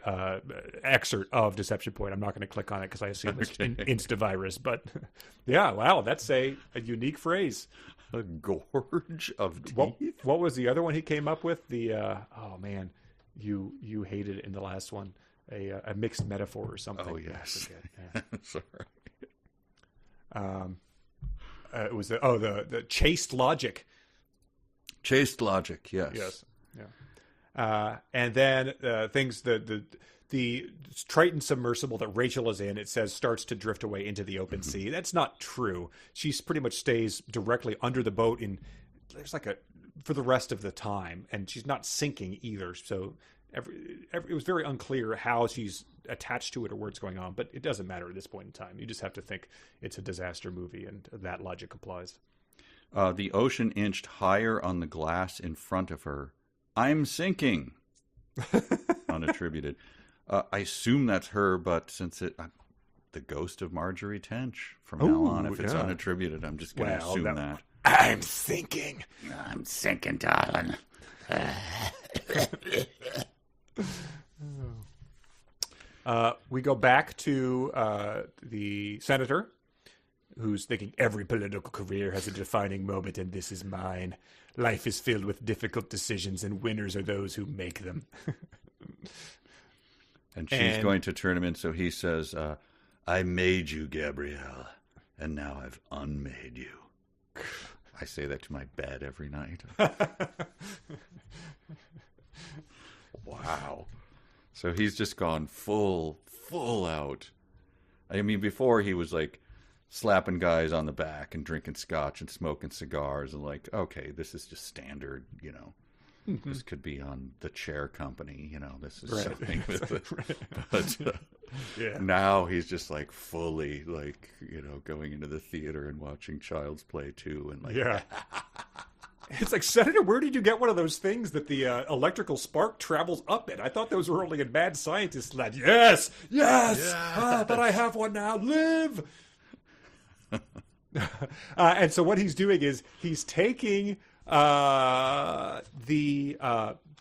excerpt of Deception Point. I'm not going to click on it because I assume it's Instavirus, but yeah, wow, that's a unique phrase. A gorge of teeth? What was the other one he came up with? The oh man, you hated it in the last one. A mixed metaphor or something. Oh yes. Yeah. Sorry. It was the chaste logic. Chaste logic, yes. Yes. Yeah. And then the Triton submersible that Rachel is in, it says starts to drift away into the open sea. That's not true. She pretty much stays directly under the boat for the rest of the time, and she's not sinking either. So it was very unclear how she's attached to it or where it's going on, but it doesn't matter at this point in time. You just have to think it's a disaster movie, and that logic applies. The ocean inched higher on the glass in front of her, I'm sinking. Unattributed. I assume that's her, but since the ghost of Marjorie Tench from now on, if it's unattributed, I'm just going to assume that. I'm sinking. I'm sinking, darling. We go back to the senator, who's thinking every political career has a defining moment, and this is mine. Life is filled with difficult decisions, and winners are those who make them. And she's going to turn him in, so he says, I made you, Gabrielle, and now I've unmade you. I say that to my bed every night. Wow. So he's just gone full out. I mean, before he was like slapping guys on the back and drinking scotch and smoking cigars and like, okay, this is just standard, you know. Mm-hmm. This could be on the Chair Company, you know. This is something with it. But now he's just like fully like, you know, going into the theater and watching Child's Play 2 and like It's like, Senator, where did you get one of those things that the electrical spark travels up in? I thought those were only in Mad Scientist Land. Yes! But I have one now. Live! And so what he's doing is he's taking the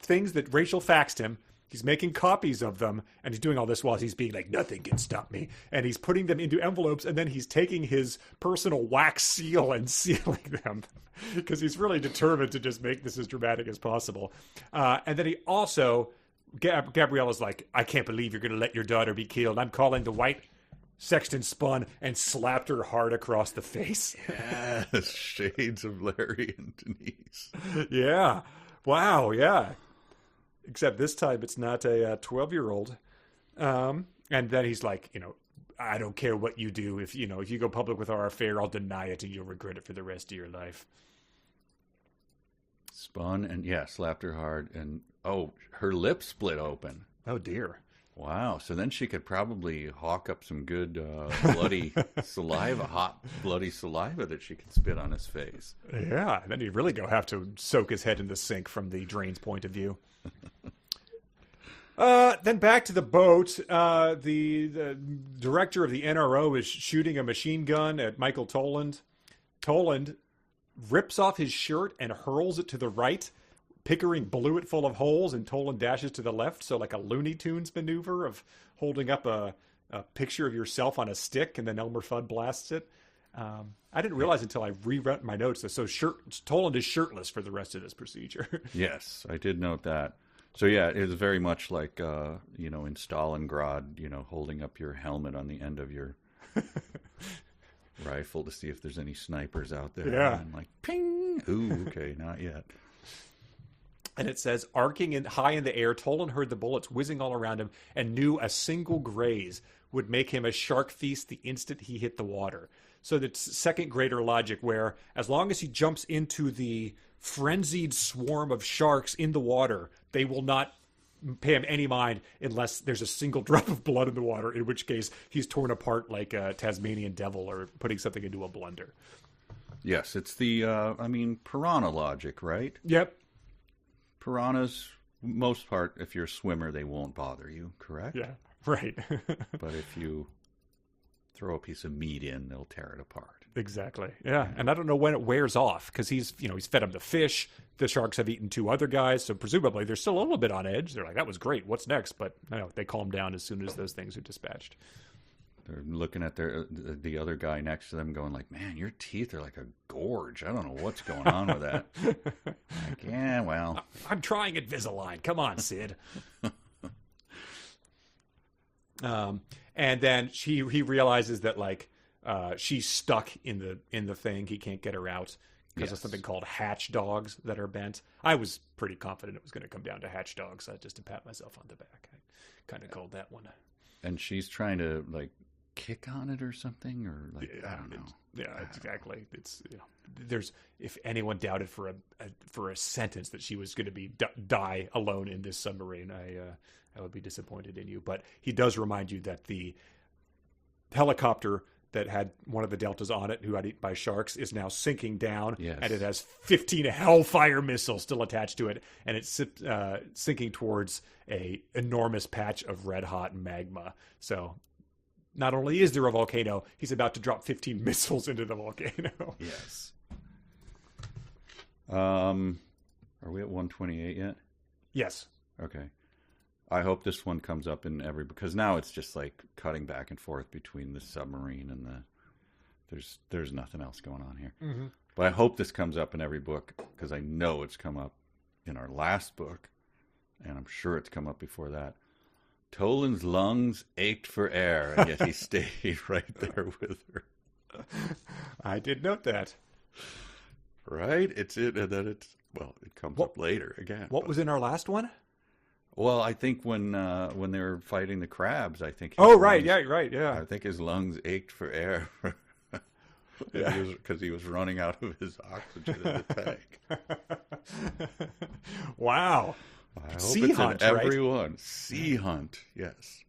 things that Rachel faxed him. He's making copies of them, and he's doing all this while he's being like, nothing can stop me. And he's putting them into envelopes, and then he's taking his personal wax seal and sealing them because he's really determined to just make this as dramatic as possible. And then he also, Gabriella's like, I can't believe you're going to let your daughter be killed. I'm calling the white. Sexton spun and slapped her hard across the face. Yes, shades of Larry and Denise. Yeah. Wow, yeah. Except this time it's not a 12-year-old. And then he's like, you know, I don't care what you do. If you go public with our affair, I'll deny it and you'll regret it for the rest of your life. Spun and, slapped her hard. And, her lips split open. Oh, dear. Wow. So then she could probably hawk up some good bloody saliva, hot bloody saliva that she could spit on his face. Yeah. Then he'd really have to soak his head in the sink from the drain's point of view. Then back to the boat. The director of the NRO is shooting a machine gun at Michael Toland. Toland rips off his shirt and hurls it to the right. Pickering blew it full of holes, and Toland dashes to the left. So like a Looney Tunes maneuver of holding up a picture of yourself on a stick, and then Elmer Fudd blasts it. I didn't realize until I reread my notes that Toland is shirtless for the rest of this procedure. Yes, I did note that. So yeah, it was very much like in Stalingrad, holding up your helmet on the end of your rifle to see if there's any snipers out there. Yeah, and like ping. Ooh, okay, not yet. And it says, arcing high in the air, Toland heard the bullets whizzing all around him and knew a single graze would make him a shark feast the instant he hit the water. So that's second grader logic where as long as he jumps into the frenzied swarm of sharks in the water, they will not pay him any mind unless there's a single drop of blood in the water, in which case he's torn apart like a Tasmanian devil or putting something into a blender. Yes, it's the, piranha logic, right? Yep. Piranhas, most part, if you're a swimmer, they won't bother you, correct? Yeah, right. But if you throw a piece of meat in, they'll tear it apart. Exactly. Yeah, and I don't know when it wears off because he's fed them the fish. The sharks have eaten two other guys, so presumably they're still a little bit on edge. They're like, that was great. What's next? But they calm down as soon as those things are dispatched. They're looking at the other guy next to them going like, man, your teeth are like a gorge. I don't know what's going on with that. Like, yeah, well. I'm trying Invisalign. Come on, Sid. And then he realizes that she's stuck in the thing. He can't get her out because of something called hatch dogs that are bent. I was pretty confident it was going to come down to hatch dogs, just to pat myself on the back. I kind of called that one. And she's trying to kick on it or something, or I don't know. Exactly. It's there's if anyone doubted for a sentence that she was going to die alone in this submarine, I would be disappointed in you. But he does remind you that the helicopter that had one of the deltas on it who got eaten by sharks is now sinking down, Yes. and it has 15 Hellfire missiles still attached to it, and it's sinking towards a enormous patch of red-hot magma. So not only is there a volcano, he's about to drop 15 missiles into the volcano. Yes. Are we at 128 yet? Yes. Okay. I hope this one comes up in every, because now it's just like cutting back and forth between the submarine and there's nothing else going on here. Mm-hmm. But I hope this comes up in every book, because I know it's come up in our last book, and I'm sure it's come up before that. Toland's lungs ached for air, and yet he stayed right there with her. I did note that. Right? It's it, and then it comes up later again. What was in our last one? Well, I think when they were fighting the crabs, I think. Right, yeah. I think his lungs ached for air, because he was running out of his oxygen in the tank. Wow. I hope Sea it's hunt, in right? every one. Sea hunt, yes.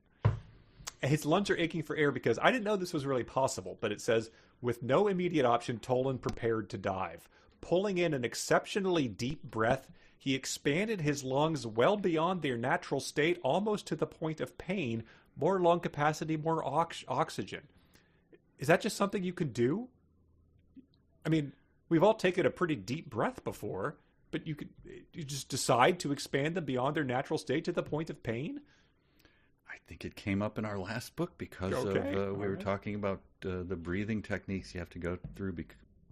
His lungs are aching for air because I didn't know this was really possible, but it says, with no immediate option, Toland prepared to dive. Pulling in an exceptionally deep breath, he expanded his lungs well beyond their natural state, almost to the point of pain. More lung capacity, more oxygen. Is that just something you can do? I mean, we've all taken a pretty deep breath before, but you just decide to expand them beyond their natural state to the point of pain? I think it came up in our last book because we were talking about the breathing techniques you have to go through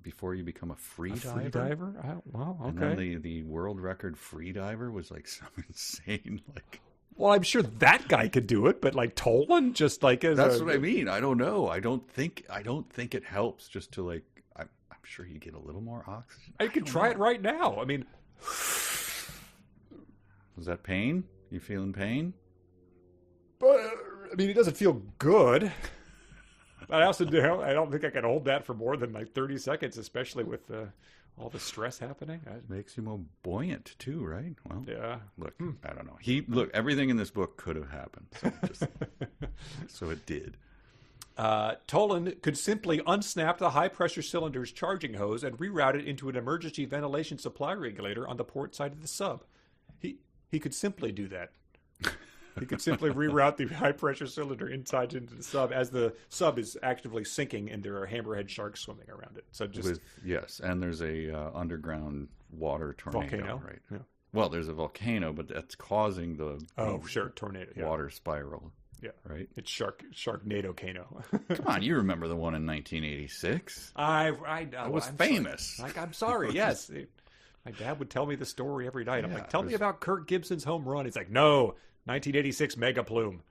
before you become a free diver. Free diver? Oh, wow, okay. And then the world record free diver was like some insane, like... Well, I'm sure that guy could do it, but like Toland, just like as that's what I mean. I don't know. I don't think it helps just to like. I'm sure you get a little more oxygen. I could try it right now. I mean, was that pain? You feeling pain? but I mean, it doesn't feel good. But I don't think I can hold that for more than like 30 seconds, especially with all the stress happening. Makes you more buoyant too, right? Well, yeah. Look, I don't know. Everything in this book could have happened, so it did. Toland could simply unsnap the high-pressure cylinder's charging hose and reroute it into an emergency ventilation supply regulator on the port side of the sub. He could simply do that. He could simply reroute the high-pressure cylinder inside into the sub as the sub is actively sinking and there are hammerhead sharks swimming around it. So yes, and there's a underground water tornado, volcano, right? Yeah. Well, there's a volcano, but that's causing the tornado, yeah. water spiral. Yeah, right. It's Sharknado Cano. Come on, you remember the one in 1986? I was famous. Sorry. I'm sorry. Yes, my dad would tell me the story every night. I'm like, tell me about Kirk Gibson's home run. He's like, no, 1986 mega plume.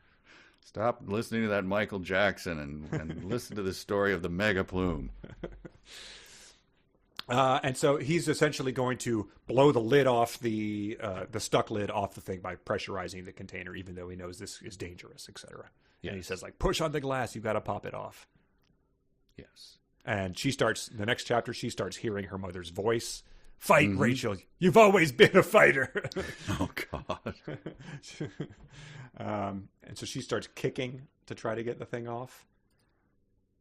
Stop listening to that Michael Jackson and listen to the story of the mega plume. And so he's essentially going to blow the lid off the stuck lid off the thing by pressurizing the container, even though he knows this is dangerous, etc. Yes. And he says, like, push on the glass, you've got to pop it off. Yes. And the next chapter, she starts hearing her mother's voice. Fight, Rachel. You've always been a fighter. Oh, God. And so she starts kicking to try to get the thing off.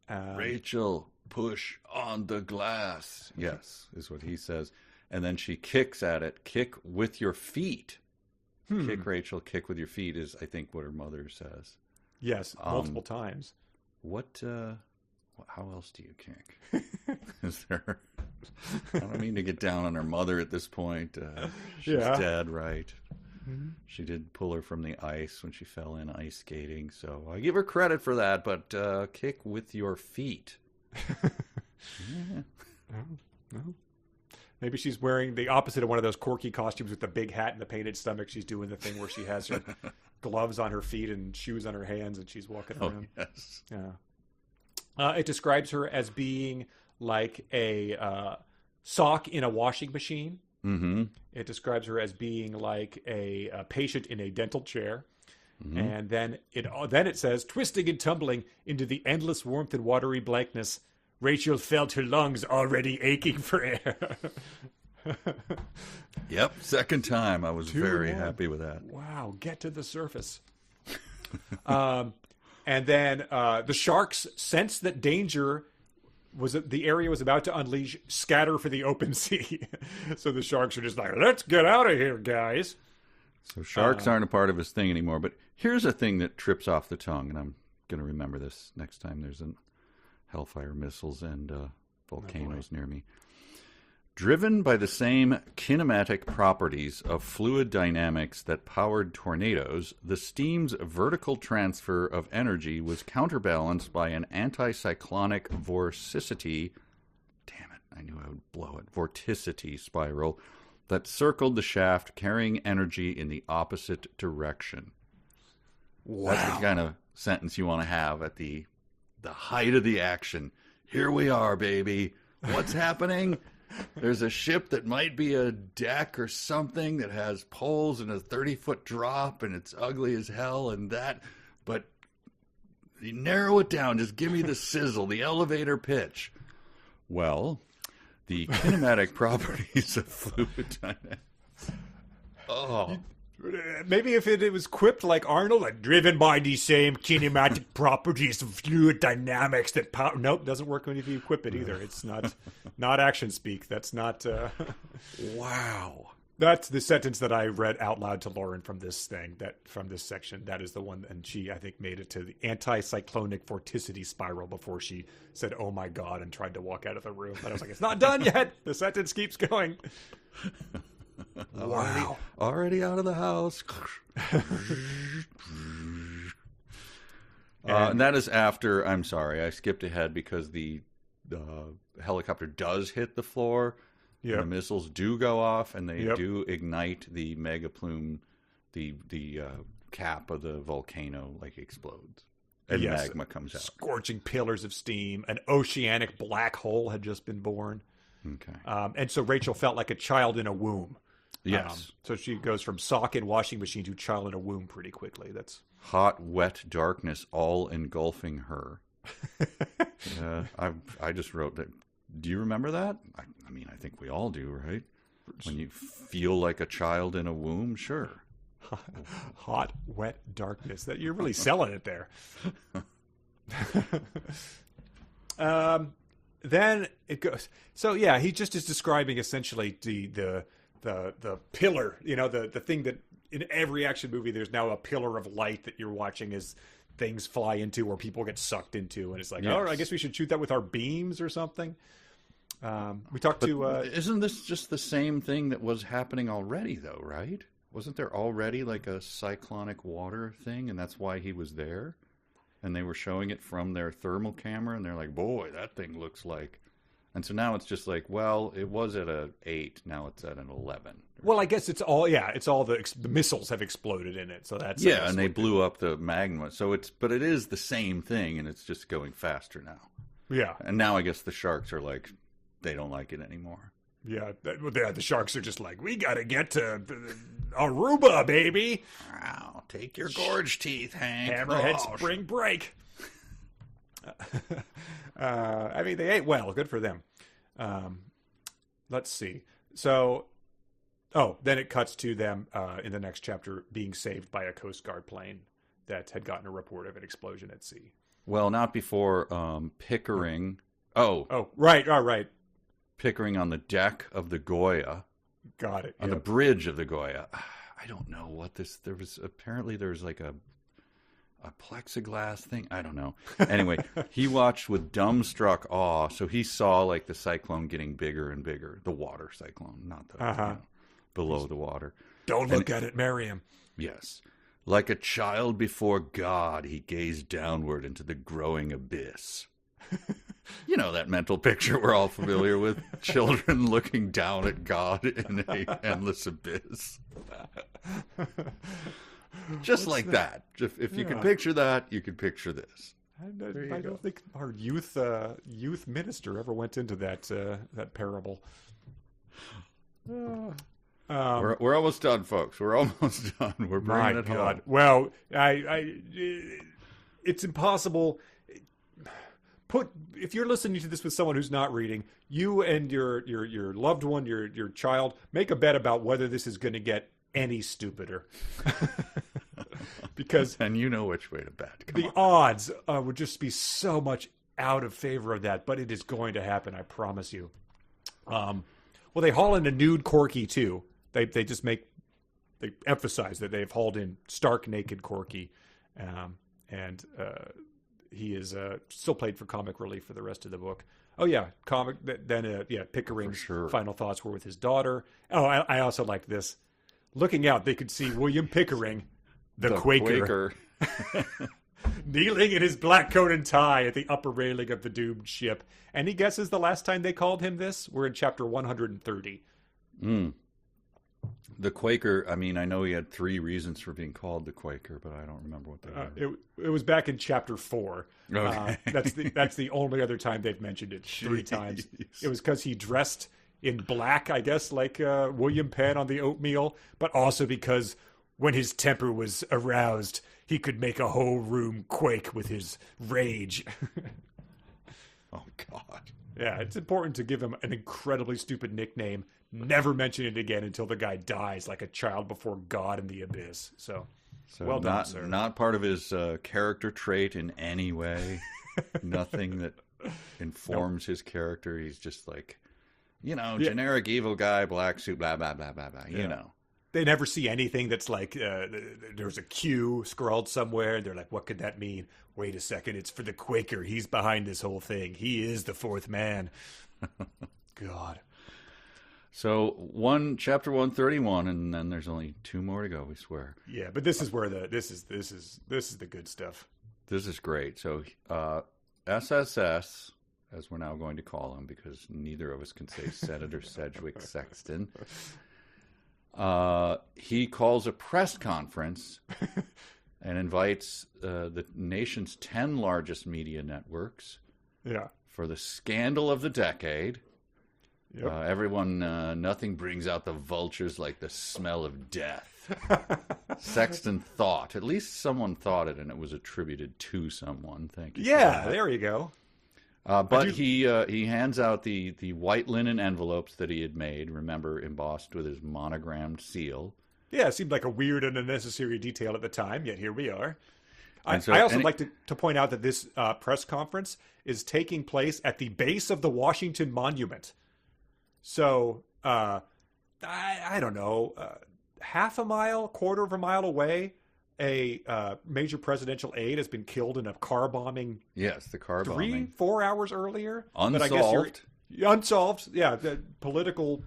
Rachel, push on the glass. Yes, is what he says. And then she kicks at it. Kick with your feet. Kick, Rachel, kick with your feet is, I think, what her mother says. Yes, multiple times. How else do you kick? Is there... I don't mean to get down on her mother at this point. She's dead, right? Mm-hmm. She did pull her from the ice when she fell in ice skating, so I give her credit for that, but kick with your feet. Yeah. No. Maybe she's wearing the opposite of one of those Corky costumes with the big hat and the painted stomach. She's doing the thing where she has her gloves on her feet and shoes on her hands, and she's walking around. Oh, yes. Yeah. It describes her as being like a sock in a washing machine. Mm-hmm. It describes her as being like a patient in a dental chair. Mm-hmm. And then it says, twisting and tumbling into the endless warmth and watery blankness, Rachel felt her lungs already aching for air. Yep, second time. I was very happy with that. Wow, get to the surface. And then the sharks sense that the area was about to unleash, scatter for the open sea. So the sharks are just like, let's get out of here, guys. So sharks aren't a part of his thing anymore. But here's a thing that trips off the tongue, and I'm going to remember this next time there's hellfire missiles and volcanoes near me. Driven by the same kinematic properties of fluid dynamics that powered tornadoes, the steam's vertical transfer of energy was counterbalanced by an anticyclonic vorticity, damn it, I knew I would blow it, vorticity spiral that circled the shaft, carrying energy in the opposite direction. Wow. That's the kind of sentence you want to have at the height of the action. Here we are, baby. What's happening? There's a ship that might be a deck or something that has poles and a 30-foot drop, and it's ugly as hell, but you narrow it down. Just give me the sizzle, the elevator pitch. Well, the kinematic properties of fluid dynamics. Oh. Maybe if it was quipped like Arnold, like, driven by the same kinematic properties of fluid dynamics that power. Nope, doesn't work when you quip it either. It's not action speak. That's not. Wow. That's the sentence that I read out loud to Lauren from this section. That is the one, and she, I think, made it to the anticyclonic vorticity spiral before she said, "Oh my God," and tried to walk out of the room. But I was like, "It's not done yet. The sentence keeps going." Wow. Already out of the house. And that is after, I'm sorry, I skipped ahead because the helicopter does hit the floor. Yep. The missiles do go off, and they do ignite the mega plume, the cap of the volcano, like, explodes. And magma comes out. Scorching pillars of steam. An oceanic black hole had just been born. Okay. And so Rachel felt like a child in a womb. Yes. So she goes from sock in washing machine to child in a womb pretty quickly. That's hot, wet darkness all engulfing her. I just wrote that. Do you remember that? I mean, I think we all do, right? When you feel like a child in a womb, sure. Hot, wet darkness. That you're really selling it there. Then it goes. So yeah, he just is describing essentially the pillar, the thing that in every action movie there's now a pillar of light that you're watching as things fly into or people get sucked into, and it's like, oh, I guess we should shoot that with our beams or something. We talked isn't this just the same thing that was happening already though, right? Wasn't there already like a cyclonic water thing, and that's why he was there? And they were showing it from their thermal camera, and they're like, boy, that thing looks like... And so now it's just like, well, it was at an 8, now it's at an 11. Well, I guess it's all the missiles have exploded in it, so that's... Yeah, and they blew up the magma, but it is the same thing, and it's just going faster now. Yeah. And now I guess the sharks are like, they don't like it anymore. Yeah, the sharks are just like, we gotta get to Aruba, baby. Wow, take your gorge teeth, Hank. Hammerhead spring break. I mean, they ate well. Good for them. Let's see. So, then it cuts to them in the next chapter being saved by a Coast Guard plane that had gotten a report of an explosion at sea. Well, not before Pickering. Right. Pickering on the deck of the Goya. Got it. On the bridge of the Goya. I don't know what there was like a plexiglass thing. I don't know. Anyway, he watched with dumbstruck awe. So he saw like the cyclone getting bigger and bigger. The water cyclone, not the below the water. Don't look at it, Miriam. Yes. Like a child before God, he gazed downward into the growing abyss. You know that mental picture we're all familiar with. Children looking down at God in an endless abyss. Just like that. If you can picture that, you can picture this. I don't think our youth minister ever went into that parable. We're almost done, folks. We're almost done. We're bringing it home. Well, it's impossible. If you're listening to this with someone who's not reading, you and your loved one, your child, make a bet about whether this is going to get any stupider. because and you know which way to bet. The odds would just be so much out of favor of that, but it is going to happen, I promise you. Well, they haul in a nude Corky too. They emphasize that they've hauled in stark naked Corky, and he is still played for comic relief for the rest of the book. Oh yeah, Pickering's final thoughts were with his daughter. Oh, I also like this. Looking out, they could see William Pickering, the Quaker. Kneeling in his black coat and tie at the upper railing of the doomed ship. And he guesses the last time they called him this? We're in chapter 130. The Quaker, I mean, I know he had 3 reasons for being called the Quaker, but I don't remember what they were. It was back in chapter 4. Okay. That's the only other time they've mentioned it. 3 times. It was because he dressed in black, I guess, like William Penn on the oatmeal, but also because when his temper was aroused, he could make a whole room quake with his rage. Oh, God. Yeah, it's important to give him an incredibly stupid nickname. Never mention it again until the guy dies like a child before God in the abyss. So well done, sir. Not part of his character trait in any way. Nothing that informs his character. He's just like, generic evil guy, black suit, blah, blah, blah, blah, blah, you know. They never see anything that's like, there's a Q scrawled somewhere. They're like, what could that mean? Wait a second, it's for the Quaker. He's behind this whole thing. He is the 4th man. God. So chapter 131, and then there's only 2 more to go, we swear. Yeah, but this is where this is the good stuff. This is great. So SSS, as we're now going to call him, because neither of us can say Senator Sedgwick Sexton. He calls a press conference and invites the nation's 10 largest media networks for the scandal of the decade. Yep. Everyone, nothing brings out the vultures like the smell of death. Sexton thought, at least someone thought it, and it was attributed to someone. Thank you. Yeah, there you go. But he hands out the white linen envelopes that he had made, remember, embossed with his monogrammed seal. Yeah, it seemed like a weird and unnecessary detail at the time, yet here we are. I also like to point out that this press conference is taking place at the base of the Washington Monument. So, I don't know, half a mile, quarter of a mile away, a major presidential aide has been killed in a car bombing. Yes, the car bombing. 3-4 hours earlier. Unsolved. But I guess unsolved. Yeah, the political,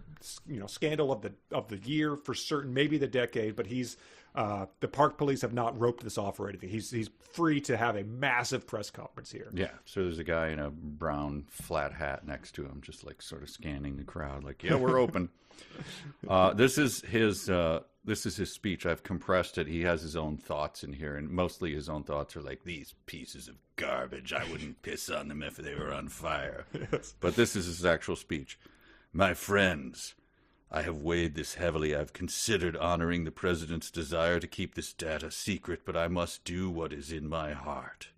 scandal of the year for certain, maybe the decade. But he's the park police have not roped this off or anything. He's free to have a massive press conference here. Yeah. So there's a guy in a brown flat hat next to him, just like sort of scanning the crowd, like, yeah, we're open. This is his speech. I've compressed it. He has his own thoughts in here, and mostly his own thoughts are like, these pieces of garbage, I wouldn't piss on them if they were on fire. Yes. But this is his actual speech. My friends, I have weighed this heavily. I've considered honoring the president's desire to keep this data secret, but I must do what is in my heart.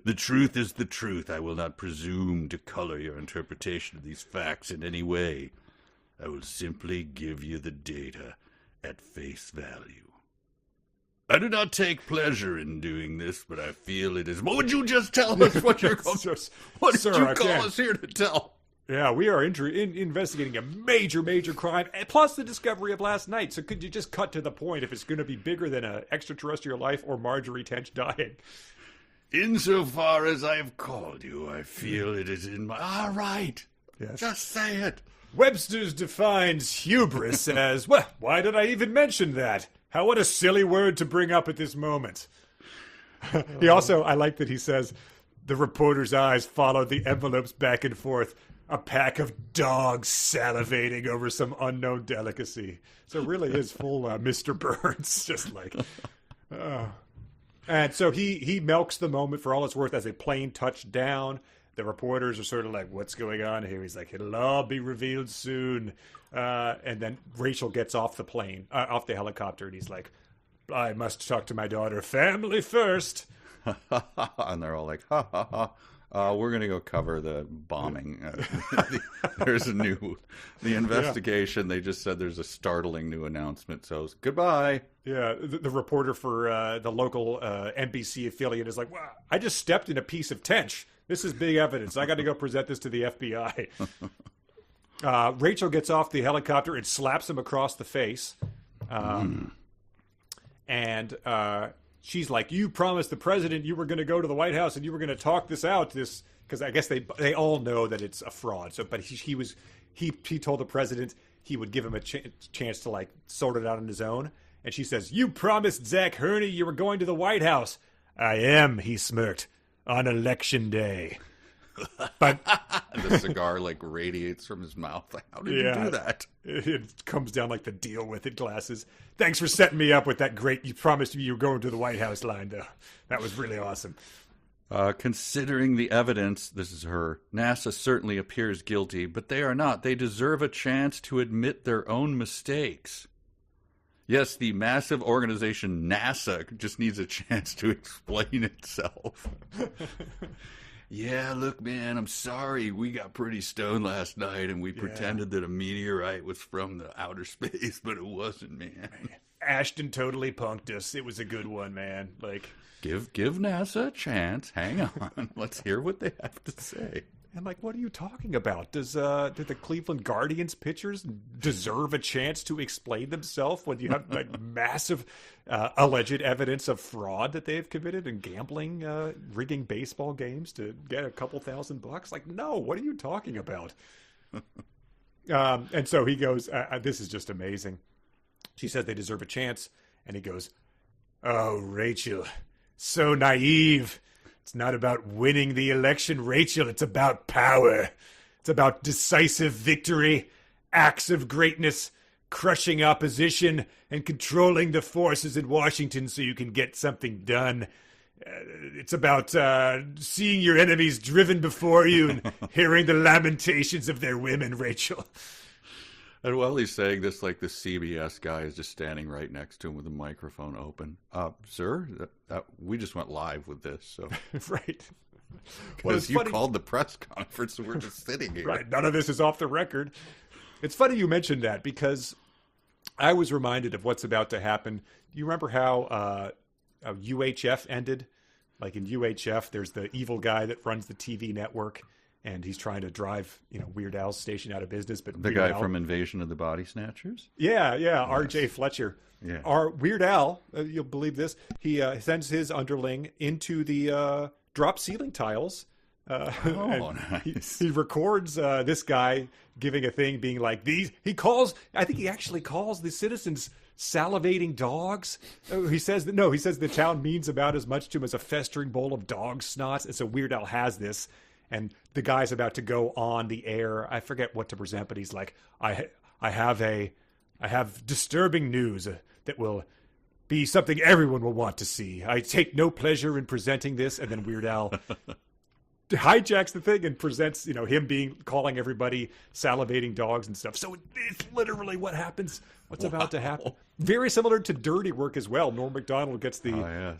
The truth is the truth. I will not presume to color your interpretation of these facts in any way. I will simply give you the data at face value. I do not take pleasure in doing this, but I feel it is. What would you just tell us? What did you call us here to tell? Yeah, we are investigating a major crime, plus the discovery of last night. So could you just cut to the point if it's going to be bigger than an extraterrestrial life or Marjorie Tench dying? Insofar as I have called you, I feel it is in my... All right. Yes. Just say it. Webster's defines hubris as, well, why did I even mention that? What a silly word to bring up at this moment. He also, I like that he says, the reporter's eyes followed the envelopes back and forth, a pack of dogs salivating over some unknown delicacy. So it really is full Mr. Burns, just like... And so he milks the moment for all it's worth as a plane touched down. The reporters are sort of like, what's going on here? He's like, it'll all be revealed soon. And then Rachel gets off the plane, off the helicopter, and he's like, I must talk to my daughter. Family first. And they're all like, ha, ha, ha. We're going to go cover the bombing. There's the investigation. They just said there's a startling new announcement. So goodbye. Yeah, the reporter for the local NBC affiliate is like, wow, I just stepped in a piece of tench. This is big evidence. I got to go present this to the FBI. Rachel gets off the helicopter and slaps him across the face. And she's like, you promised the president you were going to go to the White House and you were going to talk this out. Because I guess they all know that it's a fraud. So, but he told the president he would give him a chance to like sort it out on his own. And she says, you promised Zach Herney you were going to the White House. I am, he smirked, on election day. But the cigar like radiates from his mouth. Like, how did you do that? It comes down like the deal with it glasses. Thanks for setting me up with that great, you promised me you were going to the White House line, though. That was really awesome. Considering the evidence, this is her, NASA certainly appears guilty, but they are not. They deserve a chance to admit their own mistakes. Yes, the massive organization NASA just needs a chance to explain itself. Yeah, look, man, I'm sorry. We got pretty stoned last night, and we pretended that a meteorite was from the outer space, but it wasn't, man. Ashton totally punked us. It was a good one, man. Like, give NASA a chance. Hang on. Let's hear what they have to say. And like, what are you talking about? Did the Cleveland Guardians pitchers deserve a chance to explain themselves when you have like massive alleged evidence of fraud that they have committed and gambling, rigging baseball games to get a couple $1,000? Like, no, what are you talking about? And so he goes, this is just amazing. She says they deserve a chance. And he goes, oh, Rachel, so naive. It's not about winning the election, Rachel. It's about power. It's about decisive victory, acts of greatness, crushing opposition, and controlling the forces in Washington so you can get something done. It's about seeing your enemies driven before you and hearing the lamentations of their women, Rachel. And while he's saying this, like the CBS guy is just standing right next to him with the microphone open. Sir, we just went live with this, so right. Because you called the press conference, and we're just sitting here. Right. None of this is off the record. It's funny you mentioned that because I was reminded of what's about to happen. Do you remember how UHF ended? Like in UHF, there's the evil guy that runs the TV network. And he's trying to drive, Weird Al's station out of business. But the guy from Invasion of the Body Snatchers? Yeah, R.J. Fletcher. Yeah. Our Weird Al, you'll believe this, he sends his underling into the drop ceiling tiles. Nice. He records this guy giving a thing being like, I think he actually calls the citizens salivating dogs. He says the town means about as much to him as a festering bowl of dog snots. And so Weird Al has this. And the guy's about to go on the air. I forget what to present, but he's like, I have disturbing news that will be something everyone will want to see. I take no pleasure in presenting this. And then Weird Al hijacks the thing and presents, him calling everybody salivating dogs and stuff. So it's literally what happens. What's about to happen. Very similar to Dirty Work as well. Norm Macdonald gets the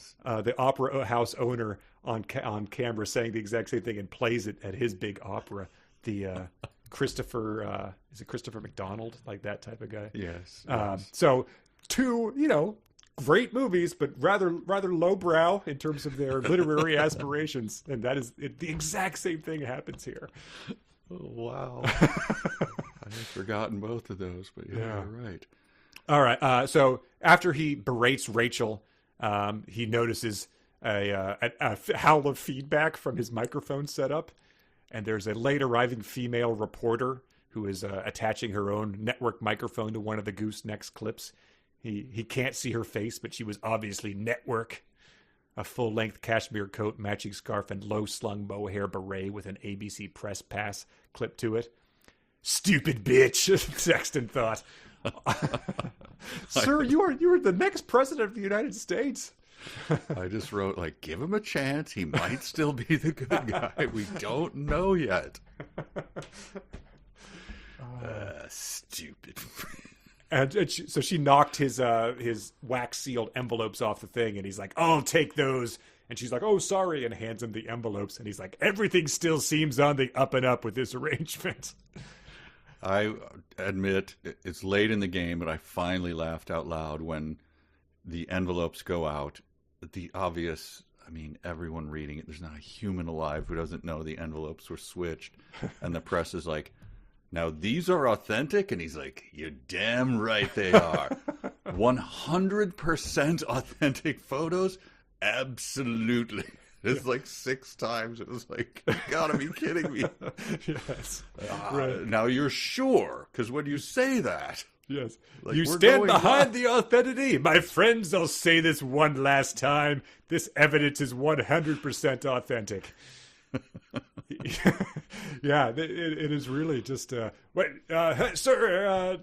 opera house owner on camera saying the exact same thing and plays it at his big opera. The Christopher, is it Christopher McDonald? Like that type of guy. Yes. So two, great movies, but rather lowbrow in terms of their literary aspirations. And that is the exact same thing happens here. Oh, wow. I had forgotten both of those, but yeah, you're right. All right. So after he berates Rachel, he notices a howl of feedback from his microphone setup. And there's a late arriving female reporter who is attaching her own network microphone to one of the Gooseneck's clips. He can't see her face, but she was obviously network. A full-length cashmere coat, matching scarf, and low-slung mohair beret with an ABC press pass clipped to it. Stupid bitch, Sexton thought. Sir, you are the next president of the United States. I just wrote, give him a chance. He might still be the good guy. We don't know yet. Stupid. So she knocked his wax sealed envelopes off the thing, and he's like, "I'll take those." And she's like, "Oh, sorry," and hands him the envelopes, and he's like, "Everything still seems on the up and up with this arrangement." I admit it's late in the game, but I finally laughed out loud when the envelopes go out. The obvious, I mean, everyone reading it, there's not a human alive who doesn't know the envelopes were switched. And the press is like, "Now these are authentic?" And he's like, "You're damn right they are." 100% authentic photos? Absolutely. It's like 6 times. It was like, you gotta be kidding me. Yes. Right. Now you're sure, because when you say that, yes, like, you stand behind the authenticity. My friends, I'll say this one last time. This evidence is 100% authentic. Yeah, it is really just, wait, sir,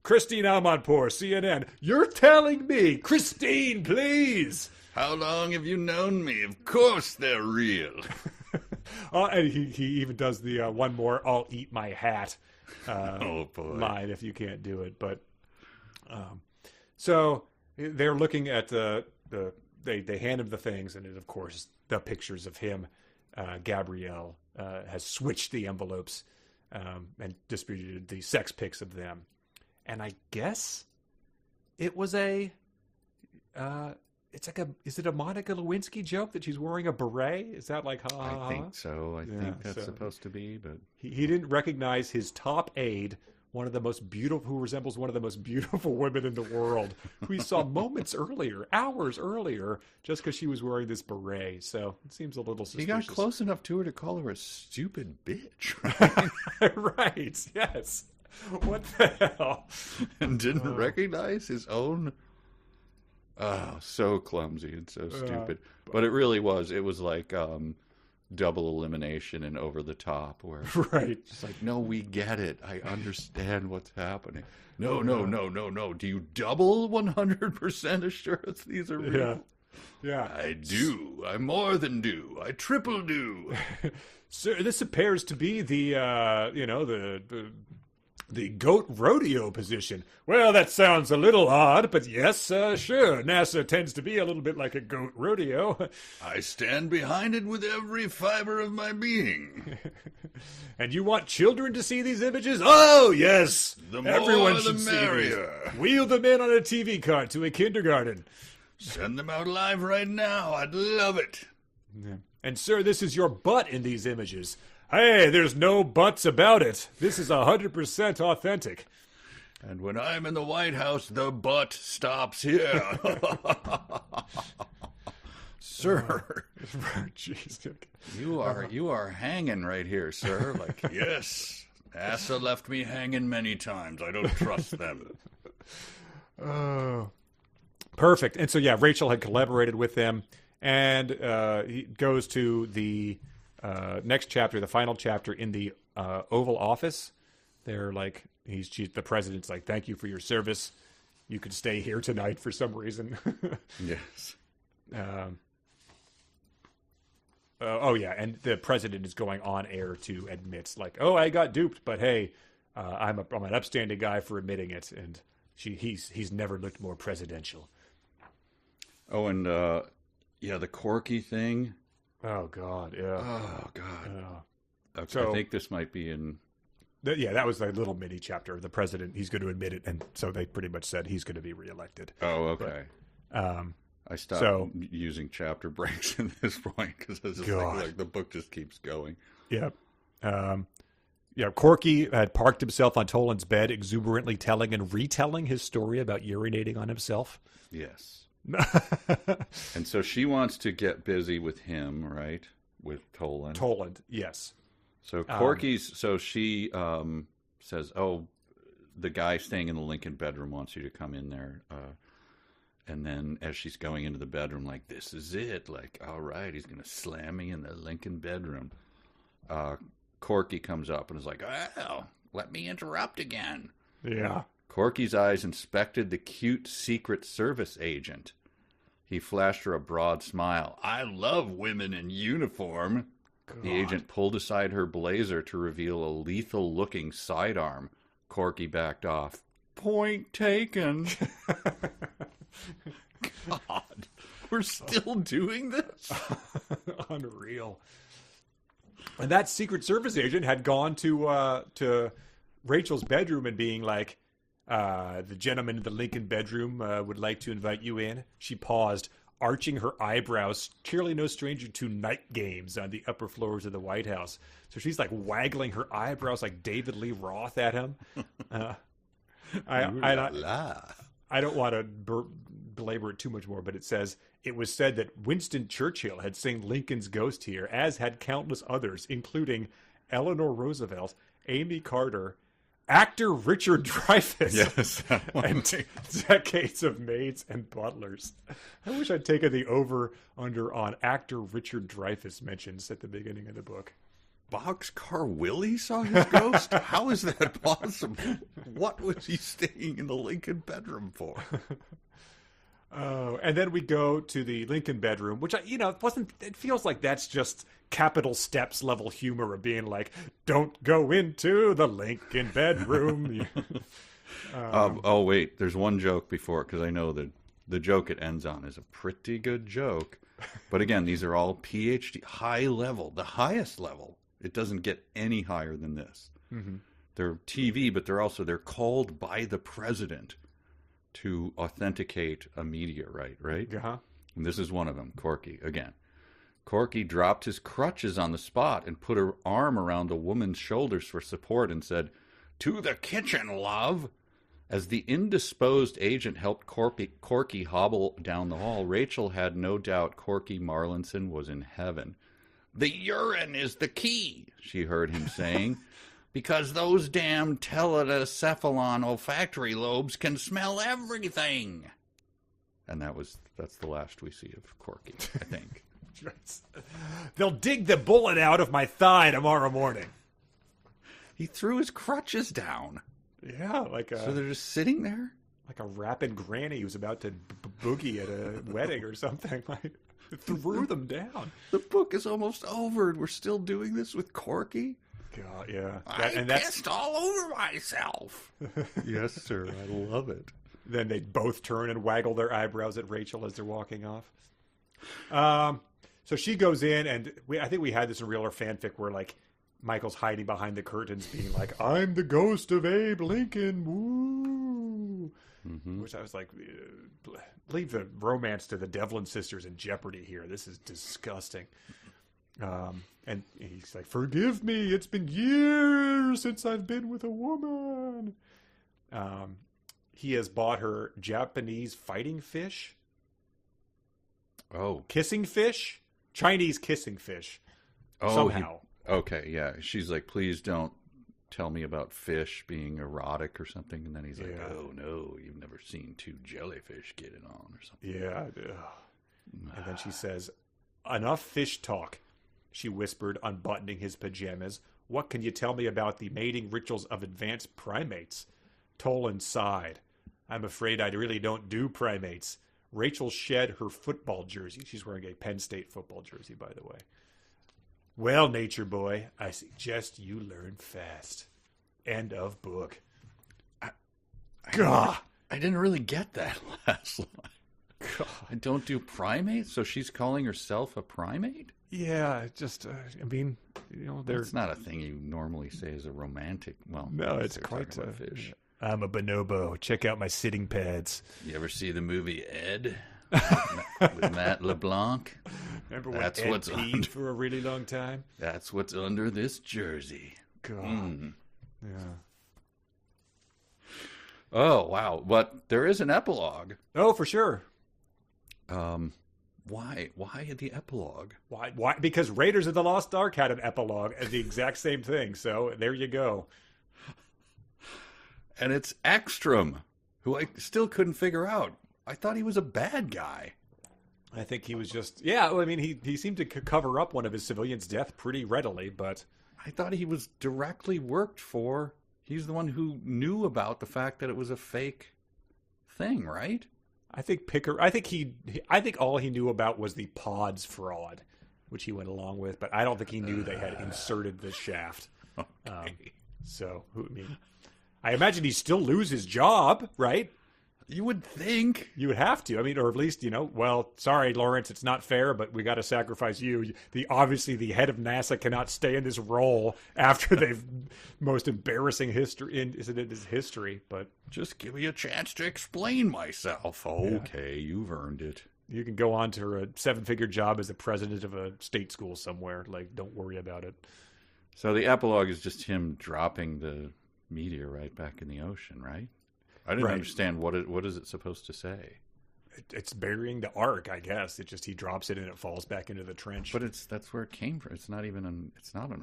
Christine Amanpour, CNN. You're telling me, Christine, please. How long have you known me? Of course they're real. And he even does the one more, "I'll eat my hat" Oh boy. line if you can't do it. But so they're looking at they hand him the things, and it, of course, the pictures of him. Gabrielle has switched the envelopes and distributed the sex pics of them. And I guess it was it's like is it a Monica Lewinsky joke that she's wearing a beret? Is that like, ha, ha, ha? I think so. I think that's supposed to be, but he didn't recognize his top aide, one of the most beautiful, who resembles one of the most beautiful women in the world, who he saw hours earlier, just because she was wearing this beret. So it seems a little suspicious. He got close enough to her to call her a stupid bitch, right? Right, yes. What the hell? And didn't recognize his own. Oh, so clumsy and so stupid. But it really was. It was like double elimination and over the top, where right. It's like, no, we get it. I understand what's happening. No. Do you double 100% assurance these are real? Yeah. I do. I more than do. I triple do. Sir, this appears to be the goat rodeo position. Well, that sounds a little odd, but yes, sure. NASA tends to be a little bit like a goat rodeo. I stand behind it with every fiber of my being. And you want children to see these images? Oh, yes. The more Everyone the should merrier. see these. Wheel them in on a TV cart to a kindergarten. Send them out live right now. I'd love it. Yeah. And, sir, this is your butt in these images. Hey, there's no buts about it. This is 100% authentic. And when I'm in the White House, the butt stops here. Sir. Jeez. You are hanging right here, sir. Like, yes. NASA left me hanging many times. I don't trust them. Oh. Perfect. And so, yeah, Rachel had collaborated with them. And he goes to the next chapter, the final chapter in the Oval Office. They're like, the president's like, "Thank you for your service. You could stay here tonight for some reason." Yes. And the president is going on air to admit, like, "Oh, I got duped, but hey, I'm an upstanding guy for admitting it." And he's never looked more presidential. Oh, and the Corky thing. Oh God, yeah. Oh God. Okay, So- I think this might be in. That was a little mini chapter. The president, he's going to admit it, and so they pretty much said he's going to be reelected. Oh, okay. But, I stopped using chapter breaks at this point because I was just thinking, like, the book just keeps going. Yeah. Corky had parked himself on Toland's bed, exuberantly telling and retelling his story about urinating on himself. Yes. And so she wants to get busy with him, right? With Toland. Toland, yes. So Corky's, so she says, "Oh, the guy staying in the Lincoln bedroom wants you to come in there." And then as she's going into the bedroom, like, "This is it. Like, all right, he's going to slam me in the Lincoln bedroom." Corky comes up and is like, "Oh, let me interrupt again." Yeah. Corky's eyes inspected the cute Secret Service agent. He flashed her a broad smile. "I love women in uniform." God. The agent pulled aside her blazer to reveal a lethal-looking sidearm. Corky backed off. Point taken. God, we're still doing this? Unreal. And that Secret Service agent had gone to Rachel's bedroom and being like, the gentleman in the Lincoln bedroom would like to invite you in. She paused, arching her eyebrows, clearly no stranger to night games on the upper floors of the White House. So she's like waggling her eyebrows like David Lee Roth at him. I don't want to belabor it too much more, but it says, it was said that Winston Churchill had seen Lincoln's ghost here, as had countless others, including Eleanor Roosevelt, Amy Carter, actor Richard Dreyfuss, Yes, and decades of maids and butlers. I wish I'd taken the over-under on actor Richard Dreyfuss mentions at the beginning of the book. Boxcar Willie saw his ghost? How is that possible? What was he staying in the Lincoln bedroom for? Oh, and then we go to the Lincoln bedroom, which it feels like that's just Capital Steps level humor of being like, don't go into the Lincoln bedroom. Oh, wait, there's one joke before, because I know that the joke it ends on is a pretty good joke. But again, these are all PhD, high level, the highest level. It doesn't get any higher than this. Mm-hmm. They're TV, but they're called by the president to authenticate a meteorite, right? Uh-huh. And this is one of them, Corky, again. Corky dropped his crutches on the spot and put her arm around the woman's shoulders for support and said, "To the kitchen, love." As the indisposed agent helped Corky hobble down the hall, Rachel had no doubt Corky Marlinson was in heaven. "The urine is the key," she heard him saying, "because those damn telecephalon olfactory lobes can smell everything." And that's the last we see of Corky, I think. They'll dig the bullet out of my thigh tomorrow morning. He threw his crutches down. Yeah, so they're just sitting there? Like a rapid granny who's about to boogie at a wedding or something. Like, threw them down. The book is almost over and we're still doing this with Corky? God, yeah. I pissed all over myself. Yes, sir. I love it. Then they both turn and waggle their eyebrows at Rachel as they're walking off. So she goes in, and I think we had this in real or fanfic where, like, Michael's hiding behind the curtains being like, "I'm the ghost of Abe Lincoln, woo!" Mm-hmm. Which I was like, leave the romance to the Devlin sisters in jeopardy here. This is disgusting. And he's like, "Forgive me, it's been years since I've been with a woman." He has bought her Japanese fighting fish. Oh. Kissing fish? Chinese kissing fish. Oh, somehow. Okay, yeah. She's like, "Please don't tell me about fish being erotic or something." And then he's like, "Oh, no, you've never seen two jellyfish getting on or something." Yeah. And then she says, "Enough fish talk," she whispered, unbuttoning his pajamas. "What can you tell me about the mating rituals of advanced primates?" Tolan sighed. "I'm afraid I really don't do primates." Rachel shed her football jersey. She's wearing a Penn State football jersey, by the way. "Well, nature boy, I suggest you learn fast." End of book. I didn't really get that last line. God. I don't do primates? So she's calling herself a primate? Yeah, just, I mean, that's not a thing you normally say as a romantic. Well, no, it's quite a fish. "I'm a bonobo. Check out my sitting pads." You ever see the movie Ed with Matt LeBlanc? Remember when Ed peed for a really long time? That's what's under this jersey. God. Yeah. Oh, wow. But there is an epilogue. Oh, for sure. Why? Why the epilogue? Why? Because Raiders of the Lost Ark had an epilogue as the exact same thing. So there you go. And it's Ekstrom, who I still couldn't figure out. I thought he was a bad guy. I think he was just... Yeah, I mean, he seemed to cover up one of his civilians' death pretty readily, but... I thought he was directly worked for... He's the one who knew about the fact that it was a fake thing, right? I think all he knew about was the pods fraud, which he went along with, but I don't think he knew they had inserted the shaft. Okay. I mean... I imagine he'd still lose his job, right? You would think. You would have to. I mean, or at least, well, sorry, Lawrence, it's not fair, but we got to sacrifice you. Obviously, the head of NASA cannot stay in this role after they've most embarrassing history in his history. But just give me a chance to explain myself. Okay, you've earned it. You can go on to a 7-figure job as the president of a state school somewhere. Like, don't worry about it. So the epilogue is just him dropping the meteorite back in the ocean, right? I didn't understand what is it supposed to say. It's burying the ark, I guess. He drops it and it falls back into the trench. But that's where it came from. It's not an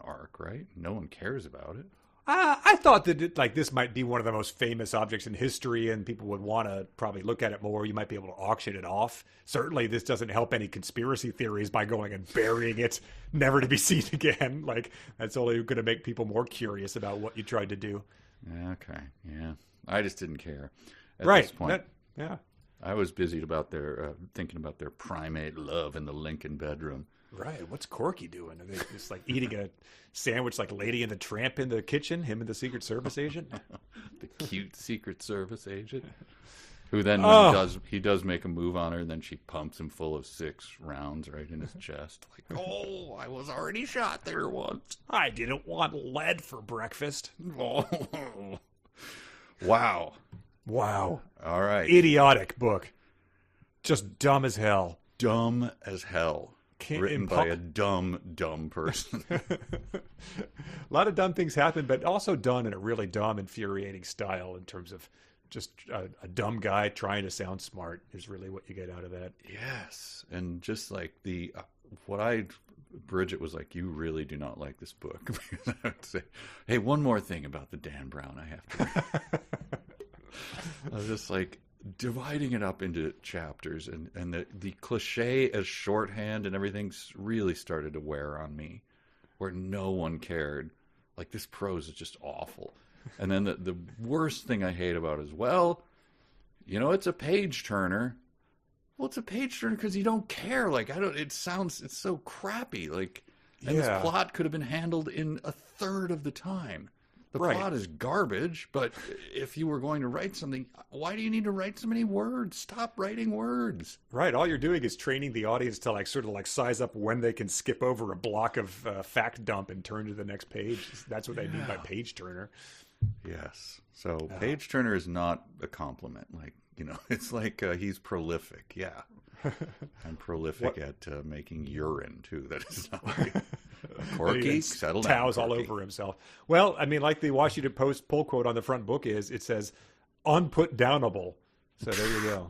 ark, right? No one cares about it. I thought that this might be one of the most famous objects in history, and people would want to probably look at it more. You might be able to auction it off. Certainly, this doesn't help any conspiracy theories by going and burying it, never to be seen again. That's only going to make people more curious about what you tried to do. Okay, yeah. I just didn't care at this point. Yeah. I was busy about thinking about their primate love in the Lincoln bedroom. Right. What's Corky doing? Are they just eating a sandwich like Lady and the Tramp in the kitchen? Him and the Secret Service agent? The cute Secret Service agent. Who then, he does make a move on her, and then she pumps him full of 6 rounds right in his chest. I was already shot there once. I didn't want lead for breakfast. Wow. All right. Idiotic book. Just dumb as hell. Dumb as hell. Written by a dumb person. A lot of dumb things happen, but also done in a really dumb, infuriating style in terms of just a dumb guy trying to sound smart is really what you get out of that. Yes. And just Bridget was like, you really do not like this book. I would say, hey, one more thing about the Dan Brown I have to read. I was just dividing it up into chapters, and the cliche as shorthand and everything really started to wear on me, where no one cared. This prose is just awful. And then the worst thing I hate about it is, it's a page turner. Well, it's a page turner because you don't care. It's so crappy. And this plot could have been handled in a third of the time. The plot is garbage, but if you were going to write something, why do you need to write so many words? Stop writing words. Right. All you're doing is training the audience to size up when they can skip over a block of fact dump and turn to the next page. That's what they mean by page turner. Yes. So page turner is not a compliment. It's he's prolific. Yeah. I'm prolific at making urine too. That is not Corky, settle down. Towels all over himself. Well, I mean, like the Washington Post poll quote on the front book it says, "Unput downable." So there you go.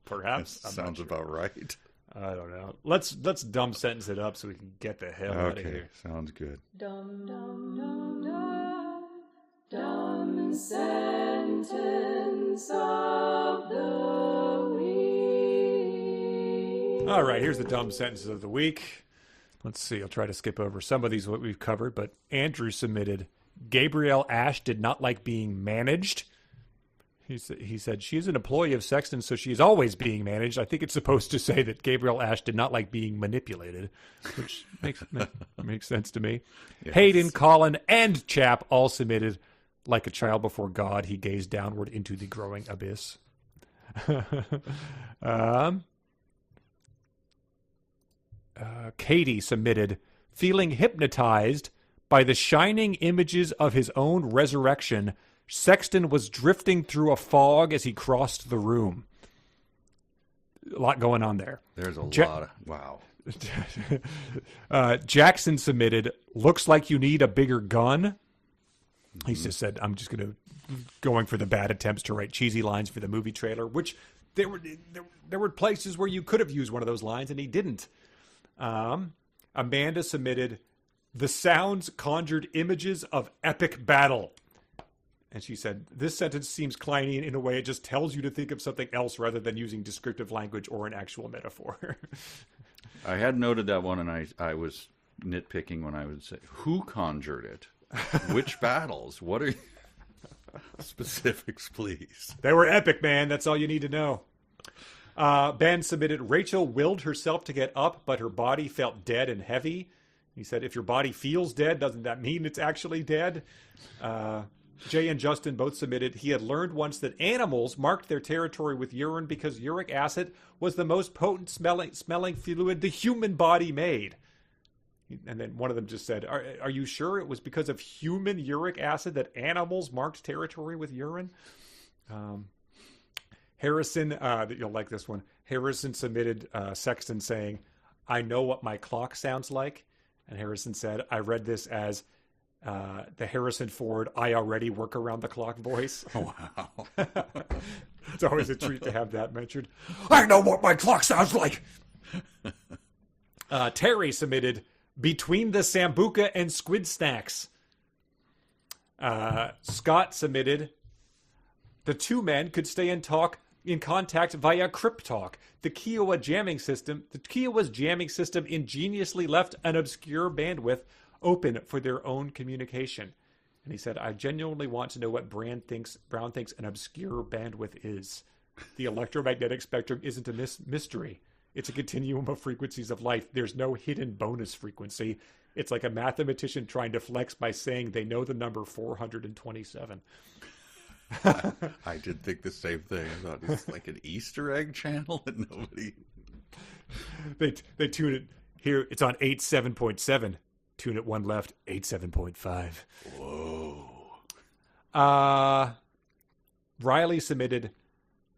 Perhaps that sounds about right. I don't know. Let's dumb sentence it up so we can get the hell out of here. Okay, sounds good. Dumb sentence of the week. All right, here's the dumb sentences of the week. Let's see. I'll try to skip over some of these what we've covered, but Andrew submitted, Gabrielle Ash did not like being managed. He said, she is an employee of Sexton, so she is always being managed. I think it's supposed to say that Gabrielle Ash did not like being manipulated, which makes sense to me. Yes. Hayden, Colin, and Chap all submitted, like a child before God, he gazed downward into the growing abyss. Katie submitted, feeling hypnotized by the shining images of his own resurrection, Sexton was drifting through a fog as he crossed the room. A lot going on there. There's a lot of... Wow. Jackson submitted, looks like you need a bigger gun. He just said, I'm just going for the bad attempts to write cheesy lines for the movie trailer, which there were places where you could have used one of those lines, and he didn't. Amanda submitted, the sounds conjured images of epic battle. And she said, this sentence seems Kleinian in a way it just tells you to think of something else rather than using descriptive language or an actual metaphor. I had noted that one, and I was nitpicking when I would say, who conjured it? Which battles? What are specifics, please? They were epic, man. That's all you need to know. Ben submitted, Rachel willed herself to get up, but her body felt dead and heavy. He said, if your body feels dead, doesn't that mean it's actually dead? Jay and Justin both submitted, he had learned once that animals marked their territory with urine because uric acid was the most potent smelling fluid the human body made. And then one of them just said, are you sure it was because of human uric acid that animals marked territory with urine? Harrison, you'll like this one. Harrison submitted Sexton saying, I know what my clock sounds like. And Harrison said, I read this as the Harrison Ford, I already work around the clock voice. Oh, wow. It's always a treat to have that mentioned. I know what my clock sounds like. Terry submitted, between the Sambuca and squid snacks. Scott submitted, the two men could stay in contact via cryptalk. The Kiowa jamming system ingeniously left an obscure bandwidth open for their own communication. And he said, I genuinely want to know what Brown thinks an obscure bandwidth is. The electromagnetic spectrum isn't a mystery. It's a continuum of frequencies of light. There's no hidden bonus frequency. It's like a mathematician trying to flex by saying they know the number 427. I did think the same thing. I thought it's like an Easter egg channel and nobody... They tune it here. It's on 87.7. Tune it one left, 87.5. Whoa. Riley submitted,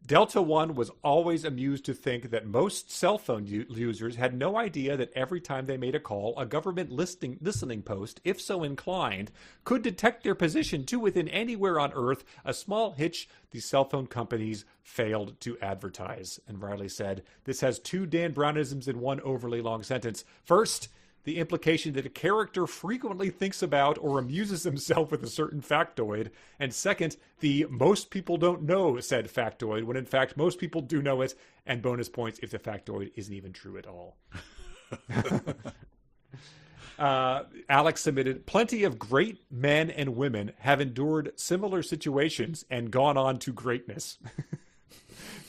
Delta One was always amused to think that most cell phone users had no idea that every time they made a call, a government listening post, if so inclined, could detect their position to within anywhere on Earth, a small hitch the cell phone companies failed to advertise. And Riley said, this has two Dan Brownisms in one overly long sentence. First, the implication that a character frequently thinks about or amuses himself with a certain factoid. And second, the most people don't know said factoid, when in fact most people do know it, and bonus points if the factoid isn't even true at all. Alex submitted, plenty of great men and women have endured similar situations and gone on to greatness.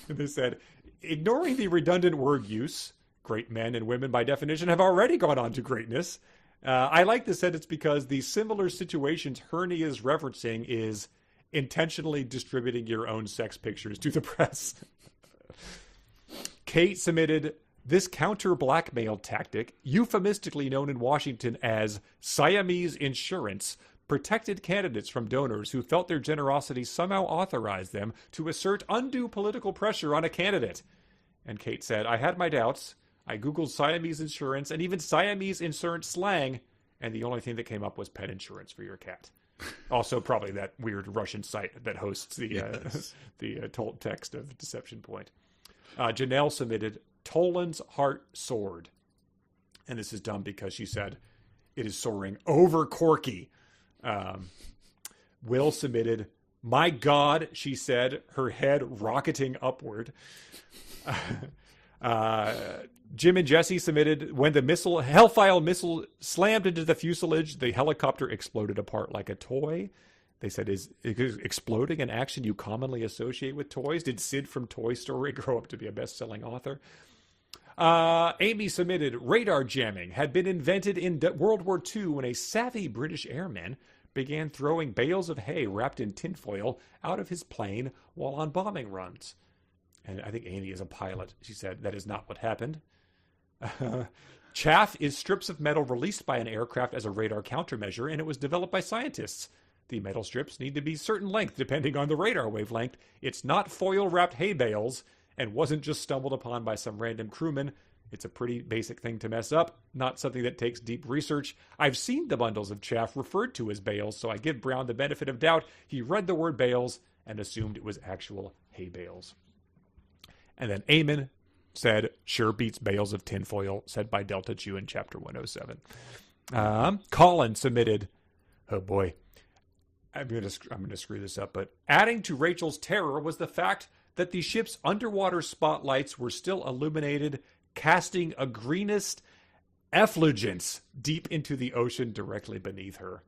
And they said, ignoring the redundant word use, great men and women, by definition, have already gone on to greatness. I like this sentence because the similar situations Herney is referencing is intentionally distributing your own sex pictures to the press. Kate submitted, this counter-blackmail tactic, euphemistically known in Washington as Siamese insurance, protected candidates from donors who felt their generosity somehow authorized them to assert undue political pressure on a candidate. And Kate said, I had my doubts. I Googled Siamese insurance and even Siamese insurance slang, and the only thing that came up was pet insurance for your cat. Also, probably that weird Russian site that hosts the the told text of Deception Point. Janelle submitted, Toland's heart soared. And this is dumb because she said, it is soaring over Corky. Will submitted, my God, she said, her head rocketing upward. Jim and Jesse submitted, when the Hellfire missile slammed into the fuselage, the helicopter exploded apart like a toy. They said, is exploding an action you commonly associate with toys? Did Sid from Toy Story grow up to be a best-selling author? Amy submitted, radar jamming had been invented in World War II when a savvy British airman began throwing bales of hay wrapped in tinfoil out of his plane while on bombing runs. And I think Amy is a pilot. She said, that is not what happened. Chaff is strips of metal released by an aircraft as a radar countermeasure, and it was developed by scientists. The metal strips need to be certain length depending on the radar wavelength. It's not foil-wrapped hay bales, and wasn't just stumbled upon by some random crewman. It's a pretty basic thing to mess up, not something that takes deep research. I've seen the bundles of chaff referred to as bales, so I give Brown the benefit of doubt. He read the word bales and assumed it was actual hay bales. And then Eamon said, sure beats bales of tinfoil, said by Delta Jew in Chapter 107. Colin submitted, oh boy, I'm going to screw this up, but adding to Rachel's terror was the fact that the ship's underwater spotlights were still illuminated, casting a greenest effulgence deep into the ocean directly beneath her.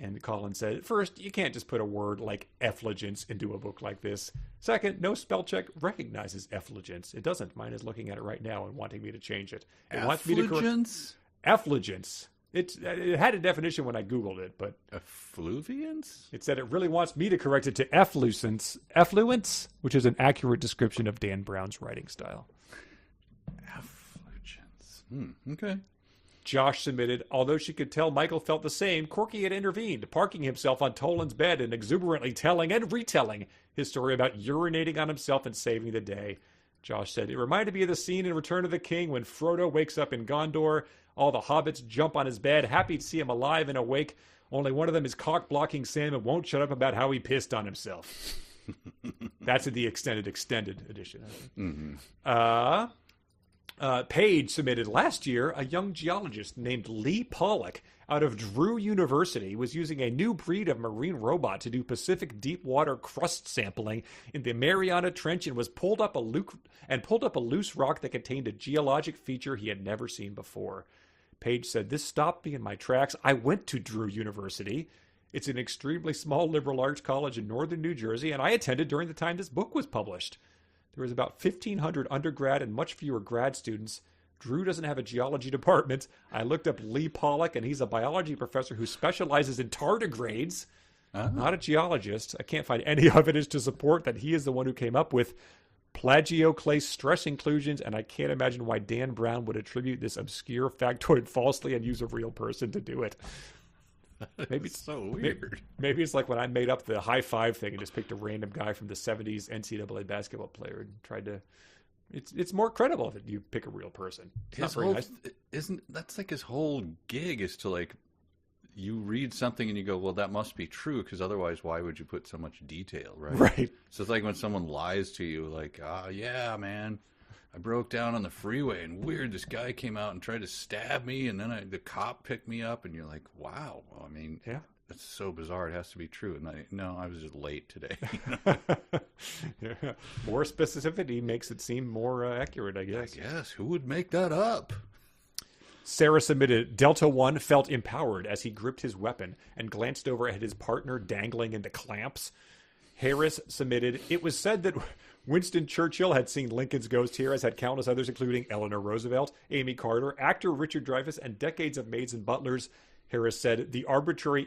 And Colin said, first, you can't just put a word like effulgence into a book like this. Second, no spell check recognizes effulgence. It doesn't. Mine is looking at it right now and wanting me to change it. It wants me to correct effulgence. It had a definition when I Googled it, but Effluvians? it said it really wants me to correct it to effluence, which is an accurate description of Dan Brown's writing style. Effulgence. Okay. Josh submitted, although she could tell Michael felt the same, Corky had intervened, parking himself on Tolan's bed and exuberantly telling and retelling his story about urinating on himself and saving the day. Josh said, it reminded me of the scene in Return of the King when Frodo wakes up in Gondor. All the hobbits jump on his bed, happy to see him alive and awake. Only one of them is cock-blocking Sam and won't shut up about how he pissed on himself. That's in the extended edition. Paige submitted last year, a young geologist named Lee Pollock out of Drew University was using a new breed of marine robot to do Pacific deep water crust sampling in the Mariana Trench and pulled up a loose rock that contained a geologic feature he had never seen before. Paige said, this stopped me in my tracks. I went to Drew University. It's an extremely small liberal arts college in northern New Jersey, and I attended during the time this book was published. There was about 1,500 undergrad and much fewer grad students. Drew doesn't have a geology department. I looked up Lee Pollock, and he's a biology professor who specializes in tardigrades. Not a geologist. I can't find any evidence to support that he is the one who came up with plagioclase stress inclusions, and I can't imagine why Dan Brown would attribute this obscure factoid falsely and use a real person to do it. Maybe it's so weird. Maybe it's like when I made up the high five thing and just picked a random guy from the 70s NCAA basketball player and tried to. It's more credible if you pick a real person. His whole, that's like his whole gig is to like, you read something and you go, well, that must be true, because otherwise, why would you put so much detail, right? Right. So it's like when someone lies to you, like, yeah, man, I broke down on the freeway and weird, this guy came out and tried to stab me, and then the cop picked me up, and you're like, wow, well, I mean, yeah, that's so bizarre. It has to be true. And I was just late today. Yeah. More specificity makes it seem more accurate, I guess. Who would make that up? Sarah submitted, Delta One felt empowered as he gripped his weapon and glanced over at his partner dangling in the clamps. Harris submitted, it was said that Winston Churchill had seen Lincoln's ghost here, as had countless others, including Eleanor Roosevelt, Amy Carter, actor Richard Dreyfuss, and decades of maids and butlers. Harris said, the arbitrary